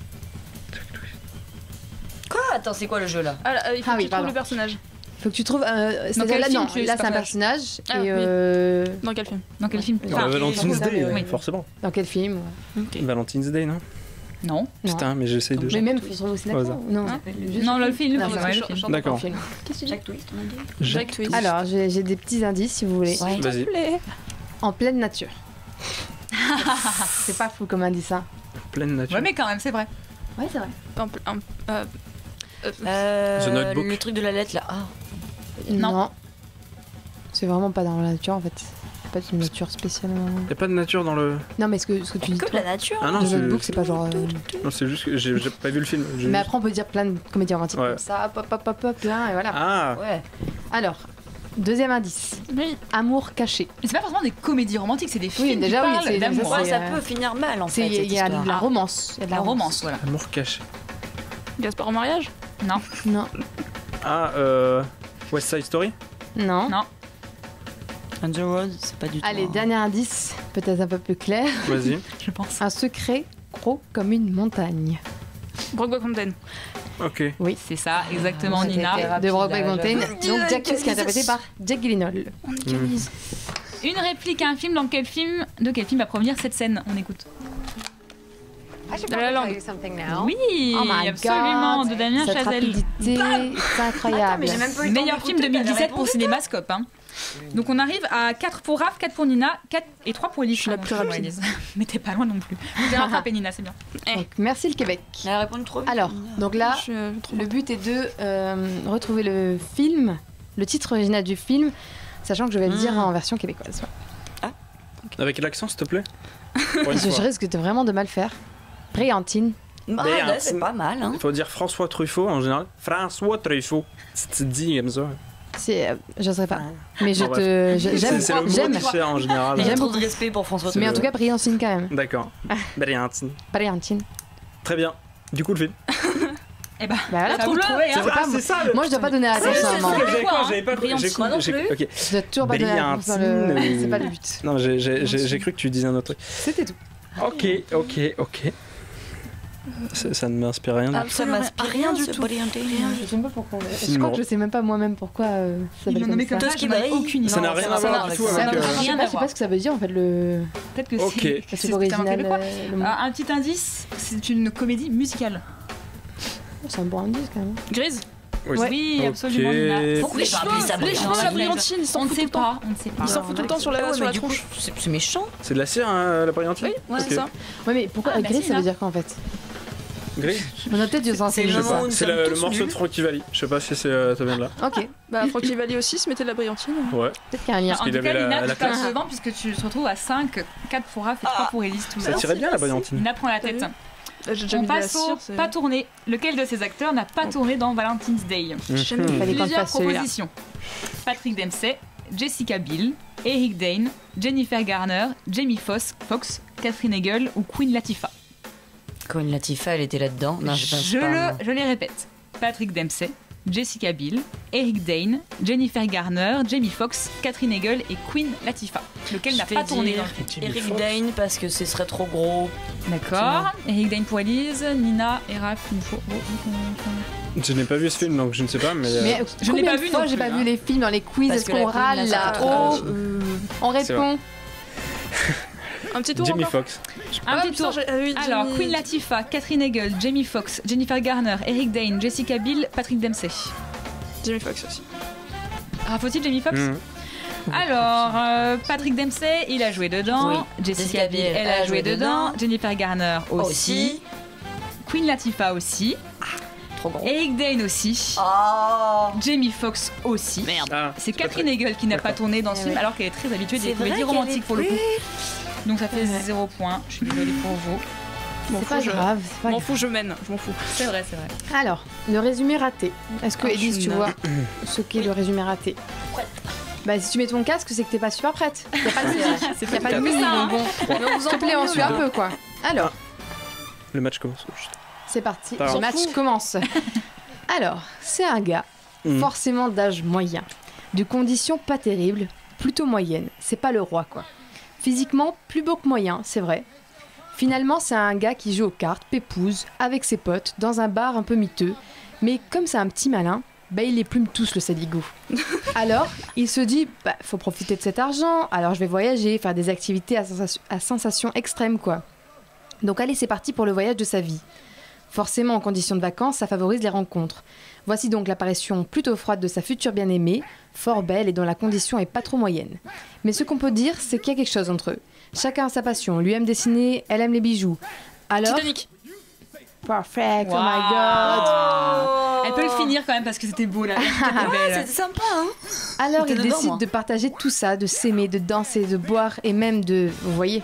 Quoi? Attends, c'est quoi le jeu là? il faut que tu trouves le personnage. Faut que tu trouves. C'est-à-dire quel là, film non, tu es, là ce c'est un personnage? personnage. Ah, Et Dans quel film? Dans quel film? Dans Valentine's Day, oui. forcément. Dans quel film? Valentine's Day, non? Non. Putain, mais j'essaie de. Mais même sur le cinéma. Au hasard. Non, Non, le film. Non, ouais, je- le film. je- D'accord. film. Jack Twist, on a dit. Jack Twist. Alors, j'ai des petits indices si vous voulez. Ouais. Vas-y. En pleine nature. C'est pas fou comme indice, hein. Pleine nature. Ouais, mais quand même, c'est vrai. Ouais, c'est vrai. The Notebook. Le truc de la lettre là. Ah. Non. C'est vraiment pas dans la nature en fait. C'est pas une nature spécialement. Y'a pas de nature dans le. Non, mais ce que tu dis. Que de toi, la nature. Ah non, The c'est. Notebook, c'est pas genre. Non, c'est juste que j'ai pas vu le film. J'ai Mais juste- après, on peut dire plein de comédies romantiques Ouais. comme ça, hop, hop, hop, hop, là, et voilà. Ah. Ouais. Alors, deuxième indice. Oui. Amour caché. Mais c'est pas forcément des comédies romantiques, c'est des films déjà, qui oui, parlent c'est- d'amour. ça, Ouais, c'est, ça peut finir mal en fait. Il cette y a de histoire. la romance. Il y a de La romance, voilà. Amour caché. Gaspard en mariage? Non. Non. Ah, West Side Story. Non. Non. On the Road, c'est pas du tout. Allez, dernier indice, peut-être un peu plus clair. Vas-y. Je pense. Un secret gros comme une montagne. Brokeback Mountain. Ok. Oui. C'est ça, exactement, C'était Nina. de Brokeback Mountain. Donc Jack Twist qui est interprété Jesus. par Jack Gyllenhaal. Une réplique à un film, dans quel film, de quel film va provenir cette scène? On écoute. La La Land. Oui, Oh my absolument, God. de Damien Cette Chazelle. rapidité, c'est incroyable. mais j'ai même pas eu le temps Meilleur film d'écouter, t'as 2017 pour répondu, Cinémascope. Hein. Donc on arrive à 4 pour Raph, 4 pour Nina, 4 et 3 pour Elise. Je suis la plus rapide. Mais t'es pas loin non plus. Vous avez rattrapé Nina, c'est bien. Donc, merci le Québec. Elle a répondu trop vite. Alors, donc là, Trop le but est de retrouver le film, le titre original du film, sachant que je vais le dire en version québécoise. Avec l'accent, s'il te plaît. Pour une Je fois. risque de vraiment de mal faire. Bréantine. Ah, là, c'est pas mal. Hein. Il faut dire François Truffaut en général. François Truffaut. Si tu te dis comme ça. C'est, je sais pas. Mais je Bon, te, j'aime, C'est le mot j'aime. cliché en général. J'ai J'aime trop beaucoup. de respect pour François Mais en Truffaut. tout cas, Bréantine quand même. D'accord. Bréantine. Bréantine. Très bien. Du coup, le film. Eh ben, Bah voilà, ça vous le trouver, C'est hein. vrai, c'est ça. Moi, je dois pas donner la réponse à un moment. J'avais quoi J'avais pas. Bréantine. J'ai cru. Moi non j'ai- plus. Ok. Je dois toujours pas donner la réponse dans le. Bréantine, C'est pas le but. Non, j'ai cru que tu disais un autre truc. C'était tout. Ok. Ça ne m'inspire rien. du tout. Ça m'inspire rien du tout. Je sais même pas pourquoi. Je Film crois que je sais même pas moi-même pourquoi ça Ils s'appelle l'ont nommé comme comme ça. ça, je n'en ai aucune Ça idée. n'a rien à ça voir n'a du tout Ça avec. veut- je sais rien pas, à je sais pas voir. ce que ça veut dire en fait le. Peut-être que Ok. c'est. C'est l'original. québécois. le mot. Un petit indice, c'est une comédie musicale. C'est un bon indice quand même. Grise? Oui, Ok. absolument, Nina. Pourquoi ils ont appelé ça Les cheveux de la brillantine, ils s'en On ne foutent sait tout le temps. pas, on ne sait pas. Ils s'en foutent tout le temps sur la Ouais, mais du tronche. coup, c'est méchant. C'est de la cire, hein, la brillantine. Oui, Ok. c'est ça. Ouais, mais pourquoi Ah, gris merci, ça veut là. dire quoi en fait? Gris. On a peut-être dû s'en Je sais pas. C'est le morceau de Frankie Valli. Je sais pas si ça vient de là. Ok. Bah, Frankie Valli aussi se mettait de la brillantine. Ouais. Peut-être qu'il y a un lien. En tout cas, Lina, tu passes devant puisque tu te retrouves à 5, 4 pour Raph et 3 pour Élise. Ça tirait bien la brillantine. Lina prend la tête. On passe au pas tourné. Lequel de ces acteurs n'a pas tourné dans Valentine's Day? Plusieurs propositions. Patrick Dempsey, Jessica Biel, Eric Dane, Jennifer Garner, Jamie Foxx, Catherine Hegel ou Queen Latifah. Queen Latifah, elle était là-dedans. Non, je les répète. Patrick Dempsey, Jessica Biel, Eric Dane, Jennifer Garner, Jamie Foxx, Catherine Hegel et Queen Latifah. Lequel n'a pas tourné dans le film? Eric Dane parce que ce serait trop gros. D'accord. Eric Dane pour Elise, Nina et Raph, il me faut. Je n'ai pas vu ce film donc je ne sais pas mais je n'ai pas vu non plus. J'ai pas vu les films dans les quiz. Est-ce qu'on râle là? On répond. Un petit tour. Jamie Foxx. Un petit tour. Alors Queen Latifah, Catherine Hegel, Jamie Foxx, Jennifer Garner, Eric Dane, Jessica Biel, Patrick Dempsey. Jamie Foxx aussi. Faut-il Jamie Foxx? Alors, Patrick Dempsey, il a joué dedans. Oui. Jessica Biel, elle a joué dedans. Jennifer Garner aussi. Queen Latifah aussi. Trop gros. Eric Dane aussi. Jamie Foxx aussi. Merde. C'est Catherine Hegel qui n'a pas tourné dans ce film alors qu'elle est très habituée des comédies romantiques pour le coup. Donc ça fait 0 point. Je suis désolée pour vous. C'est pas grave. Je m'en fous, je mène. Je m'en fous. C'est vrai. Alors, le résumé raté. Est-ce que Élise, tu vois ce qu'est le résumé raté? Bah si tu mets ton casque, c'est que t'es pas super prête. Y a pas de musique, donc bon. S'il te plaît, on suit un peu quoi. Alors. Le match commence. C'est parti, le match commence. Alors, c'est un gars, forcément d'âge moyen, de conditions pas terribles, plutôt moyennes. C'est pas le roi quoi. Physiquement, plus beau que moyen, c'est vrai. Finalement, c'est un gars qui joue aux cartes, pépouze, avec ses potes, dans un bar un peu miteux. Mais comme c'est un petit malin, il les plume tous le sadigo. Alors, il se dit, faut profiter de cet argent, alors je vais voyager, faire des activités à sensation extrême, quoi. Donc allez, c'est parti pour le voyage de sa vie. Forcément, en conditions de vacances, ça favorise les rencontres. Voici donc l'apparition plutôt froide de sa future bien-aimée, fort belle et dont la condition est pas trop moyenne. Mais ce qu'on peut dire, c'est qu'il y a quelque chose entre eux. Chacun a sa passion, lui aime dessiner, elle aime les bijoux. Alors... Titanic. Perfect, oh my god. Elle peut le finir quand même parce que c'était beau là. C'était sympa hein. Alors ils décident de partager tout ça, de s'aimer, de danser, de boire et même de... Vous voyez,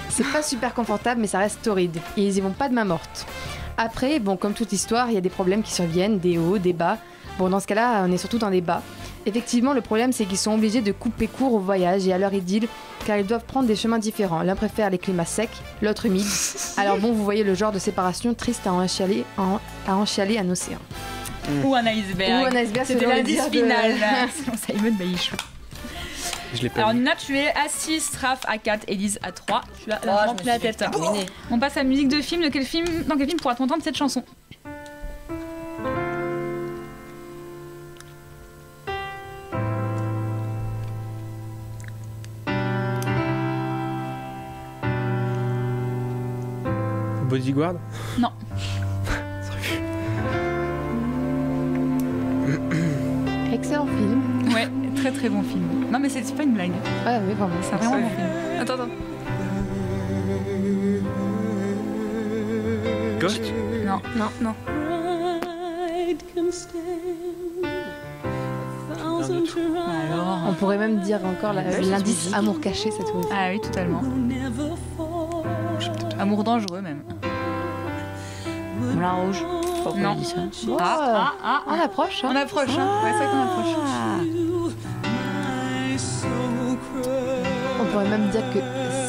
c'est pas super confortable mais ça reste torride. Et ils y vont pas de main morte. Après, comme toute histoire, il y a des problèmes qui surviennent, des hauts, des bas. Bon, dans ce cas-là, on est surtout dans des bas. Effectivement, le problème, c'est qu'ils sont obligés de couper court au voyage et à leur idylle, car ils doivent prendre des chemins différents. L'un préfère les climats secs, l'autre humides. Alors bon, vous voyez le genre de séparation triste à enchialer un océan. Ou un iceberg. C'était l'indice final. Selon Simon Bayichou. Alors Nina, tu es à 6, Raph à 4, Élise à 3. Tu as la tête. On passe à la musique de film. Dans quel film pourras-tu entendre cette chanson? Bodyguard? Non. Excellent film. Ouais, très très bon film. Non mais c'est pas une blague. Ouais, oui, vraiment. C'est vraiment bon film. Attends. Ghost? Non. Alors... On pourrait même dire encore l'indice amour caché cette fois. Ah oui, totalement. Amour dangereux même. Moulin Rouge. Non. Dit ça. On approche. On approche. Ouais, c'est vrai qu'on approche. On pourrait même dire que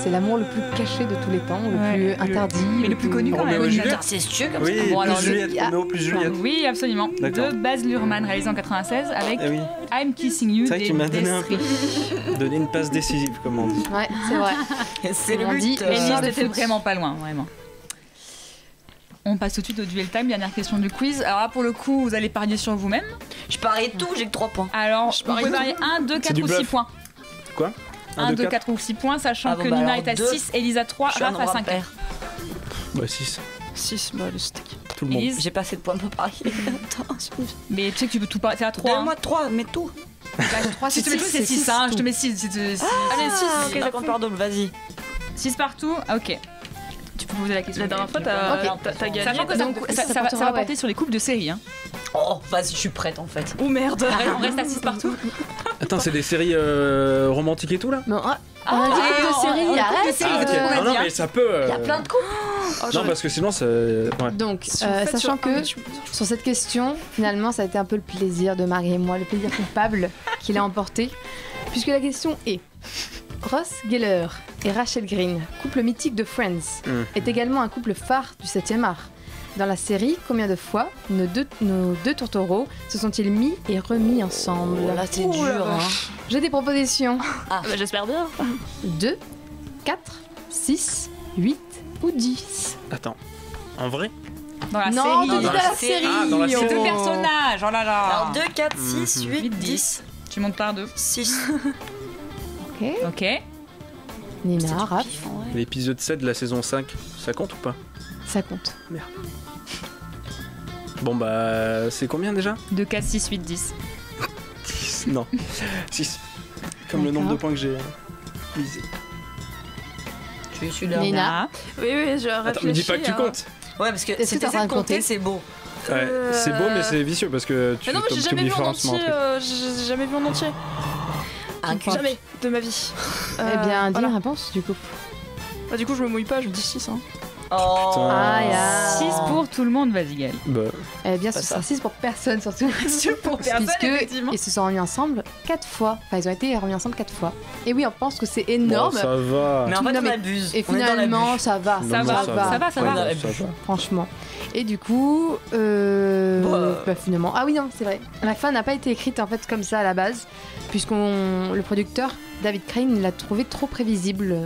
c'est l'amour le plus caché de tous les temps, le plus interdit. Mais le plus connu quand même. Incestueux comme ça. Oui, plus Juliette. Oui, absolument. De Baz Luhrmann, réalisé en 96 avec I'm Kissing You. C'est vrai qu'il m'a donné une passe décisive, comme on dit. Ouais, c'est vrai. C'est le but. Élise était vraiment pas loin, vraiment. On passe tout de suite au duel time, dernière question du quiz. Alors là, pour le coup, vous allez parier sur vous-même. Je parie tout, j'ai que 3 points. Alors, vous pouvez parier 1, 2, 4 ou 6 points. Quoi 1, 2, 4 ou 6 points, sachant que Nina est à 6, Élise à 3, Raph à 5. Bah 6. 6, le stick. Tout le monde. Élise, j'ai pas assez de points pour parier. Attends, mais tu sais que tu peux tout parier, t'es à 3. Donne-moi 3, mets tout. Si tu mets tout, c'est 6, je te mets 6. Allez, 6, ok, ça compte par double, vas-y. 6 partout, ok. peux poser la question. La dernière fois, t'as gagné. Sachant que ça va porter sur les couples de séries. Hein. Oh, vas-y, je suis prête en fait. Oh merde. On reste assis partout. Attends, c'est des séries romantiques et tout là? Non, on a dit couple de séries, arrête. Non, mais ça peut. Il y a plein de couples. Non, parce que sinon, ça. Ouais. Donc, sachant que sur cette question, finalement, ça a été un peu le plaisir de Marie et moi, le plaisir coupable qui l'a emporté, puisque la question est Ross Geller et Rachel Green, couple mythique de Friends, est également un couple phare du 7e art. Dans la série, combien de fois nos deux tourtereaux se sont-ils mis et remis ensemble? Là, c'est dur. Hein. J'ai des propositions. J'espère bien. 2, 4, 6, 8 ou 10. Attends, en vrai? Dans la non, série. dans la série. Ah, dans la série. Deux personnages, oh là là. Alors 2, 4, 6, 8, 10. Tu montes par 2. 6. Ok. Nina, Raph. L'épisode 7 de la saison 5, ça compte ou pas? Ça compte. Merde. Bon bah, c'est combien déjà? 2, 4, 6, 8, 10. 10, non. 6. Comme le nombre de points que j'ai misé. Je suis là. Nina. Oui, je réfléchis. Attends, me dis pas que tu comptes. Ouais, parce que si t'essaies de compter, c'est beau. Ouais, c'est beau, mais c'est vicieux parce que tu non, mais j'ai jamais vu en entier. J'ai jamais vu en entier. Jamais de ma vie. Eh bien, dis la réponse du coup. Bah, du coup, je me mouille pas, je dis 6. Hein. Oh, putain. 6 pour tout le monde, vas-y, Gaël. Bah. Eh bien, ce sera 6 pour personne, surtout. Pour personne, effectivement. Ils se sont remis ensemble 4 fois. Enfin, ils ont été remis ensemble 4 fois. Et oui, on pense que c'est énorme. Bon, ça va. Mais en fait, on abuse. Et finalement, ça va. Ça va. Franchement. Et du coup, finalement. Ah oui, non, c'est vrai. La fin n'a pas été écrite en fait comme ça à la base, le producteur, David Crane, l'a trouvé trop prévisible.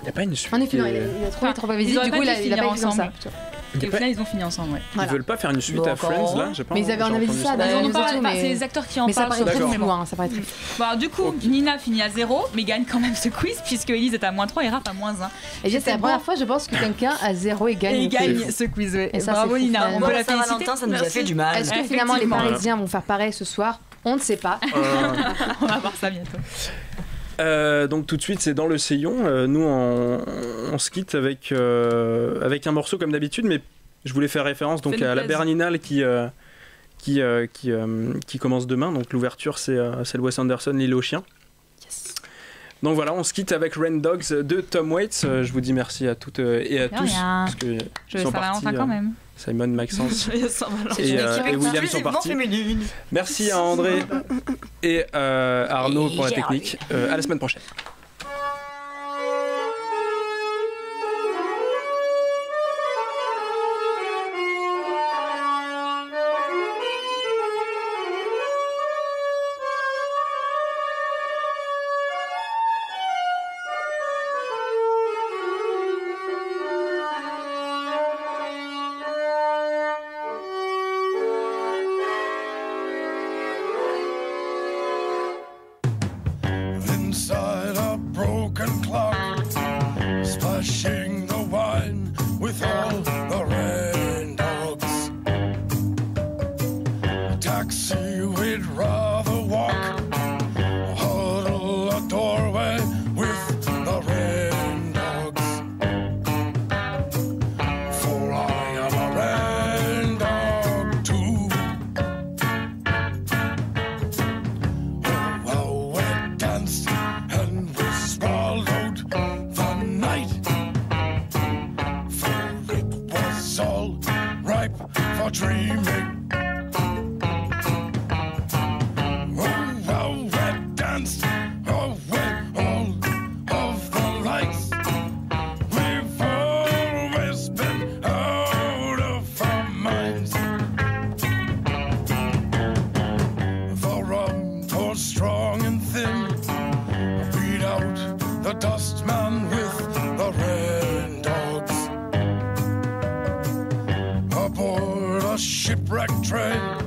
Il n'y a pas une suite. En effet, non, il a trouvé trop prévisible, du coup, il a pas écrit comme ça. Et au final, ils ont fini ensemble, ouais. Ils veulent pas faire une suite à Friends, là? Mais ils avaient dit ça, c'est les acteurs qui en parlent. Mais ça paraît très flou, ça paraît très flou. Bon, du coup, Nina finit à 0, mais gagne quand même ce quiz, puisque Elise est à -3 et Raph à -1. Et c'est la première fois, je pense, que quelqu'un à 0 et gagne. Et gagne ce quiz, ouais. Et ça, bravo Nina, on peut la féliciter. Saint-Valentin, ça nous a fait du mal. Est-ce que finalement les Parisiens vont faire pareil ce soir? On ne sait pas. On va voir ça bientôt. Donc tout de suite c'est dans le Seillon. Nous on se quitte avec un morceau comme d'habitude, mais je voulais faire référence donc à la Berlinale qui commence demain. Donc l'ouverture c'est le Wes Anderson, L'île aux chiens. Yes. Donc voilà, on se quitte avec Rain Dogs de Tom Waits. Je vous dis merci à toutes et à tous parce que je vais Saint-Valentin quand même. Simon, Maxence et William sont partis. Merci à André et Arnaud pour la technique. À la semaine prochaine. Dustman with the Rain Dogs aboard a shipwrecked train.